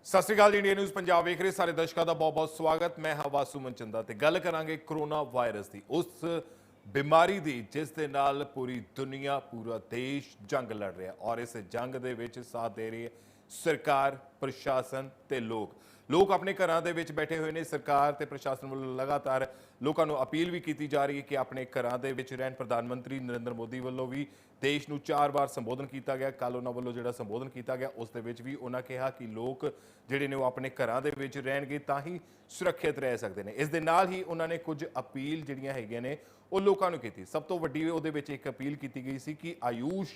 ਸਤਿ ਸ਼੍ਰੀ ਅਕਾਲ ਜੀ। India news Punjab ਵੇਖ ਰਹੇ ਸਾਰੇ ਦਰਸ਼ਕਾਂ ਦਾ ਬਹੁਤ-ਬਹੁਤ ਸਵਾਗਤ। ਮੈਂ ਹਾਂ ਵਾਸੂ ਮਨਚੰਦਾ ਤੇ ਗੱਲ ਕਰਾਂਗੇ ਕਰੋਨਾ ਵਾਇਰਸ ਦੀ, ਉਸ ਬਿਮਾਰੀ ਦੀ ਜਿਸ ਦੇ ਨਾਲ ਪੂਰੀ ਦੁਨੀਆ, ਪੂਰਾ ਦੇਸ਼ ਜੰਗ ਲੜ ਰਿਹਾ ਔਰ ਇਸ ਜੰਗ ਦੇ ਵਿੱਚ ਸਾਥ ਦੇ ਰਹੀ ਹੈ ਸਰਕਾਰ, ਪ੍ਰਸ਼ਾਸਨ ਤੇ ਲੋਕ ਆਪਣੇ ਘਰਾਂ ਦੇ ਵਿੱਚ ਬੈਠੇ ਹੋਏ ਨੇ। ਸਰਕਾਰ ਤੇ ਪ੍ਰਸ਼ਾਸਨ ਵੱਲੋਂ ਲਗਾਤਾਰ ਲੋਕਾਂ ਨੂੰ ਅਪੀਲ ਵੀ ਕੀਤੀ ਜਾ ਰਹੀ ਹੈ ਕਿ ਆਪਣੇ ਘਰਾਂ ਦੇ ਵਿੱਚ ਰਹਿਣ। ਪ੍ਰਧਾਨ ਮੰਤਰੀ ਨਰਿੰਦਰ ਮੋਦੀ ਵੱਲੋਂ ਵੀ ਦੇਸ਼ ਨੂੰ 4 ਵਾਰ ਸੰਬੋਧਨ ਕੀਤਾ ਗਿਆ। ਕੱਲ ਉਹਨਾਂ ਵੱਲੋਂ ਜਿਹੜਾ ਸੰਬੋਧਨ ਕੀਤਾ ਗਿਆ ਉਸ ਦੇ ਵਿੱਚ ਵੀ ਉਹਨਾਂ ਕਿਹਾ ਕਿ ਲੋਕ ਜਿਹੜੇ ਨੇ ਉਹ ਆਪਣੇ ਘਰਾਂ ਦੇ ਵਿੱਚ ਰਹਿਣਗੇ ਤਾਂ ਹੀ ਸੁਰੱਖਿਅਤ ਰਹਿ ਸਕਦੇ ਨੇ। ਇਸ ਦੇ ਨਾਲ ਹੀ ਉਹਨਾਂ ਨੇ ਕੁਝ ਅਪੀਲ ਜਿਹੜੀਆਂ ਹੈਗੀਆਂ ਨੇ ਉਹ ਲੋਕਾਂ ਨੂੰ ਕੀਤੀ। ਸਭ ਤੋਂ ਵੱਡੀ ਉਹਦੇ ਵਿੱਚ ਇੱਕ ਅਪੀਲ ਕੀਤੀ ਗਈ ਸੀ ਕਿ ਆਯੂਸ਼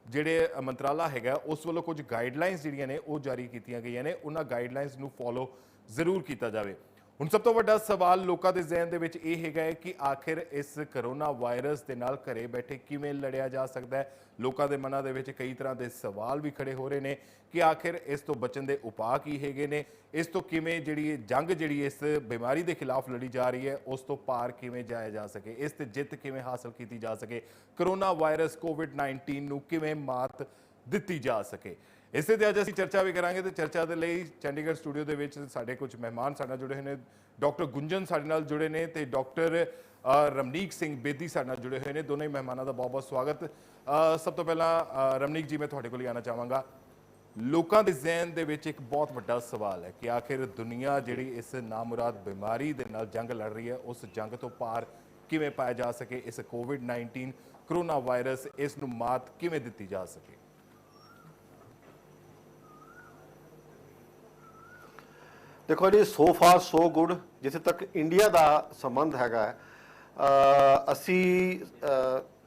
ਜਿਹੜੇ ਮੰਤਰਾਲਾ ਹੈਗਾ ਉਸ ਵੱਲੋਂ ਕੁਝ ਗਾਈਡਲਾਈਨਸ ਜਿਹੜੀਆਂ ਨੇ ਉਹ ਜਾਰੀ ਕੀਤੀਆਂ ਗਈਆਂ ਨੇ, ਉਹਨਾਂ ਗਾਈਡਲਾਈਨਸ ਨੂੰ ਫੋਲੋ ਜ਼ਰੂਰ ਕੀਤਾ ਜਾਵੇ। ਹੁਣ ਸਭ ਤੋਂ ਵੱਡਾ ਸਵਾਲ ਲੋਕਾਂ ਦੇ ਜ਼ਿਹਨ ਦੇ ਵਿੱਚ ਇਹ ਹੈਗਾ ਹੈ ਕਿ ਆਖਿਰ ਇਸ ਕਰੋਨਾ ਵਾਇਰਸ ਦੇ ਨਾਲ ਘਰੇ ਬੈਠੇ ਕਿਵੇਂ ਲੜਿਆ ਜਾ ਸਕਦਾ ਹੈ। ਲੋਕਾਂ ਦੇ ਮਨਾਂ ਦੇ ਵਿੱਚ ਕਈ ਤਰ੍ਹਾਂ ਦੇ ਸਵਾਲ ਵੀ ਖੜੇ ਹੋ ਰਹੇ ਨੇ ਕਿ ਆਖਿਰ ਇਸ ਤੋਂ ਬਚਣ ਦੇ ਉਪਾਅ ਕੀ ਹੈਗੇ ਨੇ, ਇਸ ਤੋਂ ਕਿਵੇਂ ਜਿਹੜੀ ਜੰਗ ਜਿਹੜੀ ਇਸ ਬਿਮਾਰੀ ਦੇ ਖਿਲਾਫ ਲੜੀ ਜਾ ਰਹੀ ਹੈ ਉਸ ਤੋਂ ਪਾਰ ਕਿਵੇਂ ਜਾਇਆ ਜਾ ਸਕੇ, ਇਸ ਤੇ ਜਿੱਤ ਕਿਵੇਂ ਹਾਸਲ ਕੀਤੀ ਜਾ ਸਕੇ, ਕਰੋਨਾ ਵਾਇਰਸ ਕੋਵਿਡ-19 ਨੂੰ ਕਿਵੇਂ ਮਾਤ ਦਿੱਤੀ ਜਾ ਸਕੇ। ਇਸੇ ਤੇ ਅੱਜ ਅਸੀਂ ਚਰਚਾ ਵੀ ਕਰਾਂਗੇ ਤੇ ਚਰਚਾ ਦੇ ਲਈ ਚੰਡੀਗੜ੍ਹ ਸਟੂਡੀਓ ਦੇ ਵਿੱਚ ਸਾਡੇ ਕੁਝ ਮਹਿਮਾਨ ਸਾਡੇ ਨਾਲ ਜੁੜੇ ਹੋਏ ਨੇ। ਡਾਕਟਰ ਗੁੰਜਨ ਸਾਡੇ ਨਾਲ ਜੁੜੇ ਨੇ ਤੇ ਡਾਕਟਰ ਰਮਨੀਕ ਸਿੰਘ ਬੇਦੀ ਸਾਡੇ ਨਾਲ ਜੁੜੇ ਹੋਏ ਨੇ। ਦੋਨੇ ਹੀ ਮਹਿਮਾਨਾਂ ਦਾ ਬਹੁਤ-ਬਹੁਤ ਸਵਾਗਤ। ਸਭ ਤੋਂ ਪਹਿਲਾਂ ਰਮਨੀਕ ਜੀ, ਮੈਂ ਤੁਹਾਡੇ ਕੋਲ ਆਉਣਾ ਚਾਹਾਂਗਾ। ਲੋਕਾਂ ਦੇ ਜ਼ਿਹਨ ਦੇ ਵਿੱਚ ਇੱਕ ਬਹੁਤ ਵੱਡਾ ਸਵਾਲ ਹੈ ਕਿ ਆਖਿਰ ਦੁਨੀਆ ਜਿਹੜੀ ਇਸ ਨਾਮੁਰਾਦ ਬਿਮਾਰੀ ਦੇ ਨਾਲ ਜੰਗ ਲੜ ਰਹੀ ਹੈ ਉਸ ਜੰਗ ਤੋਂ ਪਾਰ ਕਿਵੇਂ ਪਾਇਆ ਜਾ ਸਕੇ, ਇਸ ਕੋਵਿਡ-19 ਕਰੋਨਾ ਵਾਇਰਸ ਇਸ ਨੂੰ ਮਾਤ ਕਿਵੇਂ ਦਿੱਤੀ ਜਾ ਸਕੇ। देखो जी, सो फार सो गुड। जिथे तक इंडिया का संबंध हैगा असी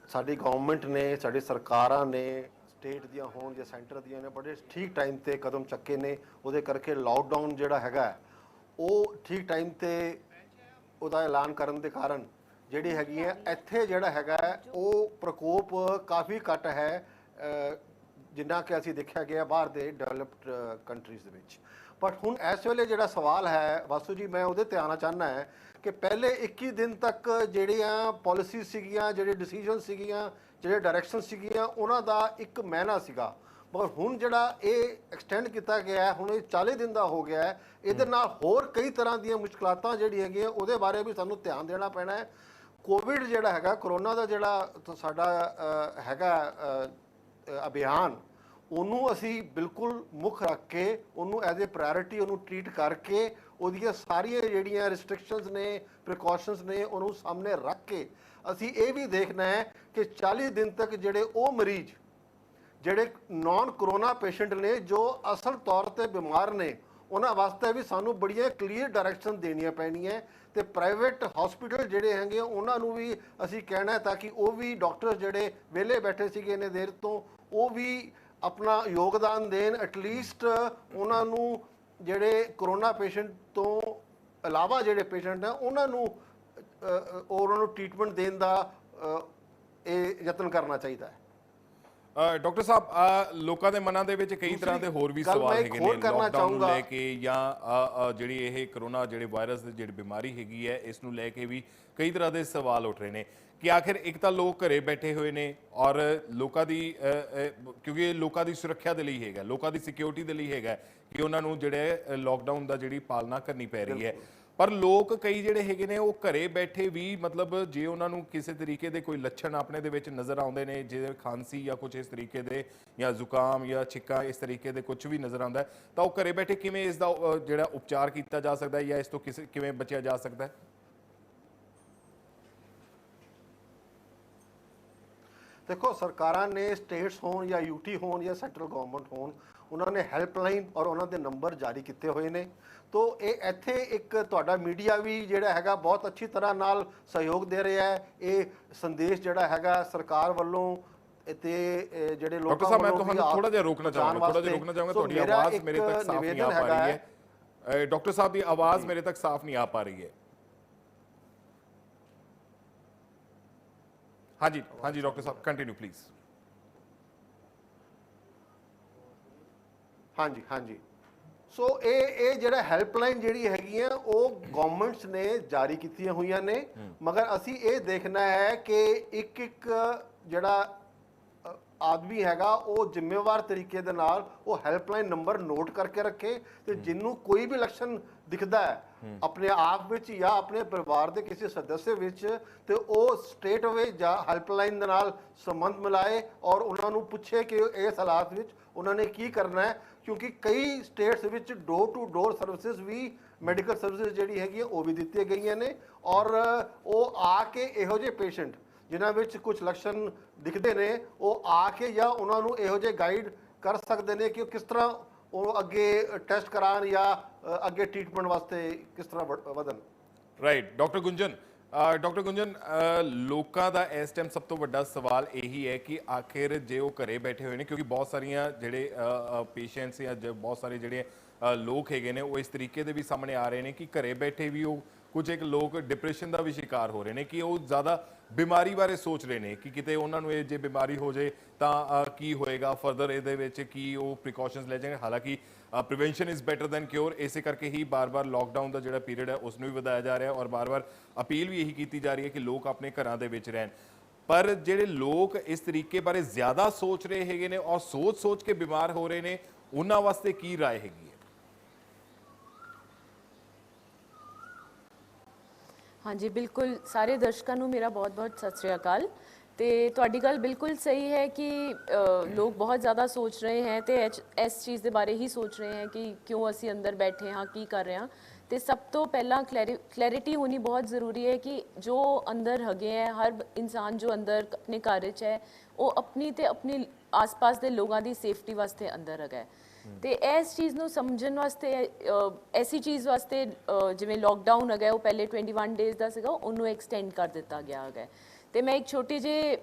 साडी गवर्नमेंट ने, साडी सरकारां ने, स्टेट दियां होण या सेंटर दियां ने बड़े ठीक टाइम ते कदम चक्के ने। उहदे करके लॉकडाउन जिहड़ा हैगा वो ठीक टाइम ते उहदा ऐलान करन दे कारण जिहड़ी हैगी है इत्थे जिहड़ा हैगा वो प्रकोप काफ़ी घट है जिन्ना कि असीं देखिया गया बाहर they developed countries they which. But हुण इस वेले जिहड़ा सवाल है वासु जी, मैं उहदे ते आना चाहना है कि पहले 21 दिन तक जिहड़ियां पॉलिसी सीगियां, जिहड़े डिसीजन सीगियां, जिहड़े डायरैक्शन सीगियां, उहनां दा एक महीना सीगा। मगर हुण जिहड़ा ये एक्सटेंड किया गया है, हुण 40 दिन का हो गया है। इहदे नाल होर कई तरह दी मुश्किलातां जिहड़ी हैगियां उहदे बारे भी सानूं ध्यान देना पैना है। कोविड जिहड़ा हैगा, करोना दा जिहड़ा साडा हैगा अभियान, ਉਹਨੂੰ ਅਸੀਂ ਬਿਲਕੁਲ ਮੁੱਖ ਰੱਖ ਕੇ ਉਹਨੂੰ ਐਜ਼ ਏ ਪ੍ਰਾਇੋਰਟੀ ਉਹਨੂੰ ਟ੍ਰੀਟ ਕਰਕੇ ਉਹਦੀਆਂ ਸਾਰੀਆਂ ਜਿਹੜੀਆਂ ਰਿਸਟ੍ਰਿਕਸ਼ਨਸ ਨੇ, ਪ੍ਰੀਕਾਸ਼ਨਸ ਨੇ, ਉਹਨੂੰ ਸਾਹਮਣੇ ਰੱਖ ਕੇ ਅਸੀਂ ਇਹ ਵੀ ਦੇਖਣਾ ਹੈ ਕਿ 40 ਦਿਨ ਤੱਕ ਜਿਹੜੇ ਉਹ ਮਰੀਜ਼ ਜਿਹੜੇ ਨੌਨ ਕਰੋਨਾ ਪੇਸ਼ੈਂਟ ਨੇ ਜੋ ਅਸਲ ਤੌਰ ਤੇ ਬਿਮਾਰ ਨੇ ਉਹਨਾਂ ਵਾਸਤੇ ਵੀ ਸਾਨੂੰ ਬੜੀਆਂ ਕਲੀਅਰ ਡਾਇਰੈਕਸ਼ਨ ਦੇਣੀਆਂ ਪੈਣੀਆਂ ਤੇ ਪ੍ਰਾਈਵੇਟ ਹਸਪੀਟਲ ਜਿਹੜੇ ਹੈਗੇ ਉਹਨਾਂ ਨੂੰ ਵੀ ਅਸੀਂ ਕਹਿਣਾ ਤਾਂ ਕਿ ਉਹ ਵੀ ਡਾਕਟਰ ਜਿਹੜੇ ਵਿਹਲੇ ਬੈਠੇ ਸੀਗੇ ਇੰਨੇ ਦੇਰ ਤੋਂ ਉਹ ਵੀ अपना योगदान देन। एटलीस्ट उन्होंने जेडे कोरोना पेशेंट तो इलावा जेडे पेशेंट हैं उन्होंने ट्रीटमेंट देने का यत्न करना चाहिए है। डॉक्टर साहब, लोगों के मनां दे विच कई तरह के होर भी सवाल हैगे ने लॉकडाउन ਨੂੰ ਲੈ ਕੇ ਜਾਂ ਜਿਹੜੀ ਇਹ ਕਰੋਨਾ ਜਿਹੜੇ ਵਾਇਰਸ ਦੀ ਜਿਹੜੀ ਬਿਮਾਰੀ ਹੈਗੀ ਹੈ ਇਸ ਨੂੰ ਲੈ ਕੇ ਵੀ ਕਈ ਤਰ੍ਹਾਂ ਦੇ ਸਵਾਲ ਉੱਠ ਰਹੇ ਨੇ ਕਿ ਆਖਿਰ ਇੱਕ ਤਾਂ ਲੋਕ ਘਰੇ ਬੈਠੇ ਹੋਏ ਨੇ ਔਰ ਲੋਕਾਂ ਦੀ ਕਿਉਂਕਿ ਲੋਕਾਂ ਦੀ ਸੁਰੱਖਿਆ ਦੇ ਲਈ ਹੈਗਾ, ਲੋਕਾਂ ਦੀ ਸਿਕਿਉਰਿਟੀ ਦੇ ਲਈ ਹੈਗਾ ਕਿ ਉਹਨਾਂ ਨੂੰ ਜਿਹੜੇ ਲੋਕਡਾਊਨ ਦਾ ਜਿਹੜੀ ਪਾਲਣਾ ਕਰਨੀ ਪੈ ਰਹੀ ਹੈ। ਪਰ ਲੋਕ ਕਈ ਜਿਹੜੇ ਹੈਗੇ ਨੇ ਉਹ ਘਰੇ ਬੈਠੇ ਵੀ ਮਤਲਬ ਜੇ ਉਹਨਾਂ ਨੂੰ ਕਿਸੇ ਤਰੀਕੇ ਦੇ ਕੋਈ ਲੱਛਣ ਆਪਣੇ ਦੇ ਵਿੱਚ ਨਜ਼ਰ ਆਉਂਦੇ ਨੇ, ਜਿਵੇਂ ਖਾਂਸੀ ਜਾਂ ਕੁਝ ਇਸ ਤਰੀਕੇ ਦੇ ਜਾਂ ਜ਼ੁਕਾਮ ਜਾਂ ਛਿੱਕਾਂ ਇਸ ਤਰੀਕੇ ਦੇ ਕੁਝ ਵੀ ਨਜ਼ਰ ਆਉਂਦਾ ਤਾਂ ਉਹ ਘਰੇ ਬੈਠੇ ਕਿਵੇਂ ਇਸ ਦਾ ਜਿਹੜਾ ਉਪਚਾਰ ਕੀਤਾ ਜਾ ਸਕਦਾ ਜਾਂ ਇਸ ਤੋਂ ਕਿਵੇਂ ਬਚਿਆ ਜਾ ਸਕਦਾ ਹੈ। देखो, सरकारां ने स्टेट्स होन या यूटी होन या सेंट्रल गवर्नमेंट होन उन्होंने हैल्पलाइन और उन्होंने नंबर जारी किए हुए हैं। तो ये इत्थे एक तुहाडा मीडिया भी जिहड़ा हैगा बहुत अच्छी तरह नाल सहयोग दे रहा है। ये संदेश जिहड़ा हैगा सरकार वालों ते जिहड़े लोकां वालों मैं तुहानूं थोड़ा जिहा रोकना चाहांगा तुहाडी आवाज़ मेरे तक साफ नहीं आ पा रही है। डॉक्टर साहब की आवाज़ मेरे तक साफ नहीं आ पा रही है। हाँ जी, हाँ जी डॉक्टर साहब कंटिन्यू प्लीज। हाँ जी, हाँ जी। सो ये जिहड़ा हैल्पलाइन जिहड़ी हैगी है वो गवर्नमेंट्स ने जारी कीतियां हुई ने। मगर असी ये देखना है कि एक जिहड़ा ਆਦਮੀ ਹੈਗਾ ਉਹ ਜ਼ਿੰਮੇਵਾਰ ਤਰੀਕੇ ਦੇ ਨਾਲ ਉਹ ਹੈਲਪਲਾਈਨ ਨੰਬਰ ਨੋਟ ਕਰਕੇ ਰੱਖੇ ਤੇ ਜਿਹਨੂੰ ਕੋਈ ਵੀ ਲੱਛਣ ਦਿਖਦਾ ਹੈ ਆਪਣੇ ਆਪ ਵਿੱਚ ਜਾਂ ਆਪਣੇ ਪਰਿਵਾਰ ਦੇ ਕਿਸੇ ਸਦੱਸਯ ਵਿੱਚ ਤੇ ਉਹ ਸਟੇਟ ਅਵੇ ਜਾਂ ਹੈਲਪਲਾਈਨ ਦੇ ਨਾਲ ਸੰਬੰਧ ਮਿਲਾਏ ਔਰ ਉਹਨਾਂ ਨੂੰ ਪੁੱਛੇ ਕਿ ਇਸ ਹਾਲਾਤ ਵਿੱਚ ਉਹਨਾਂ ਨੇ ਕੀ ਕਰਨਾ ਹੈ, ਕਿਉਂਕਿ ਕਈ ਸਟੇਟਸ ਵਿੱਚ ਡੋਰ ਟੂ ਡੋਰ ਸਰਵਿਸਿਜ਼ ਵੀ ਮੈਡੀਕਲ ਸਰਵਿਸਿਜ਼ ਜਿਹੜੀ ਹੈਗੀ ਉਹ ਵੀ ਦਿੱਤੀਆਂ ਗਈਆਂ ਨੇ ਔਰ ਉਹ ਆ ਕੇ ਇਹੋ ਜਿਹੇ ਪੇਸ਼ੈਂਟ ਜਿਨ੍ਹਾਂ ਵਿੱਚ ਕੁਝ ਲੱਛਣ ਦਿਖਦੇ ਨੇ ਉਹ ਆ ਕੇ ਜਾਂ ਉਹਨਾਂ ਨੂੰ ਇਹੋ ਜਿਹੇ ਗਾਈਡ ਕਰ ਸਕਦੇ ਨੇ ਕਿ ਉਹ ਕਿਸ ਤਰ੍ਹਾਂ ਉਹ ਅੱਗੇ ਟੈਸਟ ਕਰਾਉਣ ਜਾਂ ਅੱਗੇ ਟ੍ਰੀਟਮੈਂਟ ਵਾਸਤੇ ਕਿਸ ਤਰ੍ਹਾਂ ਵਧਣ। ਰਾਈਟ ਡਾਕਟਰ ਗੁੰਜਨ, ਲੋਕਾਂ ਦਾ ਇਸ ਟਾਈਮ ਸਭ ਤੋਂ ਵੱਡਾ ਸਵਾਲ ਇਹੀ ਹੈ ਕਿ ਆਖਿਰ ਜੇ ਉਹ ਘਰੇ ਬੈਠੇ ਹੋਏ ਨੇ, ਕਿਉਂਕਿ ਬਹੁਤ ਸਾਰੀਆਂ ਜਿਹੜੇ ਪੇਸ਼ੈਂਟਸ ਜਾਂ ਬਹੁਤ ਸਾਰੇ ਜਿਹੜੇ ਲੋਕ ਹੈਗੇ ਨੇ ਉਹ ਇਸ ਤਰੀਕੇ ਦੇ ਵੀ ਸਾਹਮਣੇ ਆ ਰਹੇ ਨੇ ਕਿ ਘਰੇ ਬੈਠੇ ਵੀ ਉਹ ਕੁਝ ਇੱਕ ਲੋਕ ਡਿਪਰੈਸ਼ਨ ਦਾ ਵੀ ਸ਼ਿਕਾਰ ਹੋ ਰਹੇ ਨੇ ਕਿ ਉਹ ਜ਼ਿਆਦਾ ਬਿਮਾਰੀ ਬਾਰੇ ਸੋਚ ਰਹੇ ਨੇ ਕਿ ਕਿਤੇ ਉਹਨਾਂ ਨੂੰ ਇਹ ਜੇ ਬਿਮਾਰੀ ਹੋ ਜਾਏ ਤਾਂ ਕੀ ਹੋਏਗਾ ਫਰਦਰ, ਇਹਦੇ ਵਿੱਚ ਕੀ ਉਹ ਪ੍ਰੀਕਾਸ਼ਨਸ ਲੈ ਜਾਣਗੇ। ਹਾਲਾਂਕਿ prevention is better than cure, ਇਸੇ ਕਰਕੇ ਹੀ ਬਾਰ-ਬਾਰ ਲੋਕਡਾਊਨ ਦਾ ਜਿਹੜਾ ਪੀਰੀਅਡ ਹੈ ਉਸ ਨੂੰ ਵੀ ਵਧਾਇਆ ਜਾ ਰਿਹਾ ਔਰ ਬਾਰ-ਬਾਰ ਅਪੀਲ ਵੀ ਇਹੀ ਕੀਤੀ ਜਾ ਰਹੀ ਹੈ ਕਿ ਲੋਕ ਆਪਣੇ ਘਰਾਂ ਦੇ ਵਿੱਚ ਰਹਿਣ। ਪਰ ਜਿਹੜੇ ਲੋਕ ਇਸ ਤਰੀਕੇ ਬਾਰੇ ਜ਼ਿਆਦਾ ਸੋਚ ਰਹੇ ਹੈਗੇ ਨੇ ਔਰ ਸੋਚ ਕੇ ਬਿਮਾਰ ਹੋ ਰਹੇ ਨੇ, ਉਹਨਾਂ ਵਾਸਤੇ ਕੀ ਰਾਏ ਹੈਗੀ ਹੈ? हाँ जी बिल्कुल, सारे दर्शकों ਨੂੰ मेरा बहुत बहुत सत श्री अकाल। तो ਤੁਹਾਡੀ ਗੱਲ बिल्कुल सही है कि लोग बहुत ज़्यादा सोच रहे हैं तो इस चीज़ के बारे ही सोच रहे हैं कि क्यों असी अंदर बैठे हाँ की कर रहे हैं। तो सब तो पहला क्लैरिटी होनी बहुत ज़रूरी है कि जो अंदर हगे हैं, हर इंसान जो अंदर अपने घर च है वो अपनी तो अपनी आस पास के लोगों की सेफ्टी वास्ते अंदर है। तो इस चीज़ को समझने वास्ते ऐसी चीज़ वास्ते जिवें लॉकडाउन है वो पहले 21 डेज़ का सीगा उन्होंने एक्सटेंड कर दिता गया है। तो मैं एक छोटे जे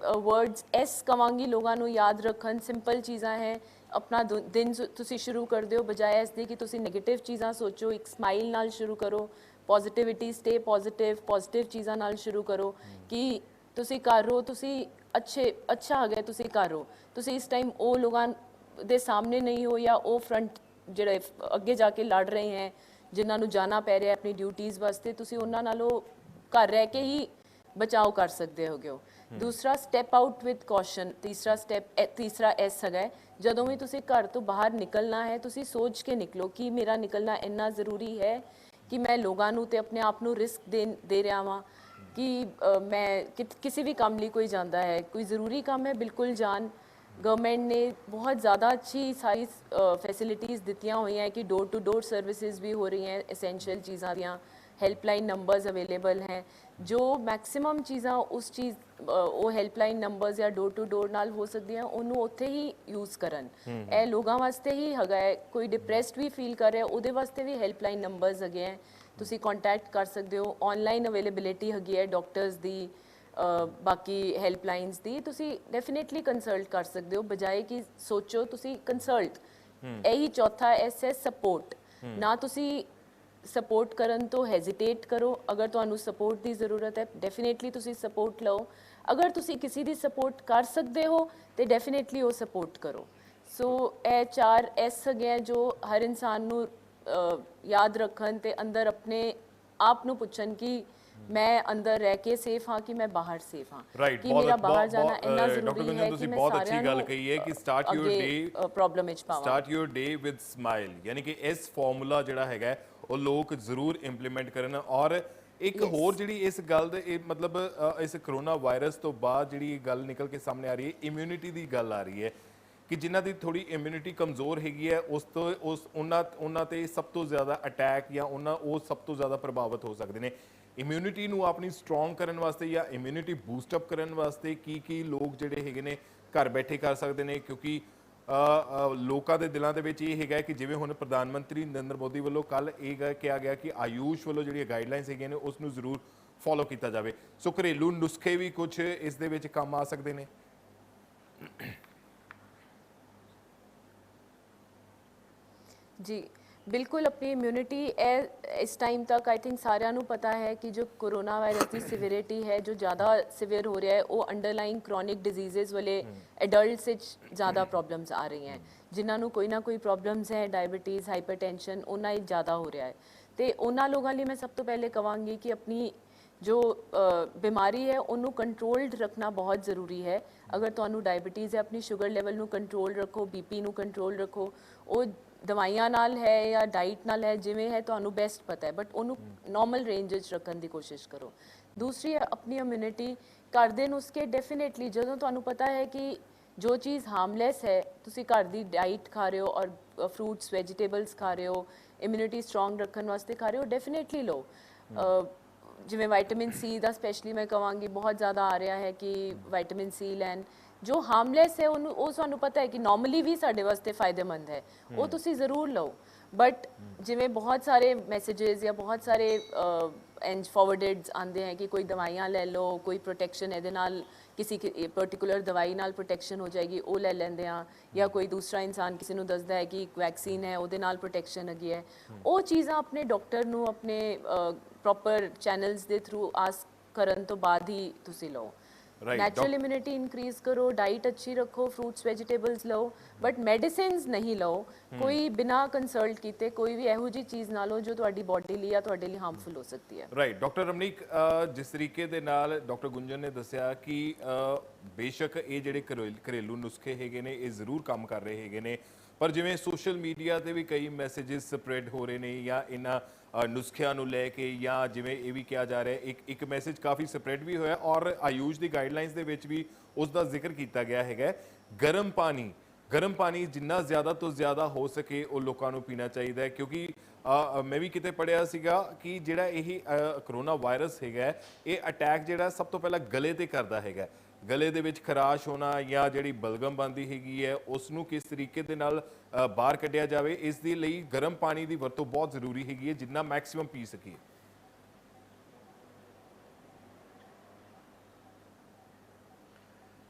वर्ड्स एस कवांगी लोगों को याद रखन, सिंपल चीज़ां हैं, अपना दिन तुसी शुरू कर दो बजाय इसके कि तुसी नेगेटिव चीज़ां सोचो, एक स्माइल नाल शुरू करो, पॉजिटिविटी स्टे पॉजिटिव चीज़ां नाल शुरू करो कि तुसी कर रो, तुसी अच्छा आ गया तुसी कर रो, तुसी इस टाइम वो लोगों ਦੇ ਸਾਹਮਣੇ नहीं हो या वो फ्रंट ਜਿਹੜੇ ਅੱਗੇ ਜਾ ਕੇ ਲੜ ਰਹੇ हैं ਜਿਨ੍ਹਾਂ ਨੂੰ ਜਾਣਾ ਪੈ ਰਿਹਾ ਆਪਣੀ ਡਿਊਟੀਆਂ ਵਾਸਤੇ, ਤੁਸੀਂ ਉਹਨਾਂ ਨਾਲੋਂ ਘਰ ਰਹਿ ਕੇ ਹੀ ਬਚਾਓ ਕਰ ਸਕਦੇ ਹੋਗੇ ਹੋ। ਦੂਸਰਾ ਸਟੈਪ ਆਊਟ ਵਿਦ ਕੌਸ਼ਨ, ਤੀਸਰਾ ਐਸ ਹੈਗਾ ਜਦੋਂ ਵੀ ਤੁਸੀਂ ਘਰ ਤੋਂ ਬਾਹਰ ਨਿਕਲਣਾ ਹੈ ਤੁਸੀਂ ਸੋਚ ਕੇ ਨਿਕਲੋ ਕਿ ਮੇਰਾ ਨਿਕਲਣਾ ਇੰਨਾ ਜ਼ਰੂਰੀ ਹੈ ਕਿ ਮੈਂ ਲੋਕਾਂ ਨੂੰ ਤੇ ਆਪਣੇ ਆਪ ਨੂੰ ਰਿਸਕ ਦੇ ਰਿਹਾ ਵਾਂ ਕਿ ਮੈਂ ਕਿਸੇ ਵੀ ਕੰਮ ਲਈ ਕੋਈ ਜਾਂਦਾ ਹੈ, ਕੋਈ ਜ਼ਰੂਰੀ ਕੰਮ ਹੈ ਬਿਲकुल ਜਾਣ। गवर्नमेंट ने बहुत ज़्यादा अच्छी सारी फैसिलिटीज़ दित्तियां हुई हैं कि डोर टू डोर सर्विसेज भी हो रही हैं, एसेंशियल चीज़ां दियां हेल्पलाइन नंबर्स अवेलेबल हैं, जो मैक्सिमम चीज़ां उस चीज़ वो हेल्पलाइन नंबर्स या डोर टू डोर नाल हो सकती हैं उन्होंने उत्थे ही यूज़ करन। ए लोगों वास्ते ही हैगा है, कोई डिप्रैस्ड भी फील कर रहा है उहदे वास्ते भी हेल्पलाइन नंबर्स हैगे हैं, तुसी कॉन्टैक्ट कर सकते हो। ऑनलाइन अवेलेबिलिटी हैगी है डॉक्टर्स दी, बाकी हेल्पलाइनस दी तुसी डेफिनेटली कंसल्ट कर सकते हो बजाय कि सोचो तुसी कंसल्ट। यही चौथा एस है सपोर्ट, ना तुसी सपोर्ट करन तो हैजिटेट करो, अगर तुहानू सपोर्ट की ज़रूरत है डेफिनेटली तुसी सपोर्ट लो, अगर तुसी किसी की सपोर्ट कर सकते हो तो डेफिनेटली वो सपोर्ट करो। सो ये 4 एस है जो हर इंसान नू याद रखन ते अंदर अपने आप नू पुछन कि मैं अंदर रह के सेफ हाँ कि मैं बाहर सेफ हाँ, राइट कि मेरा बाहर जाना इतना डॉक्टर जरूरी गुंजन है ਤੁਸੀਂ कि मैं ਬਹੁਤ ਅੱਛੀ सारिਆਂ ਗੱਲ ਨੂੰ ਕਹੀ ਹੈ ਕਿ ਸਟਾਰਟ ਯੂਰ ਡੇ प्रॉब्लम विच पावां। Start your day with smile, ਯਾਨੀ ਕਿ ਇਸ ਫਾਰਮੂਲਾ ਜਿਹੜਾ ਹੈਗਾ ਉਹ ਲੋਕ ਜ਼ਰੂਰ ਇੰਪਲੀਮੈਂਟ ਕਰਨ। ਔਰ ਇੱਕ ਹੋਰ ਜਿਹੜੀ ਇਸ ਗੱਲ ਦੇ ਇਹ ਮਤਲਬ ਇਸ ਕਰੋਨਾ ਵਾਇਰਸ ਤੋਂ ਬਾਅਦ ਜਿਹੜੀ ਗੱਲ ਨਿਕਲ ਕੇ ਸਾਹਮਣੇ ਆ ਰਹੀ ਹੈ ਇਮਿਊਨਿਟੀ ਦੀ ਗੱਲ ਆ ਰਹੀ ਹੈ ਕਿ ਜਿਨ੍ਹਾਂ ਦੀ ਥੋੜੀ ਇਮਿਊਨਿਟੀ ਕਮਜ਼ੋਰ ਹੈਗੀ ਹੈ ਉਹਨਾਂ ਤੇ ਸਭ ਤੋਂ ਜ਼ਿਆਦਾ ਅਟੈਕ ਜਾਂ ਉਹ ਸਭ ਤੋਂ ਜ਼ਿਆਦਾ ਪ੍ਰਭਾਵਿਤ ਹੋ ਸਕਦੇ ਨੇ। ਇਮਿਊਨਿਟੀ ਨੂੰ ਆਪਣੀ ਸਟਰੋਂਗ ਕਰਨ ਵਾਸਤੇ ਜਾਂ ਇਮਿਊਨਿਟੀ ਬੂਸਟ ਅਪ ਕਰਨ ਵਾਸਤੇ ਕੀ ਲੋਕ ਜਿਹੜੇ ਹੈਗੇ ਨੇ ਘਰ ਬੈਠੇ ਕਰ ਸਕਦੇ ਨੇ, ਕਿਉਂਕਿ ਲੋਕਾਂ ਦੇ ਦਿਲਾਂ ਦੇ ਵਿੱਚ ਇਹ ਹੈਗਾ ਕਿ ਜਿਵੇਂ ਹੁਣ ਪ੍ਰਧਾਨ ਮੰਤਰੀ ਨਰਿੰਦਰ ਮੋਦੀ ਵੱਲੋਂ ਕੱਲ ਇਹ ਕਿਹਾ ਗਿਆ ਕਿ ਆਯੂਸ਼ ਵੱਲੋਂ ਜਿਹੜੀਆਂ ਗਾਈਡਲਾਈਨਸ ਹੈਗੀਆਂ ਨੇ ਉਸ ਨੂੰ ਜ਼ਰੂਰ ਫੋਲੋ ਕੀਤਾ ਜਾਵੇ। ਸੋ ਘਰੇਲੂ ਨੁਸਖੇ ਵੀ ਕੁਝ ਇਸ ਦੇ ਵਿੱਚ ਕੰਮ ਆ ਸਕਦੇ ਨੇ। जी बिल्कुल, अपनी इम्यूनिटी इस टाइम तक आई थिंक सारिਆਂ ਨੂੰ पता है कि जो कोरोना वायरस की सिवियरिटी है जो ज़्यादा सिवियर हो रहा है वो अंडरलाइंग क्रॉनिक डिजीज़ वाले एडल्ट से ज़्यादा प्रॉब्लम्स आ रही हैं, जिन्होंने कोई ना कोई प्रॉब्लम्स है डायबिटीज़ हाइपरटेंशन उन्ना ही ज़्यादा हो रहा है। तो उन्होंने लोगों लिए मैं सब तो पहले कहांगी कि अपनी ਜੋ ਬਿਮਾਰੀ ਹੈ ਉਹਨੂੰ ਕੰਟਰੋਲਡ ਰੱਖਣਾ ਬਹੁਤ ਜ਼ਰੂਰੀ ਹੈ। ਅਗਰ ਤੁਹਾਨੂੰ ਡਾਇਬੀਟੀਜ਼ ਹੈ, ਆਪਣੀ ਸ਼ੂਗਰ ਲੈਵਲ ਨੂੰ ਕੰਟਰੋਲ ਰੱਖੋ, ਬੀਪੀ ਨੂੰ ਕੰਟਰੋਲ ਰੱਖੋ। ਉਹ ਦਵਾਈਆਂ ਨਾਲ ਹੈ ਜਾਂ ਡਾਈਟ ਨਾਲ ਹੈ, ਜਿਵੇਂ ਹੈ ਤੁਹਾਨੂੰ ਬੈਸਟ ਪਤਾ ਹੈ, ਬਟ ਉਹਨੂੰ ਨਾਰਮਲ ਰੇਂਜ ਵਿੱਚ ਰੱਖਣ ਦੀ ਕੋਸ਼ਿਸ਼ ਕਰੋ। ਦੂਸਰੀ ਹੈ ਆਪਣੀ ਇਮਿਊਨਿਟੀ। ਘਰ ਦੇ ਨੁਸਖੇ ਡੈਫੀਨੇਟਲੀ, ਜਦੋਂ ਤੁਹਾਨੂੰ ਪਤਾ ਹੈ ਕਿ ਜੋ ਚੀਜ਼ ਹਾਰਮਲੈਸ ਹੈ, ਤੁਸੀਂ ਘਰ ਦੀ ਡਾਈਟ ਖਾ ਰਹੇ ਹੋ ਔਰ ਫਰੂਟਸ ਵੈਜੀਟੇਬਲਸ ਖਾ ਰਹੇ ਹੋ, ਇਮਿਊਨਿਟੀ ਸਟਰੋਂਗ ਰੱਖਣ ਵਾਸਤੇ ਖਾ ਰਹੇ ਹੋ, ਡੈਫੀਨੇਟਲੀ ਲਓ। ਜਿਵੇਂ ਵਿਟਾਮਿਨ ਸੀ ਦਾ ਸਪੈਸ਼ਲੀ ਮੈਂ ਕਹਾਂਗੀ ਬਹੁਤ ਜ਼ਿਆਦਾ ਆ ਰਿਹਾ ਹੈ ਕਿ ਵਿਟਾਮਿਨ ਸੀ ਲੈਣ। ਜੋ ਹਾਰਮਲੈਸ ਹੈ ਉਹਨੂੰ, ਉਹ ਸਾਨੂੰ ਪਤਾ ਹੈ ਕਿ ਨਾਰਮਲੀ ਵੀ ਸਾਡੇ ਵਾਸਤੇ ਫਾਇਦੇਮੰਦ ਹੈ, ਉਹ ਤੁਸੀਂ ਜ਼ਰੂਰ ਲਓ। ਬਟ ਜਿਵੇਂ ਬਹੁਤ ਸਾਰੇ ਮੈਸੇजेस ਜਾਂ ਬਹੁਤ ਸਾਰੇ ਇੰਜ ਫਾਰਵਰਡਡ ਆਉਂਦੇ ਹੈ ਕਿ ਕੋਈ ਦਵਾਈਆਂ ਲੈ ਲਓ, ਕੋਈ ਪ੍ਰੋਟੈਕਸ਼ਨ ਇਹਦੇ ਨਾਲ, ਕਿਸੇ ਪਰਟੀਕੂਲਰ ਦਵਾਈ ਨਾਲ ਪ੍ਰੋਟੈਕਸ਼ਨ ਹੋ ਜਾਏਗੀ, ਉਹ ਲੈ ਲੈਂਦੇ ਆ। ਜਾਂ ਕੋਈ ਦੂਸਰਾ ਇਨਸਾਨ ਕਿਸੇ ਨੂੰ ਦੱਸਦਾ ਹੈ ਕਿ ਇੱਕ ਵੈਕਸੀਨ ਹੈ, ਉਹਦੇ ਨਾਲ ਪ੍ਰੋਟੈਕਸ਼ਨ ਹੈਗੀ ਹੈ। ਉਹ ਚੀਜ਼ਾਂ ਆਪਣੇ ਡਾਕਟਰ ਨੂੰ ਆਪਣੇ ਪ੍ਰੋਪਰ ਚੈਨਲਸ ਦੇ ਥਰੂ ਆਸਕ ਕਰਨ ਤੋਂ ਬਾਅਦ ਹੀ ਤੁਸੀਂ ਲਓ। ਨੈਚੁਰਲ ਇਮਿਊਨਿਟੀ ਇਨਕਰੀਜ਼ ਕਰੋ, ਡਾਈਟ ਅੱਛੀ ਰੱਖੋ, ਫਰੂਟਸ ਵੈਜੀਟੇਬਲਸ ਲਓ, ਬਟ ਮੈਡੀਸਿਨਸ ਨਹੀਂ ਲਓ ਕੋਈ ਬਿਨਾ ਕੰਸਲਟ ਕੀਤੇ। ਕੋਈ ਵੀ ਇਹੋ ਜਿਹੀ ਚੀਜ਼ ਨਾ ਲਓ ਜੋ ਤੁਹਾਡੀ ਬੋਡੀ ਲਈ ਜਾਂ ਤੁਹਾਡੇ ਲਈ ਹਾਰਮਫੁਲ ਹੋ ਸਕਦੀ ਹੈ। ਰਾਈਟ ਡਾਕਟਰ ਰਮਨੀਕ, ਜਿਸ ਤਰੀਕੇ ਦੇ ਨਾਲ ਡਾਕਟਰ ਗੁੰਜਨ ਨੇ ਦੱਸਿਆ ਕਿ ਬੇਸ਼ੱਕ ਇਹ ਜਿਹੜੇ ਘਰੇਲੂ ਨੁਸਖੇ ਹੈਗੇ ਨੇ ਇਹ ਜ਼ਰੂਰ ਕੰਮ ਕਰ ਰਹੇ ਹੈਗੇ ਨੇ, ਪਰ ਜਿਵੇਂ ਸੋਸ਼ਲ ਮੀਡੀਆ ਤੇ ਵੀ ਕਈ ਮੈਸੇजेस ਸਪਰੈਡ ਹੋ ਰਹੇ ਨੇ ਜਾਂ ਇਹਨਾਂ ਨੁਸਖਿਆਂ ਨੂੰ ਲੈ ਕੇ, ਜਾਂ ਜਿਵੇਂ ਇਹ ਵੀ ਕਿਹਾ ਜਾ ਰਿਹਾ ਇੱਕ ਮੈਸੇਜ ਕਾਫੀ ਸਪਰੈਡ ਵੀ ਹੋਇਆ ਔਰ ਆਯੂਸ਼ ਦੀ ਗਾਈਡਲਾਈਨਸ ਦੇ ਵਿੱਚ ਵੀ ਉਸ ਦਾ ਜ਼ਿਕਰ ਕੀਤਾ ਗਿਆ ਹੈਗਾ, ਗਰਮ ਪਾਣੀ ਜਿੰਨਾ ਜ਼ਿਆਦਾ ਤੋਂ ਜ਼ਿਆਦਾ ਹੋ ਸਕੇ ਉਹ ਲੋਕਾਂ ਨੂੰ ਪੀਣਾ ਚਾਹੀਦਾ ਹੈ। ਕਿਉਂਕਿ ਮੈਂ ਵੀ ਕਿਤੇ ਪੜ੍ਹਿਆ ਸੀਗਾ ਕਿ ਜਿਹੜਾ ਇਹ ਕਰੋਨਾ ਵਾਇਰਸ ਹੈਗਾ, ਇਹ ਅਟੈਕ ਜਿਹੜਾ ਸਭ ਤੋਂ ਪਹਿਲਾਂ ਗਲੇ ਤੇ ਕਰਦਾ ਹੈਗਾ। ਗਲੇ ਦੇ ਵਿੱਚ ਖਰਾਸ਼ ਹੋਣਾ ਜਾਂ ਜਿਹੜੀ ਬਲਗਮ ਬਣਦੀ ਹੈਗੀ ਹੈ ਉਸ ਨੂੰ ਕਿਸ ਤਰੀਕੇ ਦੇ ਨਾਲ ਬਾਹਰ ਕੱਢਿਆ ਜਾਵੇ, ਇਸ ਦੇ ਲਈ ਗਰਮ ਪਾਣੀ ਦੀ ਵਰਤੋਂ ਬਹੁਤ ਜ਼ਰੂਰੀ ਹੈਗੀ ਹੈ, ਜਿੰਨਾ ਮੈਕਸਿਮਮ ਪੀ ਸਕੀਏ।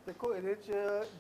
ਦੇਖੋ ਇਹਦੇ 'ਚ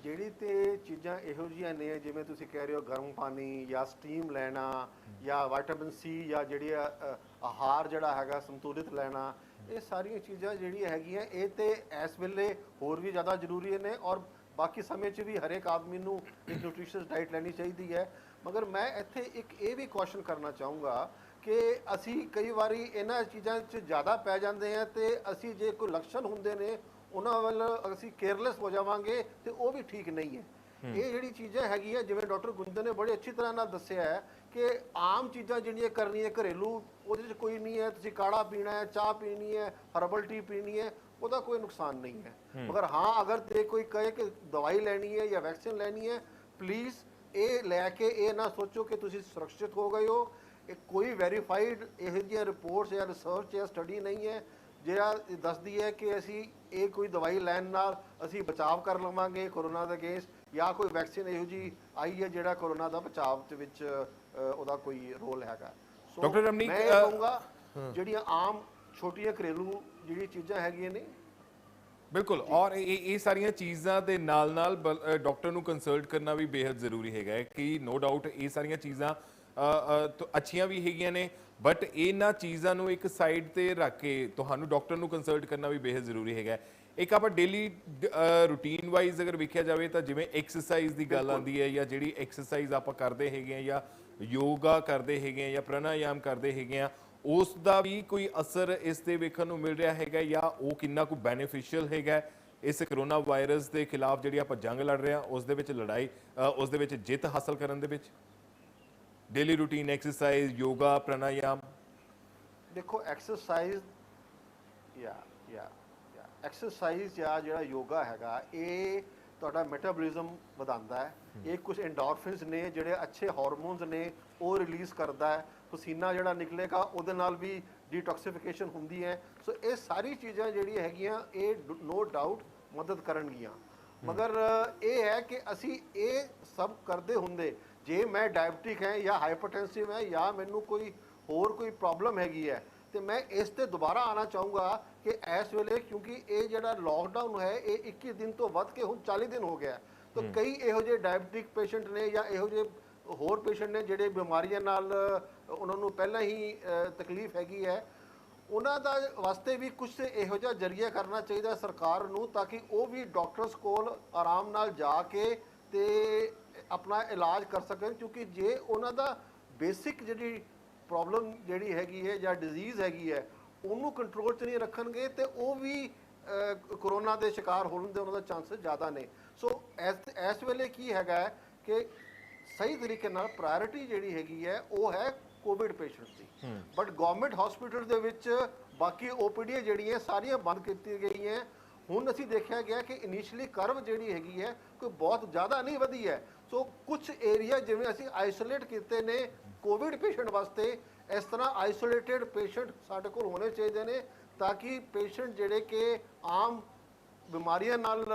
ਜਿਹੜੀ ਤੇ ਚੀਜ਼ਾਂ ਇਹੋ ਜਿਹੀਆਂ ਨੇ, ਜਿਵੇਂ ਤੁਸੀਂ ਕਹਿ ਰਹੇ ਹੋ ਗਰਮ ਪਾਣੀ ਜਾਂ ਸਟੀਮ ਲੈਣਾ ਜਾਂ ਵਿਟਾਮਿਨ ਸੀ ਜਾਂ ਜਿਹੜੀ ਆਹਾਰ ਜਿਹੜਾ ਹੈਗਾ ਸੰਤੁਲਿਤ ਲੈਣਾ, ਇਹ ਸਾਰੀਆਂ ਚੀਜ਼ਾਂ ਜਿਹੜੀਆਂ ਹੈਗੀਆਂ ਇਹ ਤੇ ਇਸ ਵੇਲੇ ਹੋਰ ਵੀ ਜ਼ਿਆਦਾ ਜ਼ਰੂਰੀ ਨੇ ਔਰ ਬਾਕੀ ਸਮੇਂ 'ਚ ਵੀ ਹਰੇਕ ਆਦਮੀ ਨੂੰ ਇੱਕ ਨਿਊਟ੍ਰੀਸ਼ੀਅਸ ਡਾਈਟ ਲੈਣੀ ਚਾਹੀਦੀ ਹੈ। ਮਗਰ ਮੈਂ ਇੱਥੇ ਇੱਕ ਇਹ ਵੀ ਕੁਐਸਚਨ ਕਰਨਾ ਚਾਹੂੰਗਾ ਕਿ ਅਸੀਂ ਕਈ ਵਾਰੀ ਇਹਨਾਂ ਚੀਜ਼ਾਂ 'ਚ ਜ਼ਿਆਦਾ ਪੈ ਜਾਂਦੇ ਹਾਂ ਅਤੇ ਅਸੀਂ ਜੇ ਕੋਈ ਲੱਛਣ ਹੁੰਦੇ ਨੇ ਉਹਨਾਂ ਵੱਲ ਅਸੀਂ ਕੇਅਰਲੈਸ ਹੋ ਜਾਵਾਂਗੇ ਤੇ ਉਹ ਵੀ ਠੀਕ ਨਹੀਂ ਹੈ। ਇਹ ਜਿਹੜੀ ਚੀਜ਼ਾਂ ਹੈਗੀਆਂ, ਜਿਵੇਂ ਡਾਕਟਰ ਗੁੰਜਨ ਨੇ ਬੜੀ ਅੱਛੀ ਤਰ੍ਹਾਂ ਨਾਲ ਦੱਸਿਆ ਹੈ ਕਿ ਆਮ ਚੀਜ਼ਾਂ ਜਿਹੜੀਆਂ ਕਰਨੀਆਂ ਘਰੇਲੂ, ਉਹਦੇ 'ਚ ਕੋਈ ਨਹੀਂ ਹੈ। ਤੁਸੀਂ ਕਾੜਾ ਪੀਣਾ ਹੈ, ਚਾਹ ਪੀਣੀ ਹੈ, ਹਰਬਲ ਟੀ ਪੀਣੀ ਹੈ, ਉਹਦਾ ਕੋਈ ਨੁਕਸਾਨ ਨਹੀਂ ਹੈ। ਮਗਰ ਹਾਂ, ਅਗਰ ਤੇ ਕੋਈ ਕਹੇ ਕਿ ਦਵਾਈ ਲੈਣੀ ਹੈ ਜਾਂ ਵੈਕਸੀਨ ਲੈਣੀ ਹੈ, ਪਲੀਜ਼ ਇਹ ਲੈ ਕੇ ਇਹ ਨਾ ਸੋਚੋ ਕਿ ਤੁਸੀਂ ਸੁਰੱਖਿਅਤ ਹੋ ਗਏ ਹੋ। ਇਹ ਕੋਈ ਵੈਰੀਫਾਈਡ ਇਹੋ ਜਿਹੀਆਂ ਰਿਪੋਰਟਸ ਜਾਂ ਰਿਸਰਚ ਜਾਂ ਸਟੱਡੀ ਨਹੀਂ ਹੈ ਜਿਹੜਾ ਦੱਸਦੀ ਹੈ ਕਿ ਅਸੀਂ ਇਹ ਕੋਈ ਦਵਾਈ ਲੈਣ ਨਾਲ ਅਸੀਂ ਬਚਾਅ ਕਰ ਲਵਾਂਗੇ ਕੋਰੋਨਾ ਦੇ ਅਗੇਂਸਟ, ਜਾਂ ਕੋਈ ਵੈਕਸੀਨ ਇਹੋ ਜਿਹੀ ਆਈ ਹੈ ਜਿਹੜਾ ਕੋਰੋਨਾ ਦਾ ਬਚਾਅ ਦੇ ਵਿੱਚ ਉਹਦਾ ਕੋਈ ਰੋਲ ਹੈਗਾ। ਸੋ ਡਾਕਟਰ ਰਮਨੀਕ, ਮੈਂ ਇਹ ਕਹੂੰਗਾ ਜਿਹੜੀਆਂ ਆਮ ਛੋਟੀਆਂ ਘਰੇਲੂ ਜਿਹੜੀ ਚੀਜ਼ਾਂ ਹੈਗੀਆਂ ਨੇ, ਬਿਲਕੁਲ, ਔਰ ਇਹ ਸਾਰੀਆਂ ਚੀਜ਼ਾਂ ਦੇ ਨਾਲ ਡਾਕਟਰ ਨੂੰ ਕੰਸਲਟ ਕਰਨਾ ਵੀ ਬੇहद ਜ਼ਰੂਰੀ ਹੈਗਾ ਕਿ ਨੋ ਡਾਊਟ ਇਹ ਸਾਰੀਆਂ ਚੀਜ਼ਾਂ ਅੱਛੀਆਂ ਵੀ ਹੈਗੀਆਂ ਨੇ, ਬਟ ਇਹਨਾਂ ਚੀਜ਼ਾਂ ਨੂੰ ਇੱਕ ਸਾਈਡ ਤੇ ਰੱਖ ਕੇ ਤੁਹਾਨੂੰ ਡਾਕਟਰ ਨੂੰ ਕੰਸਲਟ ਕਰਨਾ ਵੀ ਬੇहद ਜ਼ਰੂਰੀ ਹੈਗਾ। ਇੱਕ ਆਪਾਂ ਡੇਲੀ ਰੂਟੀਨ ਵਾਈਜ਼ ਅਗਰ ਵੇਖਿਆ ਜਾਵੇ ਤਾਂ ਜਿਵੇਂ ਐਕਸਰਸਾਈਜ਼ ਦੀ ਗੱਲ ਆਉਂਦੀ ਹੈ, ਜਾਂ ਜਿਹੜੀ ਐਕਸਰਸਾਈਜ਼ ਆਪਾਂ ਕਰਦੇ ਹੈਗੇ ਆ ਜਾਂ ਯੋਗਾ ਕਰਦੇ ਹੈਗੇ ਆ ਜਾਂ ਪ੍ਰਾਣਾਯਾਮ ਕਰਦੇ ਹੈਗੇ ਆ, ਉਸ ਦਾ ਵੀ ਕੋਈ ਅਸਰ ਇਸ ਤੇ ਵੇਖਣ ਨੂੰ ਮਿਲ ਰਿਹਾ ਹੈਗਾ ਜਾਂ ਉਹ ਕਿੰਨਾ ਕੁ ਬੈਨੀਫੀਸ਼ੀਅਲ ਹੈਗਾ ਇਸ ਕਰੋਨਾ ਵਾਇਰਸ ਦੇ ਖਿਲਾਫ ਜਿਹੜੀ ਆਪਾਂ ਜੰਗ ਲੜ ਰਹੇ ਹਾਂ ਉਸ ਦੇ ਵਿੱਚ ਲੜਾਈ, ਉਸ ਦੇ ਵਿੱਚ ਜਿੱਤ ਹਾਸਲ ਕਰਨ ਦੇ ਵਿੱਚ? ਡੇਲੀ ਰੂਟੀਨ ਐਕਸਰਸਾਈਜ਼, ਯੋਗਾ, ਪ੍ਰਾਣਾਯਾਮ। ਦੇਖੋ ਐਕਸਰਸਾਈਜ਼ ਐਕਸਰਸਾਈਜ਼ ਜਾਂ ਜਿਹੜਾ ਯੋਗਾ ਹੈਗਾ ਇਹ ਤੁਹਾਡਾ ਮੈਟਾਬੋਲਿਜ਼ਮ ਵਧਾਉਂਦਾ ਹੈ। ਇਹ ਕੁਝ ਐਂਡੋਰਫਿਨਸ ਨੇ ਜਿਹੜੇ ਅੱਛੇ ਹਾਰਮੋਨਸ ਨੇ ਉਹ ਰਿਲੀਜ਼ ਕਰਦਾ ਹੈ। ਪਸੀਨਾ ਜਿਹੜਾ ਨਿਕਲੇਗਾ ਉਹਦੇ ਨਾਲ ਵੀ ਡੀਟੌਕਸੀਫਿਕੇਸ਼ਨ ਹੁੰਦੀ ਹੈ। ਸੋ ਇਹ ਸਾਰੀ ਚੀਜ਼ਾਂ ਜਿਹੜੀਆਂ ਹੈਗੀਆਂ ਇਹ ਨੋ ਡਾਊਟ ਮਦਦ ਕਰਨਗੀਆਂ। ਮਗਰ ਇਹ ਹੈ ਕਿ ਅਸੀਂ ਇਹ ਸਭ ਕਰਦੇ ਹੁੰਦੇ, ਜੇ ਮੈਂ ਡਾਇਬਟਿਕ ਹੈ ਜਾਂ ਹਾਈਪਰਟੈਂਸਿਵ ਹੈ ਜਾਂ ਮੈਨੂੰ ਕੋਈ ਹੋਰ ਕੋਈ ਪ੍ਰੋਬਲਮ ਹੈਗੀ ਹੈ, ਤੇ ਮੈਂ ਇਸ ਤੇ ਦੁਬਾਰਾ ਆਉਣਾ ਚਾਹੂੰਗਾ ਕਿ ਇਸ ਵੇਲੇ ਕਿਉਂਕਿ ਇਹ ਜਿਹੜਾ ਲੋਕਡਾਊਨ ਹੈ ਇਹ 21 ਦਿਨ ਤੋਂ ਵੱਧ ਕੇ ਹੁਣ 40 ਦਿਨ ਹੋ ਗਿਆ, ਤਾਂ ਕਈ ਇਹੋ ਜਿਹੇ ਡਾਇਬਟਿਕ ਪੇਸ਼ੈਂਟ ਨੇ ਜਾਂ ਇਹੋ ਜਿਹੇ ਹੋਰ ਪੇਸ਼ੈਂਟ ਨੇ ਜਿਹੜੇ ਬਿਮਾਰੀਆਂ ਨਾਲ ਉਹਨਾਂ ਨੂੰ ਪਹਿਲਾਂ ਹੀ ਤਕਲੀਫ ਹੈਗੀ ਹੈ, ਉਹਨਾਂ ਦਾ ਵਾਸਤੇ ਵੀ ਕੁਝ ਇਹੋ ਜਿਹਾ ਜ਼ਰੀਆ ਕਰਨਾ ਚਾਹੀਦਾ ਸਰਕਾਰ ਨੂੰ, ਤਾਂ ਕਿ ਉਹ ਵੀ ਡਾਕਟਰਸ ਕੋਲ ਆਰਾਮ ਨਾਲ ਜਾ ਕੇ ਤੇ ਆਪਣਾ ਇਲਾਜ ਕਰ ਸਕਣ। ਕਿਉਂਕਿ ਜੇ ਉਹਨਾਂ ਦਾ ਬੇਸਿਕ ਜਿਹੜੀ ਪ੍ਰੋਬਲਮ ਜਿਹੜੀ ਹੈਗੀ ਹੈ ਜਾਂ ਡਿਜ਼ੀਜ਼ ਹੈਗੀ ਹੈ ਉਹਨੂੰ ਕੰਟਰੋਲ 'ਚ ਨਹੀਂ ਰੱਖਣਗੇ ਤੇ ਉਹ ਵੀ ਕਰੋਨਾ ਦੇ ਸ਼ਿਕਾਰ ਹੋਣ ਦੇ ਉਹਨਾਂ ਦਾ ਚਾਂਸਸ ਜ਼ਿਆਦਾ ਨੇ। ਸੋ ਇਸ ਵੇਲੇ ਕੀ ਹੈਗਾ ਹੈ ਕਿ ਸਹੀ ਤਰੀਕੇ ਨਾਲ ਪ੍ਰਾਇੋਰਟੀ ਜਿਹੜੀ ਹੈਗੀ ਹੈ ਉਹ ਹੈ Covid patients the. But government hospital ਦੇ ਵਿੱਚ ਬਾਕੀ ਓਪੀਡੀ ਜਿਹੜੀਆਂ ਸਾਰੀਆਂ ਬੰਦ ਕੀਤੀਆਂ ਗਈਆਂ। ਹੁਣ ਅਸੀਂ ਦੇਖਿਆ ਗਿਆ ਕਿ ਇਨੀਸ਼ੀਅਲੀ ਕਰਵ ਜਿਹੜੀ ਹੈਗੀ ਹੈ ਕੋਈ ਬਹੁਤ ਜ਼ਿਆਦਾ ਨਹੀਂ ਵਧੀ ਹੈ। ਸੋ ਕੁਝ ਏਰੀਆ ਜਿਵੇਂ ਅਸੀਂ ਆਈਸੋਲੇਟ ਕੀਤੇ ਨੇ ਕੋਵਿਡ ਪੇਸ਼ੈਂਟ ਵਾਸਤੇ, ਇਸ ਤਰ੍ਹਾਂ ਆਈਸੋਲੇਟਿਡ ਪੇਸ਼ੈਂਟ ਸਾਡੇ ਕੋਲ ਹੋਣੇ ਚਾਹੀਦੇ ਨੇ ਤਾਂ ਕਿ ਪੇਸ਼ੈਂਟ ਜਿਹੜੇ ਕਿ ਆਮ ਬਿਮਾਰੀਆਂ ਨਾਲ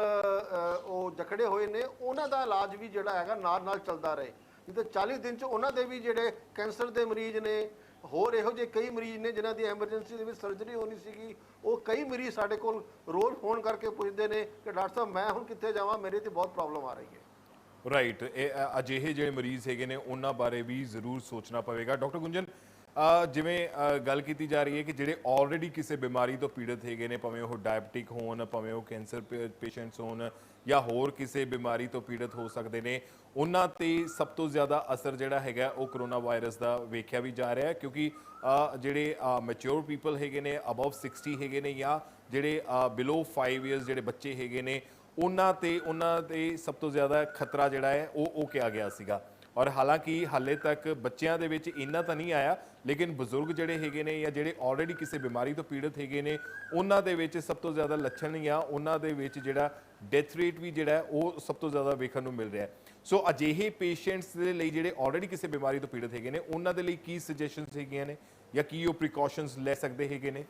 ਉਹ ਜਕੜੇ ਹੋਏ ਨੇ ਉਹਨਾਂ ਦਾ ਇਲਾਜ ਵੀ ਜਿਹੜਾ ਹੈਗਾ ਨਾਲ ਚੱਲਦਾ ਰਹੇ। ਨਹੀਂ ਤਾਂ 40 ਦਿਨ 'ਚ ਉਹਨਾਂ ਦੇ ਵੀ ਜਿਹੜੇ ਕੈਂਸਰ ਦੇ ਮਰੀਜ਼ ਨੇ, ਹੋਰ ਇਹੋ ਜਿਹੇ ਕਈ ਮਰੀਜ਼ ਨੇ ਜਿਨ੍ਹਾਂ ਦੀ ਐਮਰਜੈਂਸੀ ਦੇ ਵਿੱਚ ਸਰਜਰੀ ਹੋਣੀ ਸੀਗੀ, ਉਹ ਕਈ ਮਰੀਜ਼ ਸਾਡੇ ਕੋਲ ਰੋਜ਼ ਫੋਨ ਕਰਕੇ ਪੁੱਛਦੇ ਨੇ ਕਿ ਡਾਕਟਰ ਸਾਹਿਬ ਮੈਂ ਹੁਣ ਕਿੱਥੇ ਜਾਵਾਂ, ਮੇਰੇ ਤੇ ਬਹੁਤ ਪ੍ਰੋਬਲਮ ਆ ਰਹੀ ਹੈ। ਰਾਈਟ, ਇਹ ਅਜਿਹੇ ਜਿਹੜੇ ਮਰੀਜ਼ ਹੈਗੇ ਨੇ ਉਹਨਾਂ ਬਾਰੇ ਵੀ ਜ਼ਰੂਰ ਸੋਚਣਾ ਪਵੇਗਾ। ਡਾਕਟਰ ਗੁੰਜਨ, ਜਿਵੇਂ ਗੱਲ ਕੀਤੀ ਜਾ ਰਹੀ ਹੈ ਕਿ ਜਿਹੜੇ ਆਲਰੇਡੀ ਕਿਸੇ ਬਿਮਾਰੀ ਤੋਂ ਪੀੜਤ ਹੈਗੇ ਨੇ, ਭਾਵੇਂ ਉਹ ਡਾਇਬਟਿਕ ਹੋਣ, ਭਾਵੇਂ ਉਹ ਕੈਂਸਰ ਪੇਸ਼ੈਂਟਸ ਹੋਣ ਜਾਂ ਹੋਰ ਕਿਸੇ ਬਿਮਾਰੀ ਤੋਂ ਪੀੜਤ ਹੋ ਸਕਦੇ ਨੇ, ਉਹਨਾਂ ਤੇ ਸਭ ਤੋਂ ਜ਼ਿਆਦਾ ਅਸਰ ਜਿਹੜਾ ਹੈਗਾ ਉਹ ਕਰੋਨਾ ਵਾਇਰਸ ਦਾ ਵੇਖਿਆ ਵੀ ਜਾ ਰਿਹਾ ਹੈ। ਕਿਉਂਕਿ ਜਿਹੜੇ ਮੈਚੁਰ ਪੀਪਲ ਹੈਗੇ ਨੇ, ਅਬਵ 60 ਹੈਗੇ ਨੇ, ਜਾਂ ਜਿਹੜੇ ਬਿਲੋ 5 ਇਅਰਸ ਜਿਹੜੇ ਬੱਚੇ ਹੈਗੇ ਨੇ, ਉਹਨਾਂ ਤੇ ਸਭ ਤੋਂ ਜ਼ਿਆਦਾ ਖਤਰਾ ਜਿਹੜਾ ਹੈ ਉਹ ਕਿਹਾ ਗਿਆ ਸੀਗਾ। ਔਰ ਹਾਲਾਂਕਿ ਹਾਲੇ ਤੱਕ ਬੱਚਿਆਂ ਦੇ ਵਿੱਚ ਇੰਨਾ ਤਾਂ ਨਹੀਂ ਆਇਆ, ਲੇਕਿਨ ਬਜ਼ੁਰਗ ਜਿਹੜੇ ਹੈਗੇ ਨੇ ਜਾਂ ਜਿਹੜੇ ਆਲਰੇਡੀ ਕਿਸੇ ਬਿਮਾਰੀ ਤੋਂ ਪੀੜਤ ਹੈਗੇ ਨੇ, ਉਹਨਾਂ ਦੇ ਵਿੱਚ ਸਭ ਤੋਂ ਜ਼ਿਆਦਾ ਲੱਛਣ ਜਾਂ ਉਹਨਾਂ ਦੇ ਵਿੱਚ ਜਿਹੜਾ ਡੈਥ ਰੇਟ ਵੀ ਜਿਹੜਾ ਉਹ ਸਭ ਤੋਂ ਜ਼ਿਆਦਾ ਵੇਖਣ ਨੂੰ ਮਿਲ ਰਿਹਾ ਹੈ। ਸੋ ਅਜਿਹੇ ਪੇਸ਼ੈਂਟਸ ਦੇ ਲਈ ਜਿਹੜੇ ਆਲਰੇਡੀ ਕਿਸੇ ਬਿਮਾਰੀ ਤੋਂ ਪੀੜਤ ਹੈਗੇ ਨੇ, ਉਹਨਾਂ ਦੇ ਲਈ ਕੀ ਸੁਜੈਸ਼ਨਸ ਹੈਗੀਆਂ ਨੇ ਜਾਂ ਕੀ ਉਹ ਪ੍ਰੀਕਾਸ਼ਨਸ ਲੈ ਸਕਦੇ ਹੈਗੇ ਨੇ?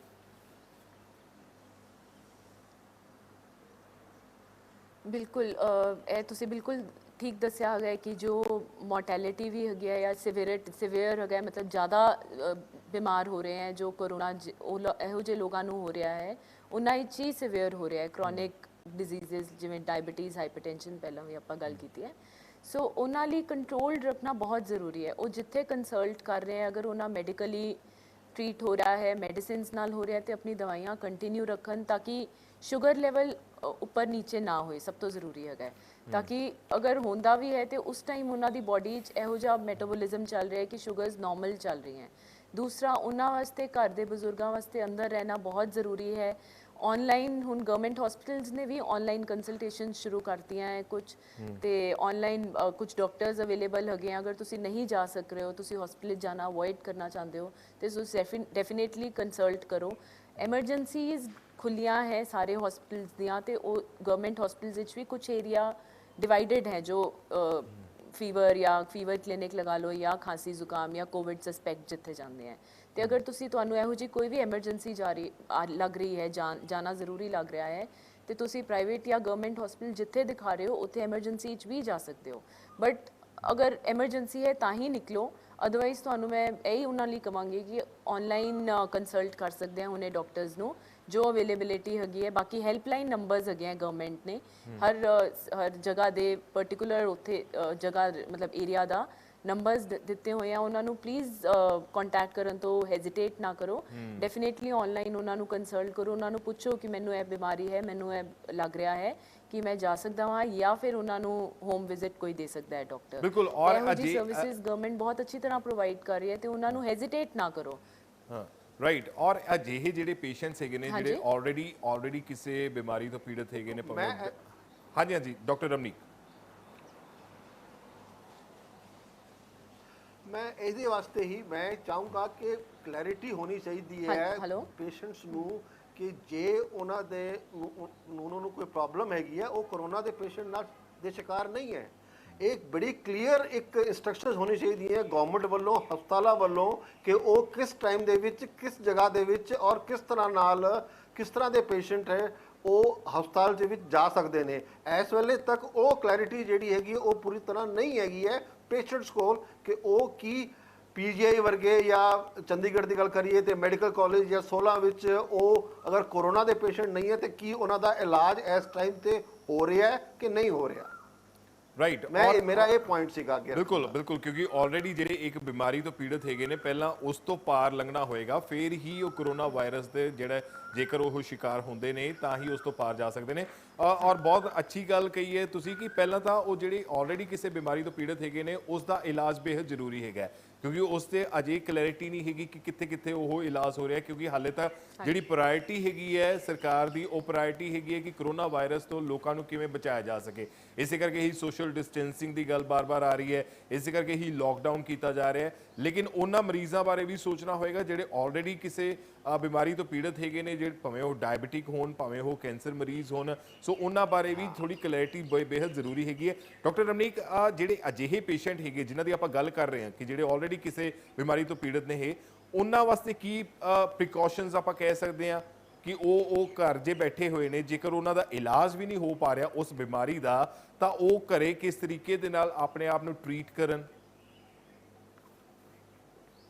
ਬਿਲਕੁਲ, ਇਹ ਤੁਸੀਂ ਬਿਲਕੁਲ ਠੀਕ ਦੱਸਿਆ ਹੈਗਾ ਕਿ ਜੋ ਮੋਰਟੈਲਿਟੀ ਵੀ ਹੈਗੀ ਹੈ ਜਾਂ ਸਿਵੀਅਰ ਹੈਗਾ, ਮਤਲਬ ਜ਼ਿਆਦਾ ਬਿਮਾਰ ਹੋ ਰਹੇ ਹੈ ਜੋ ਕਰੋਨਾ ਇਹੋ ਜਿਹੇ ਲੋਕਾਂ ਨੂੰ ਹੋ ਰਿਹਾ ਹੈ, ਉਹਨਾਂ ਵਿੱਚ ਹੀ ਸਿਵੀਅਰ ਹੋ ਰਿਹਾ ਹੈ। ਕ੍ਰੋਨਿਕ ਡਿਜ਼ੀਜ਼ਸ ਜਿਵੇਂ ਡਾਇਬਟੀਜ਼, ਹਾਈਪਰਟੈਂਸ਼ਨ ਪਹਿਲਾਂ ਵੀ ਆਪਾਂ ਗੱਲ ਕੀਤੀ ਹੈ। ਸੋ ਉਹਨਾਂ ਲਈ ਕੰਟਰੋਲ ਰੱਖਣਾ ਬਹੁਤ ਜ਼ਰੂਰੀ ਹੈ। ਉਹ ਜਿੱਥੇ ਕੰਸਲਟ ਕਰ ਰਹੇ ਹੈ, ਅਗਰ ਉਹਨਾਂ ਮੈਡੀਕਲੀ ਟ੍ਰੀਟ ਹੋ ਰਿਹਾ ਹੈ, ਮੈਡੀਸਿਨਸ ਨਾਲ ਹੋ ਰਿਹਾ, ਤੇ ਆਪਣੀ ਦਵਾਈਆਂ ਕੰਟੀਨਿਊ ਰੱਖਣ ਤਾਂ ਕਿ ਸ਼ੂਗਰ ਲੈਵਲ ਉੱਪਰ ਨੀਚੇ ਨਾ ਹੋਏ। ਸਭ ਤੋਂ ਜ਼ਰੂਰੀ ਹੈਗਾ ਤਾਂ ਕਿ ਅਗਰ ਹੁੰਦਾ ਵੀ ਹੈ ਤੇ ਉਸ ਟਾਈਮ ਉਹਨਾਂ ਦੀ ਬੋਡੀ 'ਚ ਇਹੋ ਜਿਹਾ ਮੈਟਾਬੋਲਿਜ਼ਮ ਚੱਲ ਰਿਹਾ ਹੈ ਕਿ ਸ਼ੂਗਰਸ ਨਾਰਮਲ ਚੱਲ ਰਹੀ ਹੈ। ਦੂਸਰਾ, ਉਹਨਾਂ ਵਾਸਤੇ, ਘਰ ਦੇ ਬਜ਼ੁਰਗਾਂ ਵਾਸਤੇ ਅੰਦਰ ਰਹਿਣਾ ਬਹੁਤ ਜ਼ਰੂਰੀ ਹੈ। ऑनलाइन ਹੁਣ ਗਵਰਨਮੈਂਟ ਹਸਪੀਟਲਸ ਨੇ ਵੀ ऑनलाइन ਕੰਸਲਟੇਸ਼ਨ ਸ਼ੁਰੂ ਕਰਤੀਆਂ ਹੈ ਕੁਝ, ਤੇ ऑनलाइन ਕੁਝ ਡਾਕਟਰਸ ਅਵੇਲੇਬਲ ਹੈਗੇ ਆ। ਅਗਰ ਤੁਸੀਂ ਨਹੀਂ ਜਾ ਸਕ ਰਹੇ ਹੋ, ਤੁਸੀਂ ਹਸਪੀਟਲ ਜਾਣਾ ਅਵੋਇਡ ਕਰਨਾ ਚਾਹੁੰਦੇ ਹੋ, ਤੇ ਤੁਸੀਂ ਡੈਫੀਨੇਟਲੀ ਕੰਸਲਟ ਕਰੋ। ਐਮਰਜੈਂਸੀਜ਼ ਖੁੱਲੀਆਂ ਹੈ ਸਾਰੇ ਹਸਪੀਟਲਸ ਦੀਆਂ, ਤੇ ਉਹ ਗਵਰਨਮੈਂਟ ਹਸਪੀਟਲਸ ਵਿੱਚ ਵੀ ਕੁਝ ਏਰੀਆ ਡਿਵਾਈਡਡ ਹੈ ਜੋ ਫੀਵਰ ਜਾਂ ਫੀਵਰ ਕਲੀਨਿਕ ਲਗਾ ਲਓ, ਜਾਂ ਖਾਂਸੀ ਜ਼ੁਕਾਮ ਜਾਂ ਕੋਵਿਡ ਸਸਪੈਕਟ ਜਿੱਥੇ ਜਾਂਦੇ ਆ। ਤੇ ਅਗਰ ਤੁਸੀਂ ਤੁਹਾਨੂੰ ਇਹੋ ਜਿਹੀ ਕੋਈ ਵੀ ਐਮਰਜੈਂਸੀ ਲੱਗ ਰਹੀ ਹੈ, ਜਾਣਾ ਜ਼ਰੂਰੀ ਲੱਗ ਰਿਹਾ ਹੈ, ਤੇ ਤੁਸੀਂ ਪ੍ਰਾਈਵੇਟ ਜਾਂ ਗਵਰਨਮੈਂਟ ਹਸਪੀਟਲ ਜਿੱਥੇ ਦਿਖਾ ਰਹੇ ਹੋ ਉੱਥੇ ਐਮਰਜੈਂਸੀ 'ਚ ਵੀ ਜਾ ਸਕਦੇ ਹੋ। ਬਟ ਅਗਰ ਐਮਰਜੈਂਸੀ ਹੈ ਤਾਂ ਹੀ ਨਿਕਲੋ, ਅਦਰਵਾਈਜ਼ ਤੁਹਾਨੂੰ ਮੈਂ ਇਹੀ ਉਹਨਾਂ ਲਈ ਕਹਾਂਗੀ ਕਿ ਔਨਲਾਈਨ ਕੰਸਲਟ ਕਰ ਸਕਦੇ ਆ ਉਹਨੇ ਡਾਕਟਰਸ ਨੂੰ ਜੋ ਅਵੇਲੇਬਿਲਿਟੀ ਹੈਗੀ ਹੈ। ਬਾਕੀ ਹੈਲਪਲਾਈਨ ਨੰਬਰਸ ਹੈਗੇ ਆ ਗਵਰਨਮੈਂਟ ਨੇ ਹਰ ਜਗ੍ਹਾ ਦੇ ਪਰਟੀਕੂਲਰ ਉੱਥੇ ਜਗ੍ਹਾ ਮਤਲਬ ਏਰੀਆ ਦਾ ਨੰਬਰਸ ਦਿੱਤੇ ਹੋਏ ਆ, ਉਹਨਾਂ ਨੂੰ ਪਲੀਜ਼ ਕੰਟੈਕਟ ਕਰਨ ਤੋਂ ਹੈਜ਼ਿਟੇਟ ਨਾ ਕਰੋ। ਡੈਫੀਨੇਟਲੀ ਔਨਲਾਈਨ ਉਹਨਾਂ ਨੂੰ ਕੰਸਲਟ ਕਰੋ, ਉਹਨਾਂ ਨੂੰ ਪੁੱਛੋ ਕਿ ਮੈਨੂੰ ਇਹ ਬਿਮਾਰੀ ਹੈ, ਮੈਨੂੰ ਇਹ ਲੱਗ ਰਿਹਾ ਹੈ ਕਿ ਮੈਂ ਜਾ ਸਕਦਾ ਹਾਂ, ਜਾਂ ਫਿਰ ਉਹਨਾਂ ਨੂੰ ਹੋਮ ਵਿਜ਼ਿਟ ਕੋਈ ਦੇ ਸਕਦਾ ਹੈ ਡਾਕਟਰ। ਬਿਲਕੁਲ, ਔਰ ਇਹੋ ਜਿਹੀ ਸਰਵਿਸਿਜ਼ ਗਵਰਨਮੈਂਟ ਬਹੁਤ ਅੱਛੀ ਤਰ੍ਹਾਂ ਪ੍ਰੋਵਾਈਡ ਕਰ ਰਹੀ ਹੈ, ਤੇ ਉਹਨਾਂ ਨੂੰ ਹੈਜ਼ਿਟੇਟ ਨਾ ਕਰੋ। ਹਾਂ ਰਾਈਟ, ਔਰ ਅਜਿਹੇ ਜਿਹੜੇ ਪੇਸ਼ੈਂਟਸ ਹੈਗੇ ਨੇ ਜਿਹੜੇ ਆਲਰੇਡੀ ਕਿਸੇ ਬਿਮਾਰੀ ਤੋਂ ਪੀੜਤ ਹੈਗੇ ਨੇ, ਹਾਂਜੀ ਹਾਂਜੀ ਡਾਕਟਰ ਰਮਨੀਕ, ਮੈਂ ਇਹਦੇ ਵਾਸਤੇ ਹੀ ਮੈਂ ਚਾਹੂੰਗਾ ਕਿ ਕਲੈਰਿਟੀ ਹੋਣੀ ਚਾਹੀਦੀ ਹੈ ਪੇਸ਼ੈਂਟਸ ਨੂੰ ਕਿ ਜੇ ਉਹਨਾਂ ਨੂੰ ਕੋਈ ਪ੍ਰੋਬਲਮ ਹੈਗੀ ਹੈ, ਉਹ ਕਰੋਨਾ ਦੇ ਪੇਸ਼ੈਂਟ ਨਾਲ ਦੇ ਸ਼ਿਕਾਰ ਨਹੀਂ ਹੈ। एक बड़ी क्लीयर एक इंस्ट्रक्शनस होनी चाहिए गवर्नमेंट वालों हस्पतालों वालों कि वो किस टाइम दे विच किस जगह दे विच और किस तरह नाल किस तरह के पेशेंट है वो हस्पताल दे विच जा सकते हैं। इस वेले तक वो क्लैरिटी जिहड़ी हैगी वो पूरी तरह नहीं हैगी है पेशेंट्स कोल कि वो की PGI वर्गे या चंडीगढ़ की गल करिए तो मैडिकल कॉलेज या 16 विच वो अगर कोरोना के पेशेंट नहीं है तो की उन्हां दा इलाज इस टाइम ते हो रहा है कि नहीं हो रहा। ਰਾਈਟ, ਮੇਰਾ ਇਹ ਪੁਆਇੰਟ ਸੀਗਾ ਅੱਗੇ। ਬਿਲਕੁਲ ਕਿਉਂਕਿ ਆਲਰੇਡੀ ਜਿਹੜੇ ਇੱਕ ਬਿਮਾਰੀ ਤੋਂ ਪੀੜਤ ਹੈਗੇ ਨੇ, ਪਹਿਲਾਂ ਉਸ ਤੋਂ ਪਾਰ ਲੰਘਣਾ ਹੋਏਗਾ, ਫਿਰ ਹੀ ਉਹ ਕਰੋਨਾ ਵਾਇਰਸ ਦੇ ਜਿਹੜਾ ਜੇਕਰ ਉਹ ਸ਼ਿਕਾਰ ਹੁੰਦੇ ਨੇ ਤਾਂ ਹੀ ਉਸ ਤੋਂ ਪਾਰ ਜਾ ਸਕਦੇ ਨੇ। ਔਰ ਬਹੁਤ ਅੱਛੀ ਗੱਲ ਕਹੀ ਹੈ ਤੁਸੀਂ ਕਿ ਪਹਿਲਾਂ ਤਾਂ ਉਹ ਜਿਹੜੇ ਆਲਰੇਡੀ ਕਿਸੇ ਬਿਮਾਰੀ ਤੋਂ ਪੀੜਤ ਹੈਗੇ ਨੇ ਉਸ ਦਾ ਇਲਾਜ ਬੇहद ਜ਼ਰੂਰੀ ਹੈਗਾ। ਕਿਉਂਕਿ ਉਸ ਤੇ ਅਜੇ ਕਲੈਰਿਟੀ ਨਹੀਂ ਹੈਗੀ ਕਿ ਕਿੱਥੇ ਕਿੱਥੇ ਉਹ ਇਲਾਜ ਹੋ ਰਿਹਾ, ਕਿਉਂਕਿ ਹਾਲੇ ਤਾਂ ਜਿਹੜੀ ਪ੍ਰਾਇੋਰਟੀ ਹੈਗੀ ਹੈ ਸਰਕਾਰ ਦੀ, ਉਹ ਪ੍ਰਾਇੋਰਟੀ ਹੈਗੀ ਹੈ ਕਿ ਕਰੋਨਾ ਵਾਇਰਸ ਤੋਂ ਲੋਕਾਂ ਨੂੰ ਕਿਵੇਂ ਬਚਾਇਆ ਜਾ ਸਕੇ। ਇਸੇ ਕਰਕੇ ਹੀ ਸੋਸ਼ਲ ਡਿਸਟੈਂਸਿੰਗ ਦੀ ਗੱਲ ਬਾਰ-ਬਾਰ ਆ ਰਹੀ ਹੈ, ਇਸੇ ਕਰਕੇ ਹੀ ਲੋਕਡਾਊਨ ਕੀਤਾ ਜਾ ਰਿਹਾ ਹੈ। ਲੇਕਿਨ ਉਹਨਾਂ ਮਰੀਜ਼ਾਂ ਬਾਰੇ ਵੀ ਸੋਚਣਾ ਹੋਏਗਾ ਜਿਹੜੇ ਆਲਰੇਡੀ ਕਿਸੇ ਬਿਮਾਰੀ ਤੋਂ ਪੀੜਤ ਹੈਗੇ ਨੇ, ਜਿਹੜੇ ਭਾਵੇਂ ਉਹ ਡਾਇਬਟਿਕ ਹੋਣ, ਭਾਵੇਂ ਉਹ ਕੈਂਸਰ ਮਰੀਜ਼ ਹੋਣ, ਸੋ ਉਹਨਾਂ ਬਾਰੇ ਵੀ ਥੋੜੀ ਕਲੈਰਿਟੀ ਬੇਹੱਦ ਜ਼ਰੂਰੀ ਹੈਗੀ ਹੈ। ਡਾਕਟਰ ਰਮਨੀਕ, ਜਿਹੜੇ ਅਜਿਹੇ ਪੇਸ਼ੈਂਟ ਹੈਗੇ ਜਿਨ੍ਹਾਂ ਦੀ ਆਪਾਂ ਗੱਲ ਕਰ ਰਹੇ ਹਾਂ ਕਿ ਜਿਹੜੇ ਆਲਰੇਡੀ ਕਿਸੇ ਬਿਮਾਰੀ ਤੋਂ ਪੀੜਤ ਨੇ ਹੈ, ਉਹਨਾਂ ਵਾਸਤੇ ਕੀ ਪ੍ਰੀਕਾਸ਼ਨਸ ਆਪਾਂ ਕਹਿ ਸਕਦੇ ਹਾਂ ਕਿ ਉਹ ਘਰ ਜੇ ਬੈਠੇ ਹੋਏ ਨੇ, ਜੇਕਰ ਉਹਨਾਂ ਦਾ ਇਲਾਜ ਵੀ ਨਹੀਂ ਹੋ ਪਾ ਰਿਹਾ ਉਸ ਬਿਮਾਰੀ ਦਾ, ਤਾਂ ਉਹ ਘਰੇ ਕਿਸ ਤਰੀਕੇ ਦੇ ਨਾਲ ਆਪਣੇ ਆਪ ਨੂੰ ਟਰੀਟ ਕਰਨ?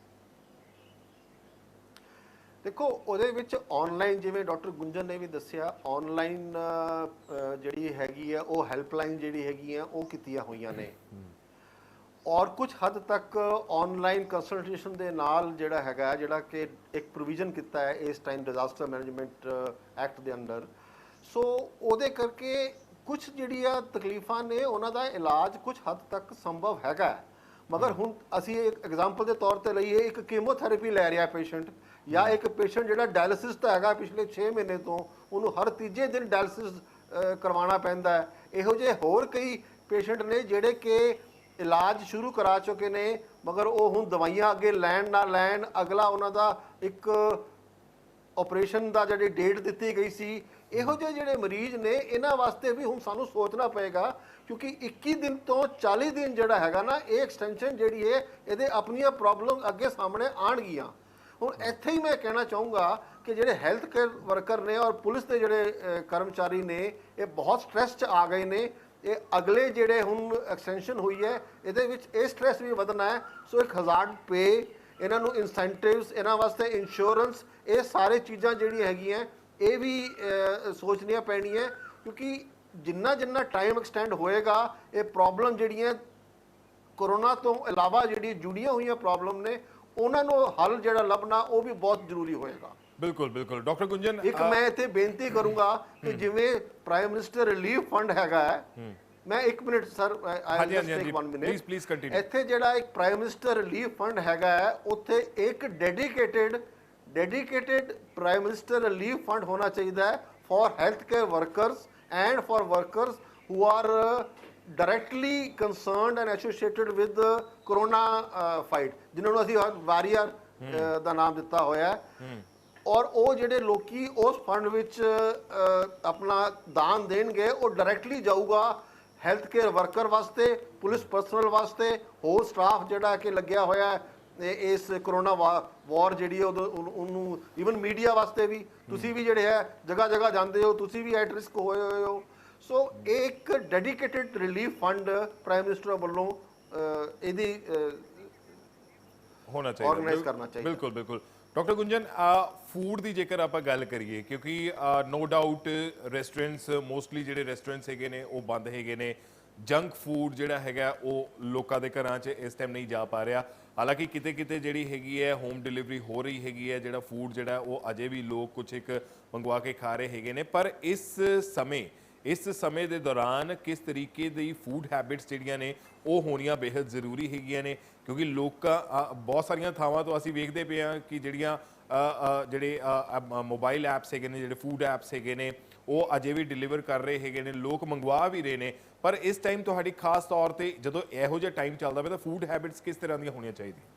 ਦੇਖੋ, ਉਹਦੇ ਵਿੱਚ ਆਨਲਾਈਨ, ਜਿਵੇਂ ਡਾਕਟਰ ਗੁੰਜਨ ਨੇ ਵੀ ਦੱਸਿਆ, ਆਨਲਾਈਨ ਜਿਹੜੀ ਹੈਗੀ ਆ ਉਹ ਹੈਲਪਲਾਈਨ ਜਿਹੜੀ ਹੈਗੀ ਆ ਉਹ ਕੀਤੀਆਂ ਹੋਈਆਂ ਨੇ, ਔਰ ਕੁਝ ਹੱਦ ਤੱਕ ਆਨਲਾਈਨ ਕੰਸਲਟੇਸ਼ਨ ਦੇ ਨਾਲ ਜਿਹੜਾ ਹੈਗਾ, ਜਿਹੜਾ ਕਿ ਇੱਕ ਪ੍ਰੋਵੀਜ਼ਨ ਕੀਤਾ ਹੈ ਇਸ ਟਾਈਮ ਡਿਜ਼ਾਸਟਰ ਮੈਨੇਜਮੈਂਟ ਐਕਟ ਦੇ ਅੰਡਰ, ਸੋ ਉਹਦੇ ਕਰਕੇ ਕੁਝ ਜਿਹੜੀਆਂ ਤਕਲੀਫਾਂ ਨੇ ਉਹਨਾਂ ਦਾ ਇਲਾਜ ਕੁਝ ਹੱਦ ਤੱਕ ਸੰਭਵ ਹੈਗਾ। ਮਗਰ ਹੁਣ ਅਸੀਂ ਇੱਕ ਐਗਜ਼ਾਮਪਲ ਦੇ ਤੌਰ ਤੇ ਲਈਏ, ਇੱਕ ਕੀਮੋਥੈਰੇਪੀ ਲੈ ਰਿਹਾ ਪੇਸ਼ੈਂਟ, ਜਾਂ ਇੱਕ ਪੇਸ਼ੈਂਟ ਜਿਹੜਾ ਡਾਇਲਿਸਿਸ ਤਾਂ ਹੈਗਾ ਪਿਛਲੇ 6 ਮਹੀਨੇ ਤੋਂ, ਉਹਨੂੰ ਹਰ ਤੀਜੇ ਦਿਨ ਡਾਇਲਿਸਿਸ ਕਰਵਾਉਣਾ ਪੈਂਦਾ ਹੈ। ਇਹੋ ਜਿਹੇ ਹੋਰ ਕਈ ਪੇਸ਼ੈਂਟ ਨੇ ਜਿਹੜੇ ਕਿ ਇਲਾਜ ਸ਼ੁਰੂ ਕਰਾ ਚੁੱਕੇ ਨੇ, ਮਗਰ ਉਹ ਹੁਣ ਦਵਾਈਆਂ ਅੱਗੇ ਲੈਣ ਨਾ ਲੈਣ, ਅਗਲਾ ਉਹਨਾਂ ਦਾ ਇੱਕ ਆਪਰੇਸ਼ਨ ਦਾ ਜਿਹੜੀ ਡੇਟ ਦਿੱਤੀ ਗਈ ਸੀ, ਇਹੋ ਜਿਹੇ ਜਿਹੜੇ ਮਰੀਜ਼ ਨੇ ਇਹਨਾਂ ਵਾਸਤੇ ਵੀ ਹੁਣ ਸਾਨੂੰ ਸੋਚਣਾ ਪਏਗਾ, ਕਿਉਂਕਿ 21 ਦਿਨ ਤੋਂ 40 ਦਿਨ ਜਿਹੜਾ ਹੈਗਾ ਨਾ, ਇਹ ਐਕਸਟੈਂਸ਼ਨ ਜਿਹੜੀ ਹੈ ਇਹਦੇ ਆਪਣੀਆਂ ਪ੍ਰੋਬਲਮ ਅੱਗੇ ਸਾਹਮਣੇ ਆਉਣਗੀਆਂ। ਹੁਣ ਇੱਥੇ ਹੀ ਮੈਂ ਕਹਿਣਾ ਚਾਹੂੰਗਾ ਕਿ ਜਿਹੜੇ ਹੈਲਥ ਕੇਅਰ ਵਰਕਰ ਨੇ ਔਰ ਪੁਲਿਸ ਦੇ ਜਿਹੜੇ ਕਰਮਚਾਰੀ ਨੇ, ਇਹ ਬਹੁਤ ਸਟ੍ਰੈਸ 'ਚ ਆ ਗਏ ਨੇ। ਇਹ ਅਗਲੇ ਜਿਹੜੇ ਹੁਣ ਐਕਸਟੈਂਸ਼ਨ ਹੋਈ ਹੈ ਇਹਦੇ ਵਿੱਚ ਇਹ ਸਟ੍ਰੈਸ ਵੀ ਵਧਣਾ ਹੈ। ਸੋ 1000 ਪੇ, ਇਹਨਾਂ ਨੂੰ ਇਨਸੈਂਟਿਵਸ, ਇਹਨਾਂ ਵਾਸਤੇ ਇੰਸ਼ੋਰੈਂਸ, ਇਹ ਸਾਰੇ ਚੀਜ਼ਾਂ ਜਿਹੜੀਆਂ ਹੈਗੀਆਂ ਇਹ ਵੀ ਸੋਚਣੀਆਂ ਪੈਣੀਆਂ, ਕਿਉਂਕਿ ਜਿੰਨਾ ਜਿੰਨਾ ਟਾਈਮ ਐਕਸਟੈਂਡ ਹੋਏਗਾ ਇਹ ਪ੍ਰੋਬਲਮ ਜਿਹੜੀਆਂ ਕੋਰੋਨਾ ਤੋਂ ਇਲਾਵਾ ਜਿਹੜੀ ਜੁੜੀਆਂ ਹੋਈਆਂ ਪ੍ਰੋਬਲਮ ਨੇ, ਉਹਨਾਂ ਨੂੰ ਹੱਲ ਜਿਹੜਾ ਲੱਭਣਾ ਉਹ ਵੀ ਬਹੁਤ ਜ਼ਰੂਰੀ ਹੋਏਗਾ। ਬਿਲਕੁਲ ਬਿਲਕੁਲ। ਡਾਕਟਰ ਗੁੰਜਨ, ਇੱਕ ਮੈਂ ਇੱਥੇ ਬੇਨਤੀ ਕਰੂੰਗਾ ਕਿ ਜਿਵੇਂ ਪ੍ਰਾਈਮ ਮਿਨਿਸਟਰ ਰਿਲੀਫ ਫੰਡ ਹੈਗਾ ਹੈ, ਮੈਂ 1 minute sir, I just take 1 minute, please continue. ਇੱਥੇ ਜਿਹੜਾ ਇੱਕ ਪ੍ਰਾਈਮ ਮਿਨਿਸਟਰ ਰਿਲੀਫ ਫੰਡ ਹੈਗਾ ਹੈ, ਉੱਥੇ ਇੱਕ dedicated prime minister relief fund ਹੋਣਾ ਚਾਹੀਦਾ ਹੈ for health care workers and for workers who are directly concerned and associated with corona fight, ਜਿਨ੍ਹਾਂ ਨੂੰ ਅਸੀਂ ਵਾਰੀਅਰ ਦਾ ਨਾਮ ਦਿੱਤਾ ਹੋਇਆ ਹੈ। ਔਰ ਉਹ ਜਿਹੜੇ ਲੋਕੀ ਉਸ ਫੰਡ ਵਿੱਚ ਆਪਣਾ ਦਾਨ ਦੇਣਗੇ, ਉਹ ਡਾਇਰੈਕਟਲੀ ਜਾਊਗਾ ਹੈਲਥ ਕੇਅਰ ਵਰਕਰ ਵਾਸਤੇ, ਪੁਲਿਸ ਪਰਸਨਲ ਵਾਸਤੇ, ਹੋਰ ਸਟਾਫ ਜਿਹੜਾ ਕਿ ਲੱਗਿਆ ਹੋਇਆ ਹੈ ਇਸ ਕਰੋਨਾ ਵਾਰ ਜਿਹੜੀ ਉਹਨੂੰ, ਈਵਨ ਮੀਡੀਆ ਵਾਸਤੇ ਵੀ, ਤੁਸੀਂ ਵੀ ਜਿਹੜੇ ਹੈ ਜਗ੍ਹਾ ਜਗ੍ਹਾ ਜਾਂਦੇ ਹੋ, ਤੁਸੀਂ ਵੀ ਐਟ ਰਿਸਕ ਹੋਏ ਹੋਏ ਹੋ। ਸੋ ਇੱਕ dedicated relief fund prime minister ਵੱਲੋਂ ਇਹਦੀ ਹੋਣਾ ਚਾਹੀਦਾ, ਆਰਗੇਨਾਈਜ਼ ਕਰਨਾ ਚਾਹੀਦਾ। ਬਿਲਕੁਲ ਬਿਲਕੁਲ। ਡਾਕਟਰ ਗੁੰਜਨ, ਫੂਡ ਦੀ ਜੇਕਰ ਆਪਾਂ ਗੱਲ ਕਰੀਏ, ਕਿਉਂਕਿ ਨੋ ਡਾਊਟ ਰੈਸਟੋਰੈਂਟਸ, ਮੋਸਟਲੀ ਜਿਹੜੇ ਰੈਸਟੋਰੈਂਟਸ ਹੈਗੇ ਨੇ ਉਹ ਬੰਦ ਹੈਗੇ ਨੇ, ਜੰਕ ਫੂਡ ਜਿਹੜਾ ਹੈਗਾ ਉਹ ਲੋਕਾਂ ਦੇ ਘਰਾਂ 'ਚ ਇਸ ਟਾਈਮ ਨਹੀਂ ਜਾ ਪਾ ਰਿਹਾ। ਹਾਲਾਂਕਿ ਕਿਤੇ ਕਿਤੇ ਜਿਹੜੀ ਹੈਗੀ ਹੈ ਹੋਮ ਡਿਲੀਵਰੀ ਹੋ ਰਹੀ ਹੈਗੀ ਹੈ, ਜਿਹੜਾ ਫੂਡ ਜਿਹੜਾ ਉਹ ਅਜੇ ਵੀ ਲੋਕ ਕੁਛ ਇੱਕ ਮੰਗਵਾ ਕੇ ਖਾ ਰਹੇ ਹੈਗੇ ਨੇ। ਪਰ ਇਸ ਸਮੇਂ ਦੇ ਦੌਰਾਨ ਕਿਸ ਤਰੀਕੇ ਦੀ ਫੂਡ ਹੈਬਿਟਸ ਜਿਹੜੀਆਂ ਨੇ ਉਹ ਹੋਣੀਆਂ ਬੇहद ਜ਼ਰੂਰੀ ਹੈਗੀਆਂ ਨੇ, ਕਿਉਂਕਿ ਲੋਕਾਂ ਬਹੁਤ ਸਾਰੀਆਂ ਥਾਵਾਂ ਤੋਂ ਅਸੀਂ ਵੇਖਦੇ ਪਏ ਹਾਂ ਕਿ ਜਿਹੜੇ ਮੋਬਾਈਲ ਐਪਸ ਹੈਗੇ ਨੇ, ਜਿਹੜੇ ਫੂਡ ਐਪਸ ਹੈਗੇ ਨੇ, ਉਹ ਅਜੇ ਵੀ ਡਿਲੀਵਰ ਕਰ ਰਹੇ ਹੈਗੇ ਨੇ, ਲੋਕ ਮੰਗਵਾ ਵੀ ਰਹੇ ਨੇ। ਪਰ ਇਸ ਟਾਈਮ ਤੁਹਾਡੀ ਖਾਸ ਤੌਰ ਤੇ ਜਦੋਂ ਇਹੋ ਜਿਹਾ ਟਾਈਮ ਚੱਲਦਾ ਪਿਆ, ਤਾਂ ਫੂਡ ਹੈਬਿਟਸ ਕਿਸ ਤਰ੍ਹਾਂ ਦੀਆਂ ਹੋਣੀਆਂ ਚਾਹੀਦੀਆਂ?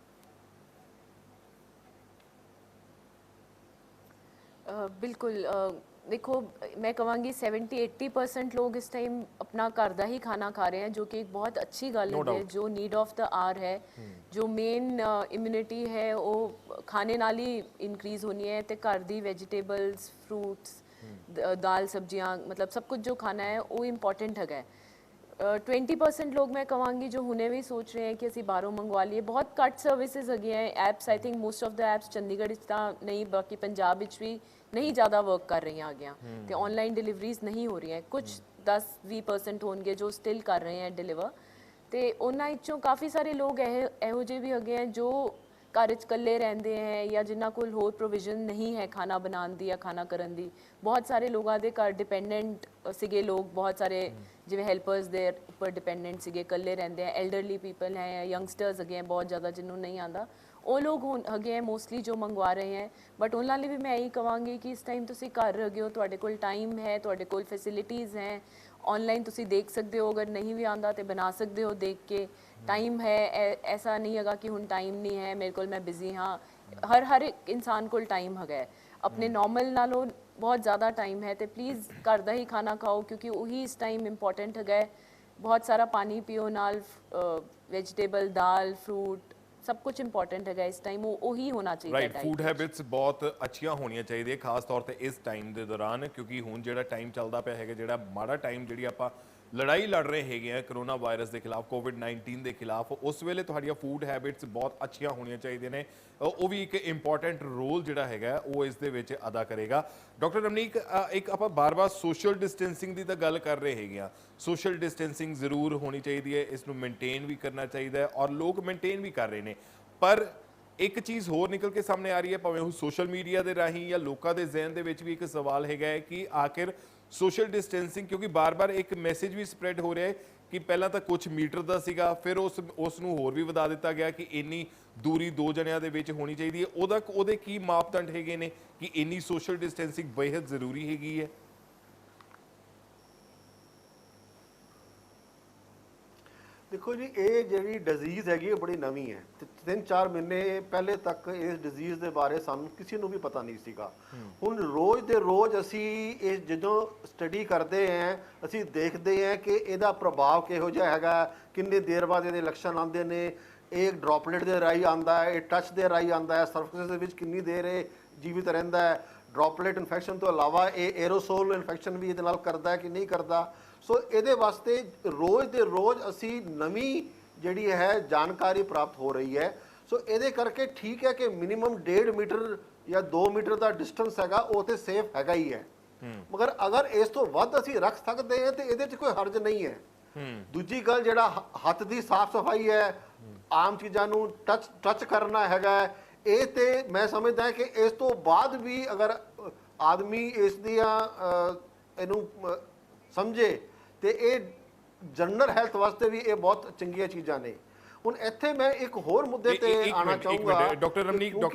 ਬਿਲਕੁਲ, देखो मैं कहूँगी 70-80% लोग इस टाइम अपना घर का ही खाना खा रहे हैं, जो कि एक बहुत अच्छी गल है। जो नीड ऑफ द आवर है, जो मेन इम्यूनिटी है वो खाने नाल ही इंक्रीज होनी है, तो घर दी वेजिटेबल्स, फ्रूट्स, दाल सब्जियां, मतलब सब कुछ जो खाना है वो इंपॉर्टेंट है। 20% लोग मैं कहूँगी जो हुणे भी सोच रहे हैं कि असी बाहरों मंगवा लिए। बहुत घट सर्विसेज है apps, I think most of the apps Chandigarh नहीं, बाकी पंजाब भी नहीं ज़्यादा वर्क कर रही आगे, तो ऑनलाइन डिलीवरीज नहीं हो रही हैं। कुछ 10-20% होंगे जो स्टिल कर रहे हैं डिलीवर, तो उन्होंने काफ़ी सारे लोग ਇਹੋ ਜਿਹੇ भी ਹੈਗੇ हैं जो ਘਰ 'ਚ ਇਕੱਲੇ ਰਹਿੰਦੇ ਹੈ ਜਾਂ ਜਿਨ੍ਹਾਂ ਕੋਲ ਹੋਰ ਪ੍ਰੋਵੀਜ਼ਨ ਨਹੀਂ ਹੈ ਖਾਣਾ ਬਣਾਉਣ ਦੀ ਜਾਂ ਖਾਣਾ ਕਰਨ ਦੀ। ਬਹੁਤ ਸਾਰੇ ਲੋਕਾਂ ਦੇ ਘਰ ਡਿਪੈਂਡੈਂਟ ਸੀਗੇ ਲੋਕ, ਬਹੁਤ ਸਾਰੇ ਜਿਵੇਂ ਹੈਲਪਰਸ ਦੇ ਉੱਪਰ ਡਿਪੈਂਡੈਂਟ ਸੀਗੇ, ਇਕੱਲੇ ਰਹਿੰਦੇ ਹੈ, ਐਲਡਰਲੀ ਪੀਪਲ ਹੈ, ਯੰਗਸਟਰਸ ਹੈਗੇ ਹੈ ਬਹੁਤ ਜ਼ਿਆਦਾ ਜਿਹਨੂੰ ਨਹੀਂ ਆਉਂਦਾ, ਉਹ ਲੋਕ ਹੁਣ ਹੈਗੇ ਹੈ ਮੋਸਟਲੀ ਜੋ ਮੰਗਵਾ ਰਹੇ ਹੈ। ਬਟ ਉਹਨਾਂ ਲਈ ਵੀ ਮੈਂ ਇਹੀ ਕਹਾਂਗੀ ਕਿ ਇਸ ਟਾਈਮ ਤੁਸੀਂ ਘਰ ਹੈਗੇ ਹੋ, ਤੁਹਾਡੇ ਕੋਲ ਟਾਈਮ ਹੈ, ਤੁਹਾਡੇ ਕੋਲ ਫੈਸਿਲਿਟੀਜ਼ ਹੈ, ऑनलाइन ਤੁਸੀਂ ਦੇਖ ਸਕਦੇ ਹੋ, ਅਗਰ ਨਹੀਂ ਵੀ ਆਉਂਦਾ ਤੇ ਬਣਾ ਸਕਦੇ ਹੋ ਦੇਖ ਕੇ। ਟਾਈਮ ਹੈ, ਐਸਾ ਨਹੀਂ ਹੈਗਾ ਕਿ ਹੁਣ ਟਾਈਮ ਨਹੀਂ ਹੈ ਮੇਰੇ ਕੋਲ, ਮੈਂ ਬਿਜ਼ੀ ਹਾਂ। ਹਰ ਇੱਕ ਇਨਸਾਨ ਕੋਲ ਟਾਈਮ ਹੈਗਾ ਹੈ, ਆਪਣੇ ਨੋਰਮਲ ਨਾਲੋਂ ਬਹੁਤ ਜ਼ਿਆਦਾ ਟਾਈਮ ਹੈ। ਤੇ ਪਲੀਜ਼ ਘਰ ਦਾ ਹੀ ਖਾਣਾ ਖਾਓ ਕਿਉਂਕਿ ਉਹੀ ਇਸ ਟਾਈਮ ਇੰਪੋਰਟੈਂਟ ਹੈਗਾ ਹੈ। ਬਹੁਤ ਸਾਰਾ ਪਾਣੀ ਪੀਓ, ਨਾਲ ਵੈਜੀਟੇਬਲ, ਦਾਲ, ਫਰੂਟ, ਸਭ ਕੁਝ ਇੰਪੋਰਟੈਂਟ ਹੈਗਾ ਇਸ ਟਾਈਮ, ਉਹੀ ਹੋਣਾ ਚਾਹੀਦਾ ਰਾਈਟ। diet ਫੂਡ ਵਿੱਚ। ਹੈਬਿਟਸ ਬਹੁਤ ਅੱਛੀਆਂ ਹੋਣੀਆਂ ਚਾਹੀਦੀਆਂ, ਖਾਸ ਤੌਰ ਤੇ ਇਸ ਟਾਈਮ ਦੇ ਦੌਰਾਨ, ਕਿਉਂਕਿ ਹੁਣ ਜਿਹੜਾ ਟਾਈਮ ਚੱਲਦਾ ਪਿਆ ਹੈਗਾ, ਜਿਹੜਾ ਮਾੜਾ ਟਾਈਮ, ਜਿਹੜੀ ਆਪਾਂ ਲੜਾਈ ਲੜ ਰਹੇ ਹੈਗੇ ਆ ਕਰੋਨਾ ਵਾਇਰਸ ਦੇ ਖਿਲਾਫ, ਕੋਵਿਡ-19 ਦੇ ਖਿਲਾਫ, ਉਸ ਵੇਲੇ ਤੁਹਾਡੀਆਂ ਫੂਡ ਹੈਬਿਟਸ ਬਹੁਤ ਅੱਛੀਆਂ ਹੋਣੀਆਂ ਚਾਹੀਦੀਆਂ ਨੇ। ਉਹ ਵੀ ਇੱਕ ਇੰਪੋਰਟੈਂਟ ਰੋਲ ਜਿਹੜਾ ਹੈਗਾ ਉਹ ਇਸ ਦੇ ਵਿੱਚ ਅਦਾ ਕਰੇਗਾ। ਡਾਕਟਰ ਰਮਨੀਕ, ਇੱਕ ਆਪਾਂ ਬਾਰ-ਬਾਰ ਸੋਸ਼ਲ ਡਿਸਟੈਂਸਿੰਗ ਦੀ ਤਾਂ ਗੱਲ ਕਰ ਰਹੇ ਹੈਗੇ ਆ। ਸੋਸ਼ਲ ਡਿਸਟੈਂਸਿੰਗ ਜ਼ਰੂਰ ਹੋਣੀ ਚਾਹੀਦੀ ਹੈ, ਇਸ ਨੂੰ ਮੇਨਟੇਨ ਵੀ ਕਰਨਾ ਚਾਹੀਦਾ ਹੈ ਔਰ ਲੋਕ ਮੇਨਟੇਨ ਵੀ ਕਰ ਰਹੇ ਨੇ। ਪਰ ਇੱਕ ਚੀਜ਼ ਹੋਰ ਨਿਕਲ ਕੇ ਸਾਹਮਣੇ ਆ ਰਹੀ ਹੈ, ਭਾਵੇਂ ਉਹ ਸੋਸ਼ਲ ਮੀਡੀਆ ਦੇ ਰਾਹੀਂ ਜਾਂ ਲੋਕਾਂ ਦੇ ਜ਼ਿਹਨ ਦੇ ਵਿੱਚ ਵੀ ਇੱਕ ਸਵਾਲ ਹੈਗਾ ਹੈ ਕਿ ਆਖਿਰ ਸੋਸ਼ਲ ਡਿਸਟੈਂਸਿੰਗ, ਕਿਉਂਕਿ ਬਾਰ-ਬਾਰ ਇੱਕ ਮੈਸੇਜ ਵੀ ਸਪਰੈਡ ਹੋ ਰਿਹਾ ਹੈ ਕਿ ਪਹਿਲਾਂ ਤਾਂ ਕੁਝ ਮੀਟਰ ਦਾ ਸੀਗਾ, ਫਿਰ ਉਸ ਨੂੰ ਹੋਰ ਵੀ ਵਧਾ ਦਿੱਤਾ ਗਿਆ ਕਿ ਇੰਨੀ ਦੂਰੀ 2 ਜਣਿਆਂ ਦੇ ਵਿੱਚ ਹੋਣੀ ਚਾਹੀਦੀ ਹੈ। ਉਹਦੇ ਕੀ ਮਾਪਦੰਡ ਹੈਗੇ ਨੇ ਕਿ ਇੰਨੀ ਸੋਸ਼ਲ ਡਿਸਟੈਂਸਿੰਗ ਬੇहद ਜ਼ਰੂਰੀ ਹੈਗੀ ਹੈ? ਦੇਖੋ ਜੀ, ਇਹ ਜਿਹੜੀ ਡਿਜ਼ੀਜ਼ ਹੈਗੀ ਇਹ ਬੜੀ ਨਵੀਂ ਹੈ ਤੇ 3-4 ਮਹੀਨੇ ਪਹਿਲੇ ਤੱਕ ਇਸ ਡਿਜ਼ੀਜ਼ ਦੇ ਬਾਰੇ ਸਾਨੂੰ ਕਿਸੇ ਨੂੰ ਵੀ ਪਤਾ ਨਹੀਂ ਸੀਗਾ। ਹੁਣ ਰੋਜ਼ ਦੇ ਰੋਜ਼ ਅਸੀਂ ਇਹ ਜਦੋਂ ਸਟੱਡੀ ਕਰਦੇ ਹਾਂ, ਅਸੀਂ ਦੇਖਦੇ ਹਾਂ ਕਿ ਇਹਦਾ ਪ੍ਰਭਾਵ ਕਿਹੋ ਜਿਹਾ ਹੈਗਾ, ਕਿੰਨੀ ਦੇਰ ਬਾਅਦ ਇਹਦੇ ਲੱਛਣ ਆਉਂਦੇ ਨੇ। ਇਹ ਡ੍ਰੌਪਲੇਟ ਦੇ ਰਾਹੀਂ ਆਉਂਦਾ ਹੈ, ਇਹ ਟੱਚ ਦੇ ਰਾਹੀਂ ਆਉਂਦਾ ਹੈ, ਸਰਫੇਸ ਦੇ ਵਿੱਚ ਕਿੰਨੀ ਦੇਰ ਇਹ ਜੀਵਿਤ ਰਹਿੰਦਾ ਹੈ। ਡ੍ਰੌਪਲੇਟ ਇਨਫੈਕਸ਼ਨ ਤੋਂ ਇਲਾਵਾ ਇਹ 에ਅਰੋਸੋਲ ਇਨਫੈਕਸ਼ਨ ਵੀ ਇਹਦੇ ਨਾਲ ਕਰਦਾ ਹੈ ਕਿ ਨਹੀਂ ਕਰਦਾ। ਸੋ ਇਹਦੇ ਵਾਸਤੇ ਰੋਜ਼ ਦੇ ਰੋਜ਼ ਅਸੀਂ ਨਵੀਂ ਜਿਹੜੀ ਹੈ ਜਾਣਕਾਰੀ ਪ੍ਰਾਪਤ ਹੋ ਰਹੀ ਹੈ। ਸੋ ਇਹਦੇ ਕਰਕੇ ਠੀਕ ਹੈ ਕਿ ਮਿਨੀਮਮ 1.5 ਮੀਟਰ ਜਾਂ 2 ਮੀਟਰ ਦਾ ਡਿਸਟੈਂਸ ਹੈਗਾ, ਉਹ ਤੇ ਸੇਫ ਹੈਗਾ ਹੀ ਹੈ। ਮਗਰ ਅਗਰ ਇਸ ਤੋਂ ਵੱਧ ਅਸੀਂ ਰੱਖ ਸਕਦੇ ਹਾਂ ਤੇ ਇਹਦੇ 'ਚ ਕੋਈ ਹਰਜ ਨਹੀਂ ਹੈ। ਦੂਜੀ ਗੱਲ, ਜਿਹੜਾ ਹੱਥ ਦੀ ਸਾਫ਼ ਸਫਾਈ ਹੈ, ਆਮ ਚੀਜ਼ਾਂ ਨੂੰ ਟੱਚ ਕਰਨਾ ਹੈਗਾ, ਇਹ ਤੇ ਮੈਂ ਸਮਝਦਾ ਕਿ ਇਸ ਤੋਂ ਬਾਅਦ ਵੀ ਅਗਰ ਆਦਮੀ ਇਸ ਦੀਆਂ ਇਹਨੂੰ ਸਮਝੇ ਤੇ ਇਹ ਜਨਰਲ ਹੈਲਥ ਵਾਸਤੇ ਵੀ ਇਹ ਬਹੁਤ ਚੰਗੀਆਂ ਚੀਜ਼ਾਂ ਨੇ। ਹੁਣ ਇੱਥੇ ਮੈਂ ਇੱਕ ਹੋਰ ਮੁੱਦੇ ਤੇ ਆਣਾ ਚਾਹੂੰਗਾ। ਡਾਕਟਰ ਰਮਨੀਕ ਮੈਂ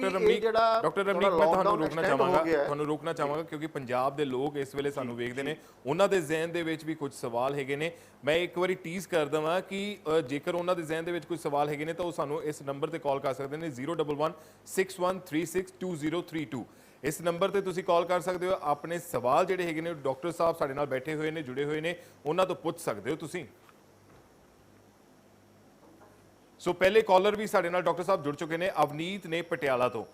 ਤੁਹਾਨੂੰ ਰੋਕਣਾ ਚਾਹਾਂਗਾ ਕਿਉਂਕਿ ਪੰਜਾਬ ਦੇ ਲੋਕ ਇਸ ਵੇਲੇ ਸਾਨੂੰ ਵੇਖਦੇ ਨੇ, ਉਹਨਾਂ ਦੇ ਜ਼ਿਹਨ ਦੇ ਵਿੱਚ ਵੀ ਕੁਝ ਸਵਾਲ ਹੈਗੇ ਨੇ। ਮੈਂ ਇੱਕ ਵਾਰੀ ਟੀਜ਼ ਕਰ ਦਵਾਂ ਕਿ ਜੇਕਰ ਉਹਨਾਂ ਦੇ ਜ਼ਿਹਨ ਦੇ ਵਿੱਚ ਕੋਈ ਸਵਾਲ ਹੈਗੇ ਨੇ ਤਾਂ ਉਹ ਸਾਨੂੰ ਇਸ ਨੰਬਰ ਤੇ ਕਾਲ ਕਰ ਸਕਦੇ ਨੇ 01161362032। ਇਸ ਨੰਬਰ ਤੇ ਤੁਸੀਂ ਕਾਲ ਕਰ ਸਕਦੇ ਹੋ, ਆਪਣੇ ਸਵਾਲ ਜਿਹੜੇ ਹੈਗੇ ਨੇ ਡਾਕਟਰ ਸਾਹਿਬ ਸਾਡੇ ਨਾਲ ਬੈਠੇ ਹੋਏ ਨੇ, ਜੁੜੇ ਹੋਏ ਨੇ, ਉਹਨਾਂ ਤੋਂ ਪੁੱਛ ਸਕਦੇ ਹੋ ਤੁਸੀਂ। ਸੋ ਪਹਿਲੇ ਕਾਲਰ ਵੀ ਸਾਡੇ ਨਾਲ ਡਾਕਟਰ ਸਾਹਿਬ ਜੁੜ ਚੁੱਕੇ ਨੇ, ਅਵਨੀਤ ਨੇ ਪਟਿਆਲਾ ਤੋਂ।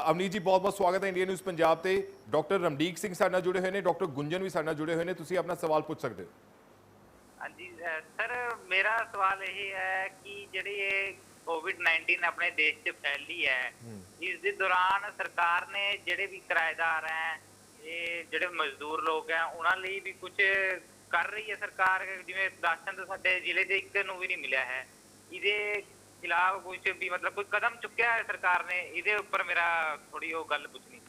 ਅਵਨੀਤ ਜੀ, ਬਹੁਤ ਬਹੁਤ ਸਵਾਗਤ ਹੈ ਇੰਡੀਆ ਨਿਊਜ਼ ਪੰਜਾਬ ਤੇ। ਡਾਕਟਰ ਰਮਨੀਕ ਸਿੰਘ ਸਾਡੇ ਨਾਲ ਜੁੜੇ ਹੋਏ ਨੇ, ਡਾਕਟਰ ਗੁੰਜਨ ਵੀ ਸਾਡੇ ਨਾਲ ਜੁੜੇ ਹੋਏ ਨੇ, ਤੁਸੀਂ ਆਪਣਾ ਸਵਾਲ ਪੁੱਛ ਸਕਦੇ ਹੋ। ਹਾਂਜੀ ਸਰ, ਮੇਰਾ ਸਵਾਲ ਇਹ ਹੈ ਕਿ ਜਿਹੜੀ ਇਹ ਕੋਵਿਡ-19 ਆਪਣੇ ਦੇਸ਼ 'ਚ ਫੈਲੀ ਹੈ, ਇਸ ਦੇ ਦੌਰਾਨ ਸਰਕਾਰ ਨੇ ਜਿਹੜੇ ਵੀ ਕਿਰਾਏਦਾਰ ਹੈ, ਇਹ ਜਿਹੜੇ ਮਜ਼ਦੂਰ ਲੋਕ ਹੈ, ਉਹਨਾਂ ਲਈ ਵੀ ਕੁਝ ਕਰ ਰਹੀ ਹੈ ਸਰਕਾਰ? ਜਿਵੇਂ ਰਾਸ਼ਨ ਤਾਂ ਸਾਡੇ ਜ਼ਿਲ੍ਹੇ ਦੇ ਇੱਕ ਨੂੰ ਵੀ ਨਹੀਂ ਮਿਲਿਆ ਹੈ, ਇਹਦੇ ਖਿਲਾਫ ਕੁਝ ਵੀ ਮਤਲਬ ਕੋਈ ਕਦਮ ਚੁੱਕਿਆ ਹੈ ਸਰਕਾਰ ਨੇ? ਇਹਦੇ ਉੱਪਰ ਮੇਰਾ ਥੋੜੀ ਉਹ ਗੱਲ ਪੁੱਛਣੀ।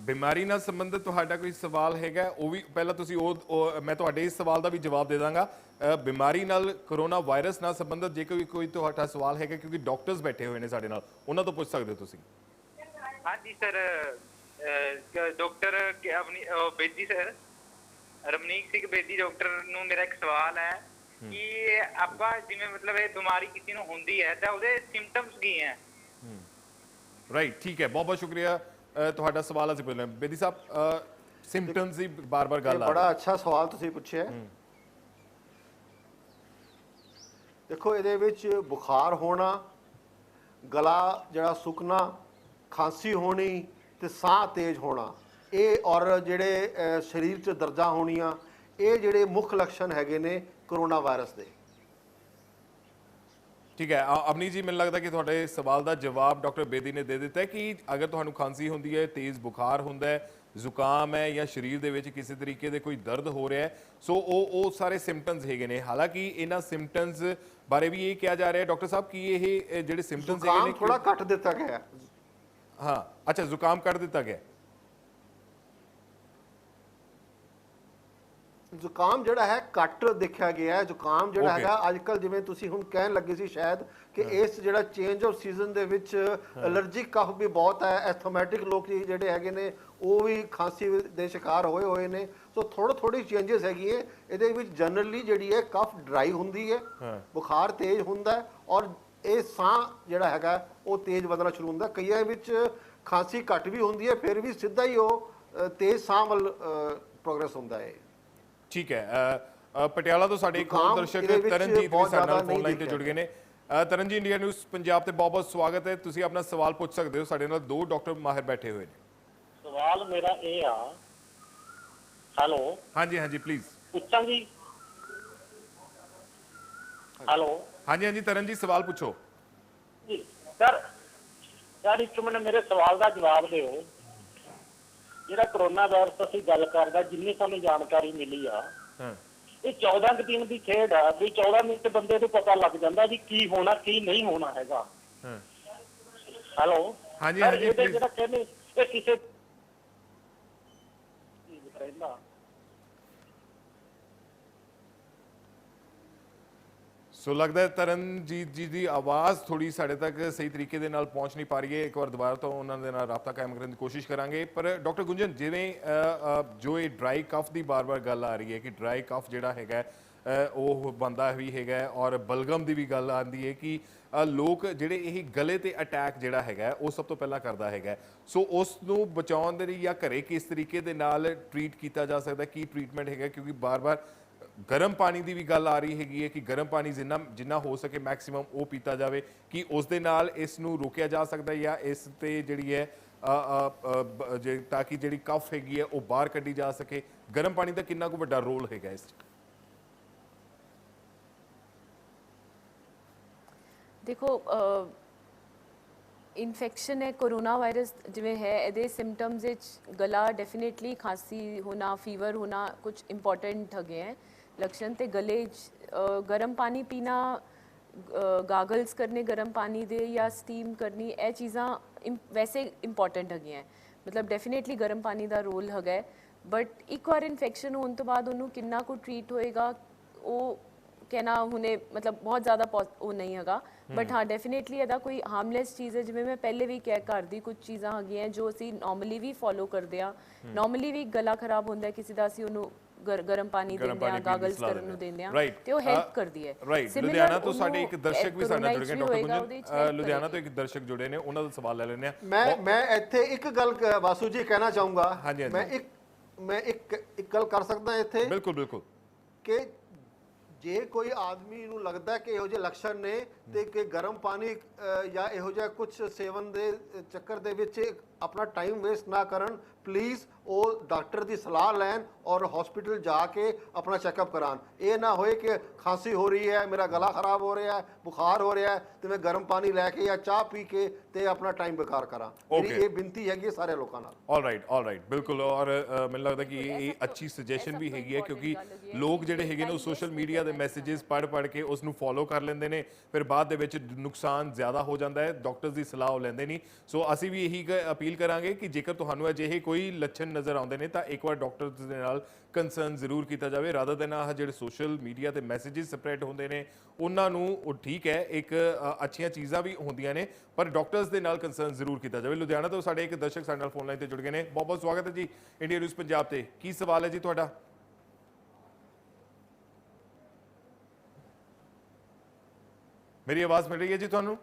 ਬਿਮਾਰੀ ਨਾਲ ਸੰਬੰਧਿਤ ਤੁਹਾਡਾ ਕੋਈ ਸਵਾਲ ਹੈਗਾ? ਉਹ ਵੀ ਪਹਿਲਾਂ ਤੁਸੀਂ ਮੈਂ ਤੁਹਾਡੇ ਇਸ ਸਵਾਲ ਦਾ ਵੀ ਜਵਾਬ ਦੇ ਦਾਂਗਾ। ਬਿਮਾਰੀ ਨਾਲ, ਕਰੋਨਾ ਵਾਇਰਸ ਨਾਲ ਸੰਬੰਧਿਤ ਜੇ ਕੋਈ ਤੁਹਾਡਾ ਸਵਾਲ ਹੈਗਾ, ਕਿਉਂਕਿ ਡਾਕਟਰਸ ਬੈਠੇ ਹੋਏ ਨੇ ਸਾਡੇ ਨਾਲ, ਉਹਨਾਂ ਤੋਂ ਪੁੱਛ ਸਕਦੇ ਹੋ ਤੁਸੀਂ। ਹਾਂਜੀ ਸਰ, ਡਾਕਟਰ ਬੇਦੀ ਸਰ, ਰਮਨੀਕ ਸਿੰਘ ਬੇਦੀ ਡਾਕਟਰ ਨੂੰ ਮੇਰਾ ਇੱਕ ਸਵਾਲ ਹੈ ਕਿ ਆਪਾਂ ਜਿਵੇਂ ਮਤਲਬ ਇਹ ਬਿਮਾਰੀ ਕਿਸੇ ਨੂੰ ਹੁੰਦੀ ਹੈ ਤਾਂ ਉਹਦੇ ਸਿੰਪਟਮਸ ਕੀ ਹੈ? ਰਾਈਟ, ਠੀਕ ਹੈ, ਬਹੁਤ ਬਹੁਤ ਸ਼ੁਕਰੀਆ ਤੁਹਾਡਾ ਸਵਾਲ ਅਸੀਂ ਪੁੱਛ ਲਿਆ। ਬੇਦੀ ਸਾਹਿਬ, ਸਿੰਪਟਮਸ ਦੀ ਬਾਰ-ਬਾਰ ਗੱਲ ਆ ਰਹੀ ਹੈ। ਬੜਾ ਅੱਛਾ ਸਵਾਲ ਤੁਸੀਂ ਪੁੱਛਿਆ। ਦੇਖੋ, ਇਹਦੇ ਵਿੱਚ ਬੁਖਾਰ ਹੋਣਾ, ਗਲਾ ਜਿਹੜਾ ਸੁੱਕਣਾ, ਖਾਂਸੀ ਹੋਣੀ ਤੇ ਸਾਹ ਤੇਜ਼ ਹੋਣਾ, ਇਹ ਔਰ ਜਿਹੜੇ ਸਰੀਰ 'ਚ ਦਰਦਾਂ ਹੋਣੀਆਂ, ਇਹ ਜਿਹੜੇ ਮੁੱਖ ਲੱਛਣ ਹੈਗੇ ਨੇ ਕਰੋਨਾ ਵਾਇਰਸ ਦੇ। ਠੀਕ ਹੈ ਅਵਨੀਤ ਜੀ, ਮੈਨੂੰ ਲੱਗਦਾ ਕਿ ਤੁਹਾਡੇ ਸਵਾਲ ਦਾ ਜਵਾਬ ਡਾਕਟਰ ਬੇਦੀ ਨੇ ਦੇ ਦਿੱਤਾ ਹੈ ਕਿ ਅਗਰ ਤੁਹਾਨੂੰ ਖਾਂਸੀ ਹੁੰਦੀ ਹੈ, ਤੇਜ਼ ਬੁਖਾਰ ਹੁੰਦਾ ਹੈ, ਜ਼ੁਕਾਮ ਹੈ ਜਾਂ ਸਰੀਰ ਦੇ ਵਿੱਚ ਕਿਸੇ ਤਰੀਕੇ ਦੇ ਕੋਈ ਦਰਦ ਹੋ ਰਿਹਾ ਹੈ, ਸੋ ਉਹ ਸਾਰੇ ਸਿੰਪਟਮਸ ਹੈਗੇ ਨੇ। ਹਾਲਾਂਕਿ ਇਹਨਾਂ ਸਿੰਪਟਮਸ ਬਾਰੇ ਵੀ ਇਹ ਕਿਹਾ ਜਾ ਰਿਹਾ ਡਾਕਟਰ ਸਾਹਿਬ ਕਿ ਇਹ ਜਿਹੜੇ ਸਿੰਪਟਮਸ ਹੈਗੇ ਜ਼ੁਕਾਮ ਨੇ ਥੋੜਾ ਕੱਟ ਦਿੱਤਾ ਗਿਆ ਹੈ। ਹਾਂ, ਅੱਛਾ, ਜ਼ੁਕਾਮ ਕੱਢ ਦਿੱਤਾ ਗਿਆ। ਜ਼ੁਕਾਮ ਜਿਹੜਾ ਹੈ ਘੱਟ ਦੇਖਿਆ ਗਿਆ ਹੈ। ਜ਼ੁਕਾਮ ਜਿਹੜਾ ਹੈਗਾ ਅੱਜ ਕੱਲ ਜਿਵੇਂ ਤੁਸੀਂ ਹੁਣ ਕਹਿਣ ਲੱਗੇ ਸੀ ਸ਼ਾਇਦ ਕਿ ਇਸ ਜਿਹੜਾ ਚੇਂਜ ਆਫ ਸੀਜ਼ਨ ਦੇ ਵਿੱਚ ਐਲਰਜਿਕ ਕਫ ਵੀ ਬਹੁਤ ਹੈ, ਐਸਥਮੈਟਿਕ ਲੋਕ ਜਿਹੜੇ ਹੈਗੇ ਨੇ ਉਹ ਵੀ ਖਾਂਸੀ ਦੇ ਸ਼ਿਕਾਰ ਹੋਏ ਨੇ। ਸੋ ਥੋੜੀ ਚੇਂਜਸ ਹੈਗੀਆਂ ਇਹਦੇ ਵਿੱਚ। ਜਨਰਲੀ ਜਿਹੜੀ ਹੈ ਕਫ ਡਰਾਈ ਹੁੰਦੀ ਹੈ, ਬੁਖਾਰ ਤੇਜ਼ ਹੁੰਦਾ ਹੈ ਔਰ ਇਹ ਸਾਹ ਜਿਹੜਾ ਹੈਗਾ ਉਹ ਤੇਜ਼ ਵਧਣਾ ਸ਼ੁਰੂ ਹੁੰਦਾ। ਕਈਆਂ ਵਿੱਚ ਖਾਂਸੀ ਘੱਟ ਵੀ ਹੁੰਦੀ ਹੈ, ਫਿਰ ਵੀ ਸਿੱਧਾ ਹੀ ਉਹ ਤੇਜ਼ ਸਾਹ ਵੱਲ ਪ੍ਰੋਗਰੈਸ ਹੁੰਦਾ ਹੈ। ਠੀਕ ਹੈ, ਪਟਿਆਲਾ ਤੋਂ ਸਾਡੇ ਇੱਕ ਹੋਰ ਦਰਸ਼ਕ ਤਰਨਜੀਤ ਵੀ ਸਾਡੇ ਨਾਲ ਫੋਨ ਲਾਈਨ ਤੇ ਜੁੜ ਗਏ ਨੇ। ਤਰਨ ਜੀ, ਇੰਡੀਆ ਨਿਊਜ਼ ਪੰਜਾਬ ਤੇ ਬਹੁਤ-ਬਹੁਤ ਸਵਾਗਤ ਹੈ। ਤੁਸੀਂ ਆਪਣਾ ਸਵਾਲ ਪੁੱਛ ਸਕਦੇ ਹੋ, ਸਾਡੇ ਨਾਲ ਦੋ ਡਾਕਟਰ ਮਾਹਿਰ ਬੈਠੇ ਹੋਏ ਨੇ। ਸਵਾਲ ਮੇਰਾ ਇਹ ਆ, ਹੈਲੋ ਹਾਂਜੀ ਹਾਂਜੀ ਪਲੀਜ਼ ਪੁੱਛਾਂ ਜੀ? ਹੈਲੋ ਹਾਂਜੀ ਹਾਂਜੀ ਤਰਨ ਜੀ, ਸਵਾਲ ਪੁੱਛੋ ਜੀ। ਸਰ ਇੱਕ ਮਿੰਟ ਮੇਰੇ ਸਵਾਲ ਦਾ ਜਵਾਬ ਦਿਓ। ਜਿਹੜਾ ਕਰੋਨਾ ਵਾਇਰਸ ਅਸੀਂ ਗੱਲ ਕਰਦਾ, ਜਿੰਨੀ ਸਾਨੂੰ ਜਾਣਕਾਰੀ ਮਿਲੀ ਆ, ਇਹ 14 ਦਿਨ ਦੀ ਖੇਡ ਆ ਵੀ 14 ਮਿੰਟ ਬੰਦੇ ਨੂੰ ਪਤਾ ਲੱਗ ਜਾਂਦਾ ਵੀ ਕੀ ਹੋਣਾ ਕੀ ਨਹੀਂ ਹੋਣਾ ਹੈਗਾ। ਹੈਲੋ ਹਾਂਜੀ ਹਾਂਜੀ ਇਹਦੇ ਜਿਹੜਾ ਕਹਿੰਦੇ ਇਹ ਕਿਸੇ ਰਹਿੰਦਾ। ਸੋ ਲੱਗਦਾ ਹੈ ਤਰਨਜੀਤ ਜੀ ਦੀ ਆਵਾਜ਼ ਥੋੜੀ ਸਾਡੇ ਤੱਕ ਸਹੀ ਤਰੀਕੇ ਦੇ ਨਾਲ ਪਹੁੰਚ ਨਹੀਂ ਪਾ ਰਹੀ ਹੈ। ਇੱਕ ਵਾਰ ਦੁਬਾਰਾ ਤੋਂ ਉਹਨਾਂ ਦੇ ਨਾਲ ਰਾਬਤਾ ਕਾਇਮ ਕਰਨ ਦੀ ਕੋਸ਼ਿਸ਼ ਕਰਾਂਗੇ। ਪਰ ਡਾਕਟਰ ਗੁੰਜਨ, ਜਿਵੇਂ ਜੋ ਇਹ ਡਰਾਈ ਕਫ ਦੀ ਬਾਰ-ਬਾਰ ਗੱਲ ਆ ਰਹੀ ਹੈ ਕਿ ਡਰਾਈ ਕਫ ਜਿਹੜਾ ਹੈਗਾ ਉਹ ਬੰਦਾ ਵੀ ਹੈਗਾ, ਔਰ ਬਲਗਮ ਦੀ ਵੀ ਗੱਲ ਆਉਂਦੀ ਹੈ ਕਿ ਲੋਕ ਜਿਹੜੇ ਇਹ ਗਲੇ ਤੇ ਅਟੈਕ ਜਿਹੜਾ ਹੈਗਾ ਉਹ ਸਭ ਤੋਂ ਪਹਿਲਾਂ ਕਰਦਾ ਹੈਗਾ। ਸੋ ਉਸ ਨੂੰ ਬਚਾਉਣ ਦੇ ਲਈ ਜਾਂ ਘਰੇ ਕਿਸ ਤਰੀਕੇ ਦੇ ਨਾਲ ਟਰੀਟ ਕੀਤਾ ਜਾ ਸਕਦਾ, ਕੀ ਟਰੀਟਮੈਂਟ ਹੈਗਾ? ਕਿਉਂਕਿ ਬਾਰ-ਬਾਰ ਗਰਮ ਪਾਣੀ ਦੀ ਵੀ ਗੱਲ ਆ ਰਹੀ ਹੈਗੀ ਹੈ ਕਿ ਗਰਮ ਪਾਣੀ ਜਿੰਨਾ ਹੋ ਸਕੇ ਮੈਕਸਿਮਮ ਉਹ ਪੀਤਾ ਜਾਵੇ। ਕਿ ਉਸ ਦੇ ਨਾਲ ਇਸ ਨੂੰ ਰੋਕਿਆ ਜਾ ਸਕਦਾ ਜਾਂ ਇਸ ਤੇ ਜਿਹੜੀ ਹੈ ਤਾਂ ਕਿ ਜਿਹੜੀ ਕਫ ਹੈਗੀ ਹੈ ਉਹ ਬਾਹਰ ਕੱਢੀ ਜਾ ਸਕੇ? ਗਰਮ ਪਾਣੀ ਦਾ ਕਿੰਨਾ ਕੁ ਵੱਡਾ ਰੋਲ ਹੈਗਾ ਇਸ 'ਚ? ਦੇਖੋ, ਇਨਫੈਕਸ਼ਨ ਹੈ ਕੋਰੋਨਾ ਵਾਇਰਸ ਜਿਵੇਂ ਹੈ, ਇਹਦੇ ਸਿੰਪਟਮਸ ਵਿੱਚ ਗਲਾ ਡੈਫੀਨੇਟਲੀ, ਖਾਂਸੀ ਹੋਣਾ, ਫੀਵਰ ਹੋਣਾ ਕੁਝ ਇੰਪੋਰਟੈਂਟ ਹੈਗੇ ਹੈ लक्षण। ਤੇ ਗਲੇ 'ਚ ਗਰਮ ਪਾਣੀ ਪੀਣਾ, ਗਾਗਲਸ ਕਰਨੇ ਗਰਮ ਪਾਣੀ ਦੇ ਜਾਂ ਸਟੀਮ ਕਰਨੀ, ਇਹ ਚੀਜ਼ਾਂ ਵੈਸੇ ਇੰਪੋਰਟੈਂਟ ਹੈਗੀਆਂ। ਮਤਲਬ ਡੈਫੀਨੇਟਲੀ ਗਰਮ ਪਾਣੀ ਦਾ ਰੋਲ ਹੈਗਾ। ਬਟ ਇੱਕ ਵਾਰ ਇਨਫੈਕਸ਼ਨ ਹੋਣ ਤੋਂ ਬਾਅਦ ਉਹਨੂੰ ਕਿੰਨਾ ਕੁ ਟਰੀਟ ਹੋਏਗਾ ਉਹ ਕਹਿਣਾ ਹੁਣੇ ਮਤਲਬ ਬਹੁਤ ਜ਼ਿਆਦਾ ਉਹ ਨਹੀਂ ਹੈਗਾ। ਬਟ ਹਾਂ, ਡੈਫੀਨੇਟਲੀ ਇਹਦਾ ਕੋਈ ਹਾਰਮਲੈਸ ਚੀਜ਼ ਹੈ। ਜਿਵੇਂ ਮੈਂ ਪਹਿਲੇ ਵੀ ਕਿਹਾ, ਘਰ ਦੀ ਕੁਝ ਚੀਜ਼ਾਂ ਹੈਗੀਆਂ ਜੋ ਅਸੀਂ ਨਾਰਮਲੀ ਵੀ ਫੋਲੋ ਕਰਦੇ ਆ। ਨਾਰਮਲੀ ਵੀ ਗਲਾ ਖਰਾਬ ਹੁੰਦਾ ਕਿਸੇ ਦਾ, ਅਸੀਂ ਉਹਨੂੰ ਗਰਮ ਪਾਣੀ ਦਿੰਦੇ ਆ, ਗਾਗਲਸ ਕਰਨ ਨੂੰ ਦਿੰਦੇ ਆ, ਤੇ ਉਹ ਹੈਲਪ ਕਰਦੀ ਹੈ। ਲੁਧਿਆਣਾ ਤੋਂ ਸਾਡੇ ਇੱਕ ਦਰਸ਼ਕ ਵੀ ਸਾਡੇ ਨਾਲ ਜੁੜ ਗਏ ਡਾਕਟਰ ਗੁੰਜਨ। ਲੁਧਿਆਣਾ ਤੋਂ ਇੱਕ ਦਰਸ਼ਕ ਜੁੜੇ ਨੇ, ਉਹਨਾਂ ਦਾ ਸਵਾਲ ਲੈ ਲੈਂਦੇ ਆ। ਮੈਂ ਇੱਥੇ ਇੱਕ ਗੱਲ ਵਾਸੂ ਜੀ ਕਹਿਣਾ ਚਾਹੂੰਗਾ। ਮੈਂ ਇੱਕ ਗੱਲ ਕਰ ਸਕਦਾ ਇੱਥੇ? ਬਿਲਕੁਲ ਬਿਲਕੁਲ। ਕਿ ਜੇ ਕੋਈ ਆਦਮੀ ਨੂੰ ਲੱਗਦਾ ਕਿ ਇਹੋ ਜਿਹੇ ਲੱਛਣ ਨੇ ਤੇ ਕਿ ਗਰਮ ਪਾਣੀ ਜਾਂ ਇਹੋ ਜਿਹਾ ਕੁਝ ਸੇਵਨ ਦੇ ਚੱਕਰ ਦੇ ਵਿੱਚ ਆਪਣਾ ਟਾਈਮ ਵੇਸਟ ਨਾ ਕਰਨ, ਪਲੀਜ਼ ਉਹ ਡਾਕਟਰ ਦੀ ਸਲਾਹ ਲੈਣ ਔਰ ਹਸਪੀਟਲ ਜਾ ਕੇ ਆਪਣਾ ਚੈੱਕਅਪ ਕਰਾਉਣ। ਇਹ ਨਾ ਹੋਏ ਕਿ ਖਾਂਸੀ ਹੋ ਰਹੀ ਹੈ, ਮੇਰਾ ਗਲਾ ਖਰਾਬ ਹੋ ਰਿਹਾ ਹੈ, ਬੁਖਾਰ ਹੋ ਰਿਹਾ ਹੈ ਤੇ ਮੈਂ ਗਰਮ ਪਾਣੀ ਲੈ ਕੇ ਜਾਂ ਚਾਹ ਪੀ ਕੇ ਤੇ ਆਪਣਾ ਟਾਈਮ ਬੇਕਾਰ ਕਰਾਂ। ਮੇਰੀ ਇਹ ਬੇਨਤੀ ਹੈਗੀ ਸਾਰੇ ਲੋਕਾਂ ਨਾਲ। ਆਲਰਾਈਟ ਬਿਲਕੁਲ। ਔਰ ਮੈਨੂੰ ਲੱਗਦਾ ਕਿ ਇਹ ਅੱਛੀ ਸੁਜੈਸ਼ਨ ਵੀ ਹੈਗੀ ਹੈ ਕਿਉਂਕਿ ਲੋਕ ਜਿਹੜੇ ਹੈਗੇ ਨੇ ਉਹ ਸੋਸ਼ਲ ਮੀਡੀਆ ਦੇ ਮੈਸੇजेस ਪੜ੍ਹ ਕੇ ਉਸ ਨੂੰ ਫੋਲੋ ਕਰ ਲੈਂਦੇ ਨੇ, ਫਿਰ ਬਾਅਦ ਦੇ ਵਿੱਚ ਨੁਕਸਾਨ ਜ਼ਿਆਦਾ ਹੋ ਜਾਂਦਾ ਹੈ। ਡਾਕਟਰਸ ਦੀ ਸਲਾਹ ਉਹ ਲੈਂਦੇ ਨਹੀਂ। ਸੋ ਅਸੀਂ ਵੀ ਇਹੀ ਅਪੀਲ ਕਰਾਂਗੇ ਕਿ ਜੇਕਰ ਤੁਹਾਨੂੰ ਅਜਿਹੇ ਕੋਈ ਲੱਛਣ ਨਜ਼ਰ ਆਉਂਦੇ ਨੇ ਤਾਂ ਇੱਕ ਵਾਰ ਡਾਕਟਰ ਦੇ ਨਾਲ ਕੰਸਰਨ ਜ਼ਰੂਰ ਕੀਤਾ ਜਾਵੇ, ਰਾਦਰ ਦੈਨ ਆਹ ਜਿਹੜੇ ਸੋਸ਼ਲ ਮੀਡੀਆ ਤੇ ਮੈਸੇजेस ਸਪਰੈਡ ਹੁੰਦੇ ਨੇ ਉਹਨਾਂ ਨੂੰ। ਉਹ ਠੀਕ ਹੈ, ਇੱਕ ਅੱਛੀਆਂ ਚੀਜ਼ਾਂ ਵੀ ਹੁੰਦੀਆਂ ਨੇ, ਪਰ ਡਾਕਟਰਸ ਦੇ ਨਾਲ ਕੰਸਰਨ ਜ਼ਰੂਰ ਕੀਤਾ ਜਾਵੇ। ਲੁਧਿਆਣਾ ਤੋਂ ਸਾਡੇ ਇੱਕ ਦਰਸ਼ਕ ਸਾਡੇ ਨਾਲ ਫੋਨ ਲਾਈਨ ਤੇ ਜੁੜ ਗਏ ਨੇ। ਬਹੁਤ ਬਹੁਤ ਸਵਾਗਤ ਹੈ ਜੀ ਇੰਡੀਆ ਨਿਊਜ਼ ਪੰਜਾਬ ਤੇ। ਕੀ ਸਵਾਲ ਹੈ ਜੀ ਤੁਹਾਡਾ? ਮੇਰੀ ਆਵਾਜ਼ ਮਿਲ ਰਹੀ ਹੈ ਜੀ ਤੁਹਾਨੂੰ?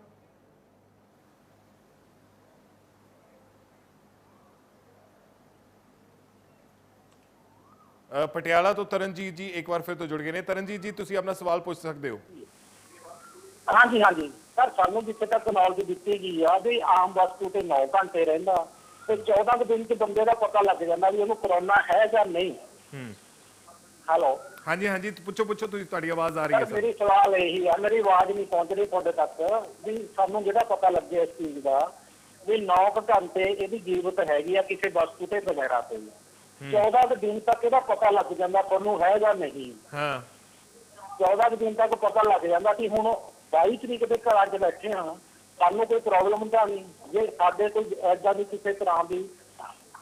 ਪਟਿਆਲਾ ਤੋਂ ਤਰਨਜੀਤ ਜੀ ਇੱਕ ਵਾਰ ਫਿਰ ਤੋਂ ਜੁੜ ਗਏ ਨੇ। ਤਰਨਜੀਤ ਜੀ, ਤੁਸੀਂ ਆਪਣਾ ਸਵਾਲ ਪੁੱਛ ਸਕਦੇ ਹੋ। ਹਾਂਜੀ ਸਰ, ਸਾਨੂੰ ਜਿੱਥੇ ਤੱਕ ਨੌਲੇਜ ਦਿੱਤੀ ਗਈ ਆ ਵੀ ਆਮ ਵਸਤੂ ਤੇ 9 ਘੰਟੇ ਰਹਿੰਦਾ ਤੇ 14 ਦਿਨ ਚ ਬੰਦੇ ਦਾ ਪਤਾ ਲੱਗ ਜਾਂਦਾ ਵੀ ਉਹਨੂੰ ਕਰੋਨਾ ਹੈ ਜਾਂ ਨਹੀਂ। ਹੈਲੋ, ਹਾਂਜੀ ਪੁੱਛੋ ਤੁਸੀਂ, ਤੁਹਾਡੀ ਆਵਾਜ਼ ਆ ਰਹੀ ਹੈ ਸਰ। ਮੇਰੀ ਸਵਾਲ ਇਹੀ ਆ, ਮੇਰੀ ਆਵਾਜ਼ ਨਹੀਂ ਪਹੁੰਚ ਰਹੀ ਤੁਹਾਡੇ ਤੱਕ, ਵੀ ਸਾਨੂੰ ਜਿਹੜਾ ਪਤਾ ਲੱਗਿਆ ਇਸ ਚੀਜ਼ ਦਾ ਵੀ 9 ਘੰਟੇ ਇਹਦੀ ਜੀਵਤ ਹੈਗੀ ਆ ਕਿਸੇ ਵਸਤੂ ਤੇ ਵਗੈਰਾ ਤੇ। 14 ਦਿਨ ਤੱਕ ਇਹਦਾ ਪਤਾ ਲੱਗ ਜਾਂਦਾ ਤੁਹਾਨੂੰ ਹੈ ਜਾਂ ਨਹੀਂ। ਹਾਂ 14 ਦਿਨ ਤੱਕ ਪਤਾ ਲੱਗ ਜਾਂਦਾ ਕਿ ਹੁਣ 22 ਤਰੀਕ ਦੇ ਘਰਾਂ 'ਚ ਬੈਠੇ ਹਾਂ, ਸਾਨੂੰ ਕੋਈ ਪ੍ਰੋਬਲਮ ਤਾਂ ਨਹੀਂ। ਜੇ ਸਾਡੇ ਕੋਈ ਏਦਾਂ ਦੀ ਕਿਸੇ ਤਰ੍ਹਾਂ ਦੀ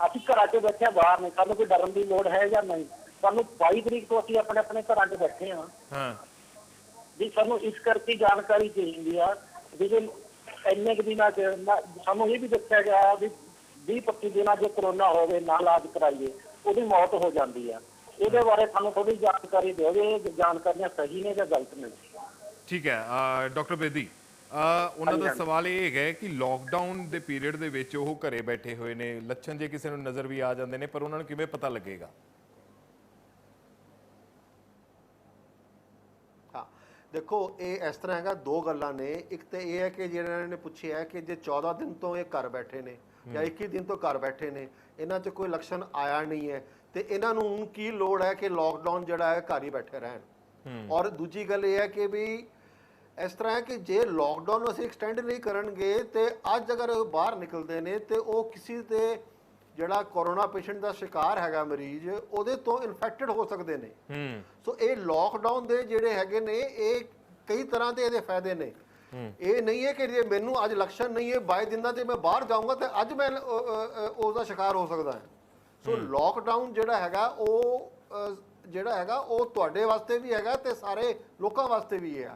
ਅਸੀਂ ਘਰਾਂ 'ਚ ਬੈਠੇ ਬਾਹਰ ਨਹੀਂ, ਸਾਨੂੰ ਕੋਈ ਡਰਨ ਦੀ ਲੋੜ ਹੈ ਜਾਂ ਨਹੀਂ। ਸਾਨੂੰ 22 ਤਰੀਕ ਤੋਂ ਅਸੀਂ ਆਪਣੇ ਆਪਣੇ ਘਰਾਂ 'ਚ ਬੈਠੇ ਹਾਂ ਹਾਂ ਵੀ ਸਾਨੂੰ ਇਸ ਕਰਕੇ ਜਾਣਕਾਰੀ ਚਾਹੀਦੀ ਆ ਵੀ ਜੇ ਇੰਨੇ ਕੁ ਦਿਨਾਂ 'ਚ ਸਾਨੂੰ ਇਹ ਵੀ ਦੱਸਿਆ ਗਿਆ ਵੀ 20-25 ਦਿਨਾਂ ਜੇ ਕਰੋਨਾ ਹੋਵੇ ਨਾ ਇਲਾਜ ਕਰਾਈਏ ਉਹਦੀ ਮੌਤ ਹੋ ਜਾਂਦੀ ਆ। ਇਹਦੇ ਬਾਰੇ ਸਾਨੂੰ ਥੋੜੀ ਜਾਣਕਾਰੀ ਦਿਓ ਵੀ ਇਹ ਜਾਣਕਾਰੀਆਂ ਸਹੀ ਨੇ ਜਾਂ ਗਲਤ ਨੇ। ਠੀਕ ਹੈ ਡਾਕਟਰ ਬੇਦੀ, ਉਹਨਾਂ ਦਾ ਸਵਾਲ ਇਹ ਹੈਗਾ ਕਿ ਲੋਕਡਾਊਨ ਦੇ ਪੀਰੀਅਡ ਦੇ ਵਿੱਚ ਉਹ ਘਰੇ ਬੈਠੇ ਹੋਏ ਨੇ, ਲੱਛਣ ਜੇ ਕਿਸੇ ਨੂੰ ਨਜ਼ਰ ਵੀ ਆ ਜਾਂਦੇ ਨੇ ਪਰ ਉਹਨਾਂ ਨੂੰ ਕਿਵੇਂ ਪਤਾ ਲੱਗੇਗਾ? ਹਾਂ ਦੇਖੋ ਇਹ ਇਸ ਤਰ੍ਹਾਂ ਹੈਗਾ, ਦੋ ਗੱਲਾਂ ਨੇ। ਇੱਕ ਤਾਂ ਇਹ ਹੈ ਕਿ ਜਿਹੜਾ ਨੇ ਪੁੱਛਿਆ ਹੈ ਕਿ ਜੇ 14 ਦਿਨ ਤੋਂ ਇਹ ਘਰ ਬੈਠੇ ਨੇ ਜਾਂ 21 ਦਿਨ ਤੋਂ ਘਰ ਬੈਠੇ ਨੇ, ਇਹਨਾਂ 'ਚ ਕੋਈ ਲੱਛਣ ਆਇਆ ਨਹੀਂ ਹੈ ਤੇ ਇਹਨਾਂ ਨੂੰ ਹੁਣ ਕੀ ਲੋੜ ਹੈ ਕਿ ਲੋਕਡਾਊਨ ਜਿਹੜਾ ਹੈ ਘਰ ਹੀ ਬੈਠੇ ਰਹਿਣ। ਔਰ ਦੂਜੀ ਗੱਲ ਇਹ ਹੈ ਕਿ ਵੀ ਇਸ ਤਰ੍ਹਾਂ ਹੈ ਕਿ ਜੇ ਲੋਕਡਾਊਨ ਨੂੰ ਅਸੀਂ ਐਕਸਟੈਂਡ ਨਹੀਂ ਕਰਨਗੇ ਤੇ ਅੱਜ ਅਗਰ ਉਹ ਬਾਹਰ ਨਿਕਲਦੇ ਨੇ ਤੇ ਉਹ ਕਿਸੇ ਤੇ ਜਿਹੜਾ ਕੋਰੋਨਾ ਪੇਸ਼ੈਂਟ ਦਾ ਸ਼ਿਕਾਰ ਹੈਗਾ ਮਰੀਜ਼, ਉਹਦੇ ਤੋਂ ਇਨਫੈਕਟਡ ਹੋ ਸਕਦੇ ਨੇ। ਸੋ ਇਹ ਲੋਕਡਾਊਨ ਦੇ ਜਿਹੜੇ ਹੈਗੇ ਨੇ ਇਹ ਕਈ ਤਰ੍ਹਾਂ ਦੇ ਇਹਦੇ ਫਾਇਦੇ ਨੇ। ਇਹ ਨਹੀਂ ਹੈ ਕਿ ਜੇ ਮੈਨੂੰ ਅੱਜ ਲੱਛਣ ਨਹੀਂ ਹੈ 22 ਦਿਨਾਂ ਤੇ ਮੈਂ ਬਾਹਰ ਜਾਊਂਗਾ ਤੇ ਅੱਜ ਮੈਂ ਉਹਦਾ ਸ਼ਿਕਾਰ ਹੋ ਸਕਦਾ ਹੈ। ਸੋ ਲੋਕਡਾਊਨ ਜਿਹੜਾ ਹੈਗਾ ਉਹ ਉਹ ਤੁਹਾਡੇ ਵਾਸਤੇ ਵੀ ਹੈਗਾ ਤੇ ਸਾਰੇ ਲੋਕਾਂ ਵਾਸਤੇ ਵੀ ਹੈ।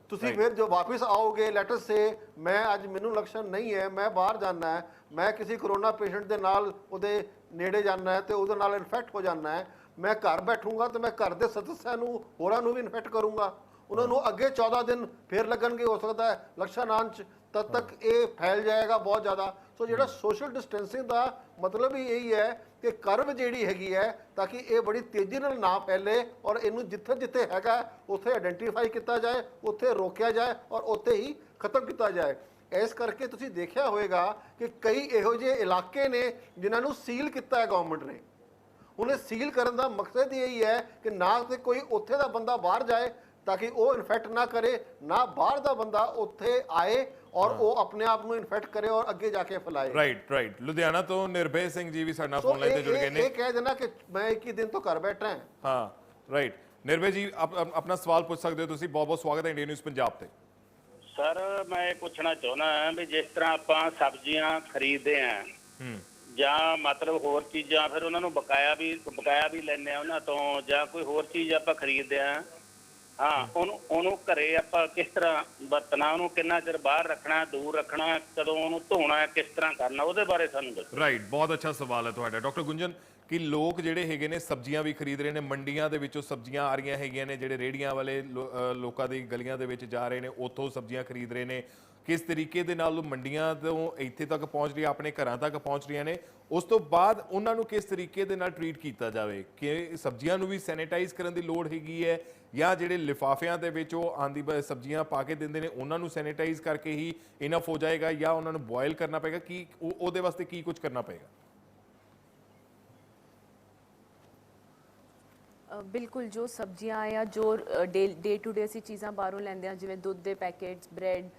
ਤੁਸੀਂ ਫਿਰ ਜੋ ਵਾਪਸ ਆਓਗੇ, ਲੈਟਰ ਸੇ ਮੈਂ ਅੱਜ ਮੈਨੂੰ ਲੱਛਣ ਨਹੀਂ ਹੈ, ਮੈਂ ਬਾਹਰ ਜਾਣਾ ਹੈ, ਮੈਂ ਕਿਸੇ ਕਰੋਨਾ ਪੇਸ਼ੈਂਟ ਦੇ ਨਾਲ ਉਹਦੇ ਨੇੜੇ ਜਾਣਾ ਹੈ ਤੇ ਉਹਦੇ ਨਾਲ ਇਨਫੈਕਟ ਹੋ ਜਾਣਾ ਹੈ, ਮੈਂ ਘਰ ਬੈਠੂੰਗਾ ਤੇ ਮੈਂ ਘਰ ਦੇ ਸਦੱਸਿਆਂ ਨੂੰ ਹੋਰਾਂ ਨੂੰ ਵੀ ਇਨਫੈਕਟ ਕਰੂੰਗਾ। ਉਹਨਾਂ ਨੂੰ ਅੱਗੇ 14 ਦਿਨ ਫਿਰ ਲੱਗਣਗੇ, ਹੋ ਸਕਦਾ ਹੈ ਲੱਛਣ ਆਉਣ 'ਚ, ਤਦ ਤੱਕ ਇਹ ਫੈਲ ਜਾਏਗਾ ਬਹੁਤ ਜ਼ਿਆਦਾ। ਸੋ ਜਿਹੜਾ ਸੋਸ਼ਲ ਡਿਸਟੈਂਸਿੰਗ ਦਾ ਮਤਲਬ ਹੀ ਇਹੀ ਹੈ ਕਿ ਕਰਵ ਜਿਹੜੀ ਹੈਗੀ ਹੈ ਤਾਂ ਕਿ ਇਹ ਬੜੀ ਤੇਜ਼ੀ ਨਾਲ ਨਾ ਫੈਲੇ ਔਰ ਇਹਨੂੰ ਜਿੱਥੇ ਜਿੱਥੇ ਹੈਗਾ ਉੱਥੇ ਆਇਡੈਂਟੀਫਾਈ ਕੀਤਾ ਜਾਏ, ਉੱਥੇ ਰੋਕਿਆ ਜਾਏ ਔਰ ਉੱਥੇ ਹੀ ਖਤਮ ਕੀਤਾ ਜਾਏ। ਇਸ ਕਰਕੇ ਤੁਸੀਂ ਦੇਖਿਆ ਹੋਵੇਗਾ ਕਿ ਕਈ ਇਹੋ ਜਿਹੇ ਇਲਾਕੇ ਨੇ ਜਿਨ੍ਹਾਂ ਨੂੰ ਸੀਲ ਕੀਤਾ ਹੈ ਗਵਰਨਮੈਂਟ ਨੇ। ਹੁਣ ਇਹ ਸੀਲ ਕਰਨ ਦਾ ਮਕਸਦ ਇਹੀ ਹੈ ਕਿ ਨਾ ਤੇ ਕੋਈ ਉੱਥੇ ਦਾ ਬੰਦਾ ਬਾਹਰ ਜਾਏ ਤਾਂ ਕਿ ਉਹ ਇਨਫੈਕਟ ਨਾ ਕਰੇ, ਨਾ ਬਾਹਰ ਦਾ ਬੰਦਾ ਉੱਥੇ ਆਏ ਔਰ ਉਹ ਆਪਣੇ ਆਪ ਨੂੰ ਇਨਫੈਕਟ ਕਰੇ ਔਰ ਅੱਗੇ ਜਾ ਕੇ ਫੈਲਾਏ। ਰਾਈਟ ਲੁਧਿਆਣਾ ਤੋਂ ਨਿਰਭੈ ਸਿੰਘ ਜੀ ਵੀ ਸਾਡੇ ਨਾਲ ਫੋਨ ਲਾਈਨ ਤੇ ਜੁੜ ਗਏ ਨੇ। ਇਹ ਕਹਿ ਦੇਣਾ ਕਿ ਮੈਂ 21 ਦਿਨ ਤੋਂ ਘਰ ਬੈਠਾ ਹਾਂ। ਹਾਂ ਰਾਈਟ ਨਿਰਭੈ ਜੀ ਆਪਣਾ ਸਵਾਲ ਪੁੱਛ ਸਕਦੇ ਹੋ ਤੁਸੀਂ। ਬਹੁਤ ਬਹੁਤ ਸਵਾਗਤ ਹੈ ਇੰਡੀਆ ਨਿਊਜ਼ ਪੰਜਾਬ ਤੇ। ਸਰ ਮੈਂ ਇਹ ਪੁੱਛਣਾ ਚਾਹੁੰਦਾ ਹਾਂ ਵੀ ਜਿਸ ਤਰ੍ਹਾਂ ਆਪਾਂ ਸਬਜ਼ੀਆਂ ਖਰੀਦਦੇ ਹਾਂ ਜਾਂ ਮਤਲਬ ਹੋਰ ਚੀਜ਼ਾਂ ਫਿਰ ਉਹਨਾਂ ਨੂੰ ਬਕਾਇਆ ਵੀ ਲੈਂਦੇ ਆ ਉਹਨਾਂ ਤੋਂ, ਜਾਂ ਕੋਈ ਹੋਰ ਚੀਜ਼ ਆਪਾਂ ਖਰੀਦਦੇ ਹਾਂ, ਉਹਨੂੰ ਘਰੇ ਆਪਾਂ ਕਿਸ ਤਰ੍ਹਾਂ ਵਰਤਣਾ, ਉਹਨੂੰ ਕਿੰਨਾ ਚਿਰ ਬਾਹਰ ਰੱਖਣਾ, ਦੂਰ ਰੱਖਣਾ, ਕਦੋਂ ਉਹਨੂੰ ਧੋਣਾ, ਕਿਸ ਤਰ੍ਹਾਂ ਕਰਨਾ, ਉਹਦੇ ਬਾਰੇ ਸਾਨੂੰ ਦੱਸੋ। ਰਾਈਟ ਬਹੁਤ ਅੱਛਾ ਸਵਾਲ ਹੈ ਤੁਹਾਡਾ ਡਾਕਟਰ ਗੁੰਜਨ ਕਿ ਲੋਕ ਜਿਹੜੇ ਹੈਗੇ ਨੇ ਸਬਜ਼ੀਆਂ ਵੀ ਖਰੀਦ ਰਹੇ ਨੇ, ਮੰਡੀਆਂ ਦੇ ਵਿੱਚੋਂ ਸਬਜ਼ੀਆਂ ਆ ਰਹੀਆਂ ਹੈਗੀਆਂ ਨੇ, ਜਿਹੜੇ ਰੇਹੜੀਆਂ ਵਾਲੇ ਲੋਕਾਂ ਦੀ ਗਲੀਆਂ ਦੇ ਵਿੱਚ ਜਾ ਰਹੇ ਨੇ ਉੱਥੋਂ ਸਬਜ਼ੀਆਂ ਖਰੀਦ ਰਹੇ ਨੇ, ਕਿਸ ਤਰੀਕੇ ਦੇ ਨਾਲ ਮੰਡੀਆਂ ਤੋਂ ਇੱਥੇ ਤੱਕ ਪਹੁੰਚ ਰਹੀ, ਆਪਣੇ ਘਰਾਂ ਤੱਕ ਪਹੁੰਚ ਰਹੀਆਂ ਨੇ, ਉਸ ਤੋਂ ਬਾਅਦ ਉਹਨਾਂ ਨੂੰ ਕਿਸ ਤਰੀਕੇ ਦੇ ਨਾਲ ਟਰੀਟ ਕੀਤਾ ਜਾਵੇ, ਕਿ ਸਬਜ਼ੀਆਂ ਨੂੰ ਵੀ ਸੈਨੀਟਾਈਜ਼ ਕਰਨ ਦੀ ਲੋੜ ਹੈਗੀ ਹੈ ਜਾਂ ਜਿਹੜੇ ਲਿਫਾਫਿਆਂ ਦੇ ਵਿੱਚ ਉਹ ਆਂਦੀ ਸਬਜ਼ੀਆਂ ਪਾ ਕੇ ਦਿੰਦੇ ਨੇ ਉਹਨਾਂ ਨੂੰ ਸੈਨੀਟਾਈਜ਼ ਕਰਕੇ ਹੀ ਇਨਫ ਹੋ ਜਾਏਗਾ ਜਾਂ ਉਹਨਾਂ ਨੂੰ ਬੋਇਲ ਕਰਨਾ ਪਏਗਾ, ਕੀ ਉਹਦੇ ਵਾਸਤੇ ਕੀ ਕੁਝ ਕਰਨਾ ਪਏਗਾ? ਬਿਲਕੁਲ ਜੋ ਸਬਜ਼ੀਆਂ ਆ ਜੋ ਡੇ ਟੂ ਡੇ ਅਸੀਂ ਚੀਜ਼ਾਂ ਬਾਹਰੋਂ ਲੈਂਦੇ ਹਾਂ ਜਿਵੇਂ ਦੁੱਧ ਦੇ ਪੈਕੇਟਸ, ਬ੍ਰੈਡ,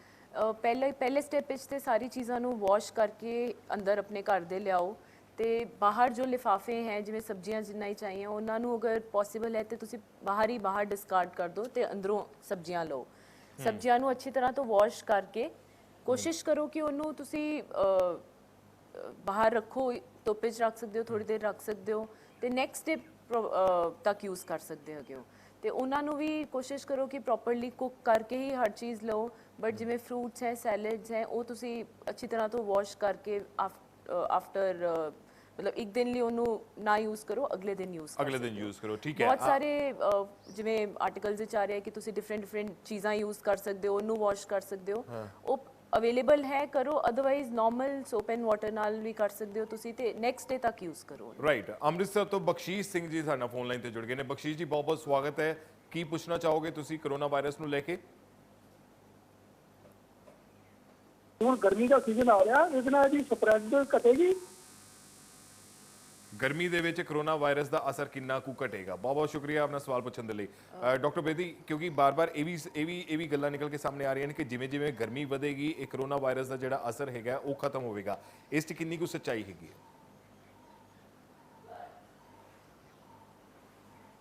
ਪਹਿਲੇ ਸਟੈਪ ਵਿੱਚ ਤੇ ਸਾਰੀ ਚੀਜ਼ਾਂ ਨੂੰ ਵਾਸ਼ ਕਰਕੇ ਅੰਦਰ ਆਪਣੇ ਘਰ ਦੇ ਲਿਆਓ ਤੇ ਬਾਹਰ ਜੋ ਲਿਫਾਫੇ ਹੈ ਜਿਵੇਂ ਸਬਜ਼ੀਆਂ ਜਿੰਨਾ ਹੀ ਚਾਹੀਏ ਉਹਨਾਂ ਨੂੰ ਅਗਰ ਪੋਸੀਬਲ ਹੈ ਤੇ ਤੁਸੀਂ ਬਾਹਰ ਡਿਸਕਾਰਡ ਕਰ ਦਿਓ ਤੇ ਅੰਦਰੋਂ ਸਬਜ਼ੀਆਂ ਲਓ। ਸਬਜ਼ੀਆਂ ਨੂੰ ਅੱਛੀ ਤਰ੍ਹਾਂ ਤੋਂ ਵਾਸ਼ ਕਰਕੇ ਕੋਸ਼ਿਸ਼ ਕਰੋ ਕਿ ਉਹਨੂੰ ਤੁਸੀਂ ਬਾਹਰ ਰੱਖੋ, ਧੁੱਪੇ 'ਚ ਰੱਖ ਸਕਦੇ ਹੋ, ਥੋੜੀ ਦੇਰ ਰੱਖ ਸਕਦੇ ਹੋ ਤੇ ਨੈਕਸਟ ਡੇ ਤੱਕ ਯੂਜ਼ ਕਰ ਸਕਦੇ ਹੈਗੇ ਹੋ। ਤੇ ਉਹਨਾਂ ਨੂੰ ਵੀ ਕੋਸ਼ਿਸ਼ ਕਰੋ ਕਿ ਪ੍ਰੋਪਰਲੀ ਕੁੱਕ ਕਰਕੇ ਹੀ ਹਰ ਚੀਜ਼ ਲਓ। ਬਟ ਜਿਵੇਂ ਫਰੂਟਸ ਹੈ, ਸੈਲਡਸ ਹੈ, ਉਹ ਤੁਸੀਂ ਅੱਛੀ ਤਰ੍ਹਾਂ ਤੋਂ ਵਾਸ਼ ਕਰਕੇ ਆਫਟਰ ਮਤਲਬ ਇੱਕ ਦਿਨ ਲਈ ਉਹਨੂੰ ਨਾ ਯੂਜ਼ ਕਰੋ, ਅਗਲੇ ਦਿਨ ਯੂਜ਼ ਕਰੋ। ਠੀਕ ਹੈ। ਬਹੁਤ ਸਾਰੇ ਜਿਵੇਂ ਆਰਟੀਕਲਸ ਵਿੱਚ ਆ ਰਿਹਾ ਕਿ ਤੁਸੀਂ ਡਿਫਰੈਂਟ ਚੀਜ਼ਾਂ ਯੂਜ਼ ਕਰ ਸਕਦੇ ਹੋ, ਉਹਨੂੰ ਵਾਸ਼ ਕਰ ਸਕਦੇ ਹੋ, ਉਹ ਅਵੇਲੇਬਲ ਹੈ, ਕਰੋ। Otherwise normal soap and water ਨਾਲ ਵੀ ਕਰ ਸਕਦੇ ਹੋ ਤੁਸੀਂ ਤੇ ਨੈਕਸਟ ਡੇ ਤੱਕ ਯੂਜ਼ ਕਰੋ। ਰਾਈਟ। ਅੰਮ੍ਰਿਤਸਰ ਤੋਂ ਬਖਸ਼ੀਸ਼ ਸਿੰਘ ਜੀ ਸਾਡਾ ਫੋਨ ਲਾਈਨ ਤੇ ਜੁੜ ਗਏ ਨੇ। ਬਖਸ਼ੀਸ਼ ਜੀ ਬਹੁਤ ਬਹੁਤ ਸਵਾਗਤ ਹੈ। ਕੀ ਪੁੱਛਣਾ ਚਾਹੋਗੇ ਤੁਸੀਂ ਕਰੋਨਾ ਵਾਇਰਸ ਨੂੰ ਲੈ ਕੇ? ਹੁਣ ਗਰਮੀ ਦਾ ਸੀਜ਼ਨ ਆ ਰਿਹਾ, ਇਹਦੇ ਨਾਲ ਇਹਦੀ ਸਪਰੈਡ ਘਟੇਗੀ? ਗਰਮੀ ਦੇ ਵਿੱਚ ਕਰੋਨਾ ਵਾਇਰਸ ਦਾ ਅਸਰ ਕਿੰਨਾ ਕੁ ਘਟੇਗਾ? ਬਹੁਤ ਬਹੁਤ ਸ਼ੁਕਰੀਆ ਆਪਣਾ ਸਵਾਲ ਪੁੱਛਣ ਦੇ ਲਈ। ਡਾਕਟਰ ਬੇਦੀ, ਕਿਉਂਕਿ ਬਾਰ-ਬਾਰ ਇਹ ਵੀ ਗੱਲਾਂ ਨਿਕਲ ਕੇ ਸਾਹਮਣੇ ਆ ਰਹੀਆਂ ਨੇ ਕਿ ਜਿਵੇਂ ਜਿਵੇਂ ਗਰਮੀ ਵਧੇਗੀ ਇਹ ਕਰੋਨਾ ਵਾਇਰਸ ਦਾ ਜਿਹੜਾ ਅਸਰ ਹੈਗਾ ਉਹ ਖਤਮ ਹੋਵੇਗਾ, ਇਸ 'ਚ ਕਿੰਨੀ ਕੁ ਸੱਚਾਈ ਹੈਗੀ ਹੈ?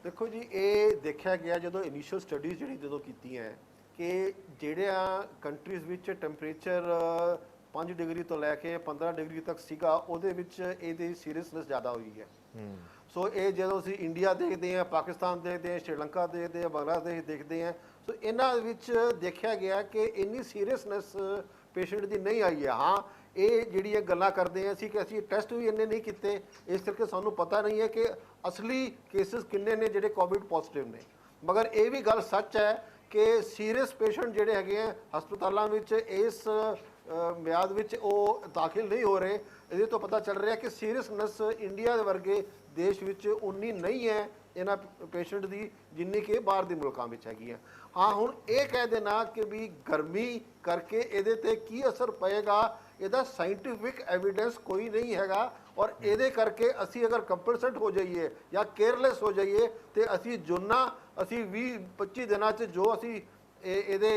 ਦੇਖੋ ਜੀ, ਇਹ ਦੇਖਿਆ ਗਿਆ ਜਦੋਂ ਇਨੀਸ਼ੀਅਲ ਸਟੱਡੀਜ਼ ਜਦੋਂ ਕੀਤੀਆਂ ਕਿ ਜਿਹੜਿਆਂ ਕੰਟਰੀਜ਼ ਵਿੱਚ ਟੈਂਪਰੇਚਰ 5 ਡਿਗਰੀ ਤੋਂ ਲੈ ਕੇ 15 ਡਿਗਰੀ ਤੱਕ ਸੀਗਾ, ਉਹਦੇ ਵਿੱਚ ਇਹਦੀ ਸੀਰੀਅਸਨੈਸ ਜ਼ਿਆਦਾ ਹੋਈ ਹੈ। ਸੋ ਇਹ ਜਦੋਂ ਅਸੀਂ ਇੰਡੀਆ ਦੇਖਦੇ ਹਾਂ, ਪਾਕਿਸਤਾਨ ਦੇਖਦੇ ਹਾਂ, ਸ਼੍ਰੀਲੰਕਾ ਦੇਖਦੇ ਹਾਂ, ਬੰਗਲਾਦੇਸ਼ ਦੇਖਦੇ ਹਾਂ, ਸੋ ਇਹਨਾਂ ਵਿੱਚ ਦੇਖਿਆ ਗਿਆ ਕਿ ਇੰਨੀ ਸੀਰੀਅਸਨੈਸ ਪੇਸ਼ੈਂਟ ਦੀ ਨਹੀਂ ਆਈ ਹੈ। ਹਾਂ, ਇਹ ਜਿਹੜੀਆਂ ਗੱਲਾਂ ਕਰਦੇ ਹਾਂ ਅਸੀਂ ਕਿ ਅਸੀਂ ਟੈਸਟ ਵੀ ਇੰਨੇ ਨਹੀਂ ਕੀਤੇ, ਇਸ ਕਰਕੇ ਸਾਨੂੰ ਪਤਾ ਨਹੀਂ ਹੈ ਕਿ ਅਸਲੀ ਕੇਸਿਸ ਕਿੰਨੇ ਨੇ ਜਿਹੜੇ ਕੋਵਿਡ ਪੋਜ਼ਿਟਿਵ ਨੇ। ਮਗਰ ਇਹ ਵੀ ਗੱਲ ਸੱਚ ਹੈ ਕਿ ਸੀਰੀਅਸ ਪੇਸ਼ੈਂਟ ਜਿਹੜੇ ਹੈਗੇ ਆ ਹਸਪਤਾਲਾਂ ਵਿੱਚ ਇਸ ਮਿਆਦ ਵਿੱਚ ਉਹ ਦਾਖਲ ਨਹੀਂ ਹੋ ਰਹੇ। ਇਹਦੇ ਤੋਂ ਪਤਾ ਚੱਲ ਰਿਹਾ ਕਿ ਸੀਰੀਅਸਨੈਸ ਇੰਡੀਆ ਦੇ ਵਰਗੇ ਦੇਸ਼ ਵਿੱਚ ਉਨੀ ਨਹੀਂ ਹੈ ਇਹਨਾਂ ਪੇਸ਼ੈਂਟ ਦੀ ਜਿੰਨੀ ਕਿ ਬਾਹਰ ਦੇ ਮੁਲਕਾਂ ਵਿੱਚ ਹੈਗੀ ਹੈ। ਹਾਂ, ਹੁਣ ਇਹ ਕਹਿ ਦੇਣਾ ਕਿ ਵੀ ਗਰਮੀ ਕਰਕੇ ਇਹਦੇ ਤੇ ਕੀ ਅਸਰ ਪਏਗਾ, ਇਹਦਾ ਸਾਇੰਟੀਫਿਕ ਐਵੀਡੈਂਸ ਕੋਈ ਨਹੀਂ ਹੈਗਾ। ਔਰ ਇਹਦੇ ਕਰਕੇ ਅਸੀਂ ਅਗਰ ਕੰਪਲਸੈਂਟ ਹੋ ਜਾਈਏ ਜਾਂ ਕੇਅਰਲੈਸ ਹੋ ਜਾਈਏ ਤੇ ਅਸੀਂ ਜਿੰਨਾ ਅਸੀਂ 20-25 ਦਿਨਾਂ 'ਚ ਜੋ ਅਸੀਂ ਇਹਦੇ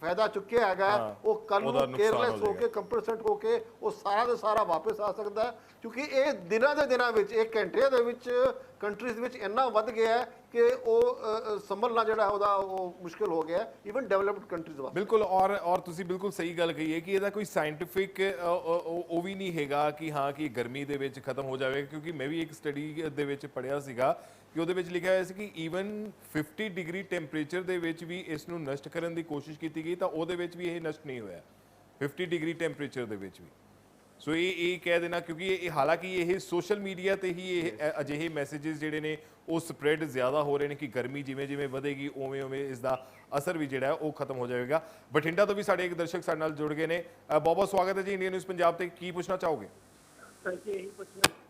ਫਾਇਦਾ ਚੁੱਕਿਆ ਹੈਗਾ ਉਹ ਕੱਲ ਨੂੰ ਕੇਅਰਲੈਸ ਹੋ ਕੇ ਕੰਪਲਸੈਂਟ ਹੋ ਕੇ ਉਹ ਸਾਰਾ ਦਾ ਸਾਰਾ ਵਾਪਸ ਆ ਸਕਦਾ ਹੈ। ਕਿਉਂਕਿ ਇਹ ਦਿਨਾਂ ਦੇ ਦਿਨਾਂ ਵਿੱਚ, ਇਹ ਘੰਟਿਆਂ ਦੇ ਵਿੱਚ ਕੰਟਰੀਜ਼ ਵਿੱਚ ਇੰਨਾ ਵੱਧ ਗਿਆ ਹੈ ਕਿ ਉਹ ਸੰਭਲਣਾ ਜਿਹੜਾ ਉਹਦਾ ਉਹ ਮੁਸ਼ਕਿਲ ਹੋ ਗਿਆ, ਇਵਨ ਡਿਵੈਲਪਡ ਕੰਟਰੀਜ਼ ਵਾਸਤੇ। ਬਿਲਕੁਲ, ਔਰ ਤੁਸੀਂ ਬਿਲਕੁਲ ਸਹੀ ਗੱਲ ਕਹੀ ਹੈ ਕਿ ਇਹਦਾ ਕੋਈ ਸਾਇੰਟੀਫਿਕ ਉਹ ਵੀ ਨਹੀਂ ਹੈਗਾ ਕਿ ਹਾਂ ਕਿ ਗਰਮੀ ਦੇ ਵਿੱਚ ਖਤਮ ਹੋ ਜਾਵੇਗਾ। ਕਿਉਂਕਿ ਮੈਂ ਵੀ ਇੱਕ ਸਟੱਡੀ ਦੇ ਵਿੱਚ ਪੜ੍ਹਿਆ ਸੀਗਾ ਕਿ ਉਹਦੇ ਵਿੱਚ ਲਿਖਿਆ ਹੋਇਆ ਸੀ ਕਿ ਈਵਨ 50 ਡਿਗਰੀ ਟੈਂਪਰੇਚਰ ਦੇ ਵਿੱਚ ਵੀ ਇਸ ਨੂੰ ਨਸ਼ਟ ਕਰਨ ਦੀ ਕੋਸ਼ਿਸ਼ ਕੀਤੀ ਗਈ ਤਾਂ ਉਹਦੇ ਵਿੱਚ ਵੀ ਇਹ ਨਸ਼ਟ ਨਹੀਂ ਹੋਇਆ 50 ਡਿਗਰੀ ਟੈਂਪਰੇਚਰ ਦੇ ਵਿੱਚ ਵੀ। ਸੋ ਇਹ ਕਹਿ ਦੇਣਾ, ਕਿਉਂਕਿ ਇਹ ਹਾਲਾਂਕਿ ਇਹ ਸੋਸ਼ਲ ਮੀਡੀਆ ਤੇ ਹੀ ਇਹ ਅਜਿਹੇ ਮੈਸੇजेस ਜਿਹੜੇ ਨੇ ਉਹ ਸਪਰੈਡ ਜ਼ਿਆਦਾ ਹੋ ਰਹੇ ਨੇ ਕਿ ਗਰਮੀ ਜਿਵੇਂ ਜਿਵੇਂ ਵਧੇਗੀ ਉਵੇਂ ਉਵੇਂ ਇਸ ਦਾ ਅਸਰ ਵੀ ਜਿਹੜਾ ਉਹ ਖਤਮ ਹੋ ਜਾਵੇਗਾ। ਬਠਿੰਡਾ ਤੋਂ ਵੀ ਸਾਡੇ ਇੱਕ ਦਰਸ਼ਕ ਸਾਡੇ ਨਾਲ ਜੁੜ ਗਏ ਨੇ। ਬਹੁਤ ਬਹੁਤ ਸਵਾਗਤ ਹੈ ਜੀ ਇੰਡੀਅਨ ਨਿਊਜ਼ ਪੰਜਾਬ ਤੇ। ਕੀ ਪੁੱਛਣਾ ਚਾਹੋਗੇ? ਸਰ ਜੀ ਇਹੀ ਪੁੱਛਣਾ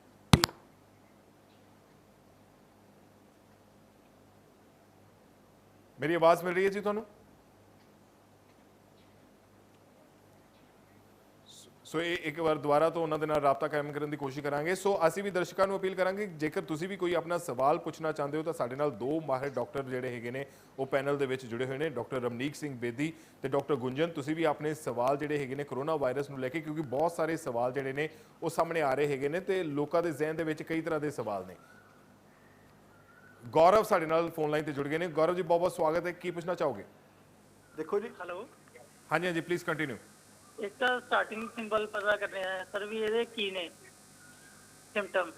ਮੇਰੀ ਆਵਾਜ਼ ਮਿਲ ਰਹੀ ਹੈ ਜੀ ਤੁਹਾਨੂੰ? ਸੋ ਇਹ ਇੱਕ ਵਾਰ ਦੁਬਾਰਾ ਤੋਂ ਉਹਨਾਂ ਦੇ ਨਾਲ ਰਾਬਤਾ ਕਾਇਮ ਕਰਨ ਦੀ ਕੋਸ਼ਿਸ਼ ਕਰਾਂਗੇ। ਸੋ ਅਸੀਂ ਵੀ ਦਰਸ਼ਕਾਂ ਨੂੰ ਅਪੀਲ ਕਰਾਂਗੇ ਜੇਕਰ ਤੁਸੀਂ ਵੀ ਕੋਈ ਆਪਣਾ ਸਵਾਲ ਪੁੱਛਣਾ ਚਾਹੁੰਦੇ ਹੋ ਤਾਂ ਸਾਡੇ ਨਾਲ ਦੋ ਮਾਹਿਰ ਡਾਕਟਰ ਜਿਹੜੇ ਹੈਗੇ ਨੇ ਉਹ ਪੈਨਲ ਦੇ ਵਿੱਚ ਜੁੜੇ ਹੋਏ ਨੇ, ਡਾਕਟਰ ਰਮਨੀਕ ਸਿੰਘ ਬੇਦੀ ਤੇ ਡਾਕਟਰ ਗੁੰਜਨ। ਤੁਸੀਂ ਵੀ ਆਪਣੇ ਸਵਾਲ ਜਿਹੜੇ ਹੈਗੇ ਨੇ ਕਰੋਨਾ ਵਾਇਰਸ ਨੂੰ ਲੈ ਕੇ, ਕਿਉਂਕਿ ਬਹੁਤ ਸਾਰੇ ਸਵਾਲ ਜਿਹੜੇ ਨੇ ਉਹ ਸਾਹਮਣੇ ਆ ਰਹੇ ਹੈਗੇ ਨੇ ਤੇ ਲੋਕਾਂ ਦੇ ਜ਼ਿਹਨ ਦੇ ਵਿੱਚ ਕਈ ਤਰ੍ਹਾਂ ਦੇ ਸਵਾਲ ਨੇ। ਗੌਰਵ ਸਾਡੇ ਨਾਲ ਫੋਨ ਲਾਈਨ ਤੇ ਜੁੜ ਗਏ ਨੇ। ਗੌਰਵ ਜੀ, ਬਹੁਤ ਬਹੁਤ ਸਵਾਗਤ ਹੈ। ਕੀ ਪੁੱਛਣਾ ਚਾਹੋਗੇ? ਦੇਖੋ ਜੀ, ਹੈਲੋ, ਹਾਂਜੀ ਹਾਂਜੀ, ਪਲੀਜ਼ ਕੰਟੀਨਿਊ। ਇੱਕ ਤਾਂ ਸਟਾਰਟਿੰਗ ਸਿੰਬਲ ਪਤਾ ਕਰਨੇ ਆ ਸਰ ਵੀ ਇਹਦੇ ਕੀ ਨੇ ਸਿੰਪਟਮ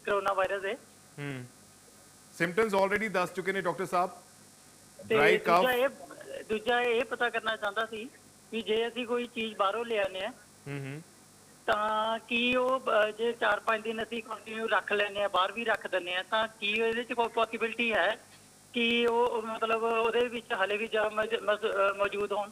ਕਰੋਨਾ ਵਾਇਰਸ ਦੇ। ਸਿੰਪਟਮਸ ਆਲਰੇਡੀ ਦੱਸ ਚੁੱਕੇ ਨੇ ਡਾਕਟਰ ਸਾਹਿਬ। ਤੇ ਡਰਾਈ ਕਫ, ਦੂਜਾ ਇਹ ਪਤਾ ਕਰਨਾ ਚਾਹੁੰਦਾ ਸੀ ਵੀ ਜੇ ਅਸੀਂ ਕੋਈ ਚੀਜ਼ ਬਾਹਰੋਂ ਲਿਆਉਂਦੇ ਆ ਤਾਂ ਕੀ ਉਹ ਜੇ 4-5 ਦਿਨ ਅਸੀਂ ਕੰਟੀਨਿਊ ਰੱਖ ਲੈਂਦੇ ਆ, ਬਾਹਰ ਵੀ ਰੱਖ ਦਿੰਦੇ ਆ, ਤਾਂ ਕੀ ਇਹਦੇ 'ਚ ਕੋਈ ਪੋਸੀਬਿਲਿਟੀ ਹੈ ਕਿ ਉਹ ਮਤਲਬ ਉਹਦੇ ਵਿੱਚ ਹਲੇ ਵੀ ਮੌਜੂਦ ਹੋਣ?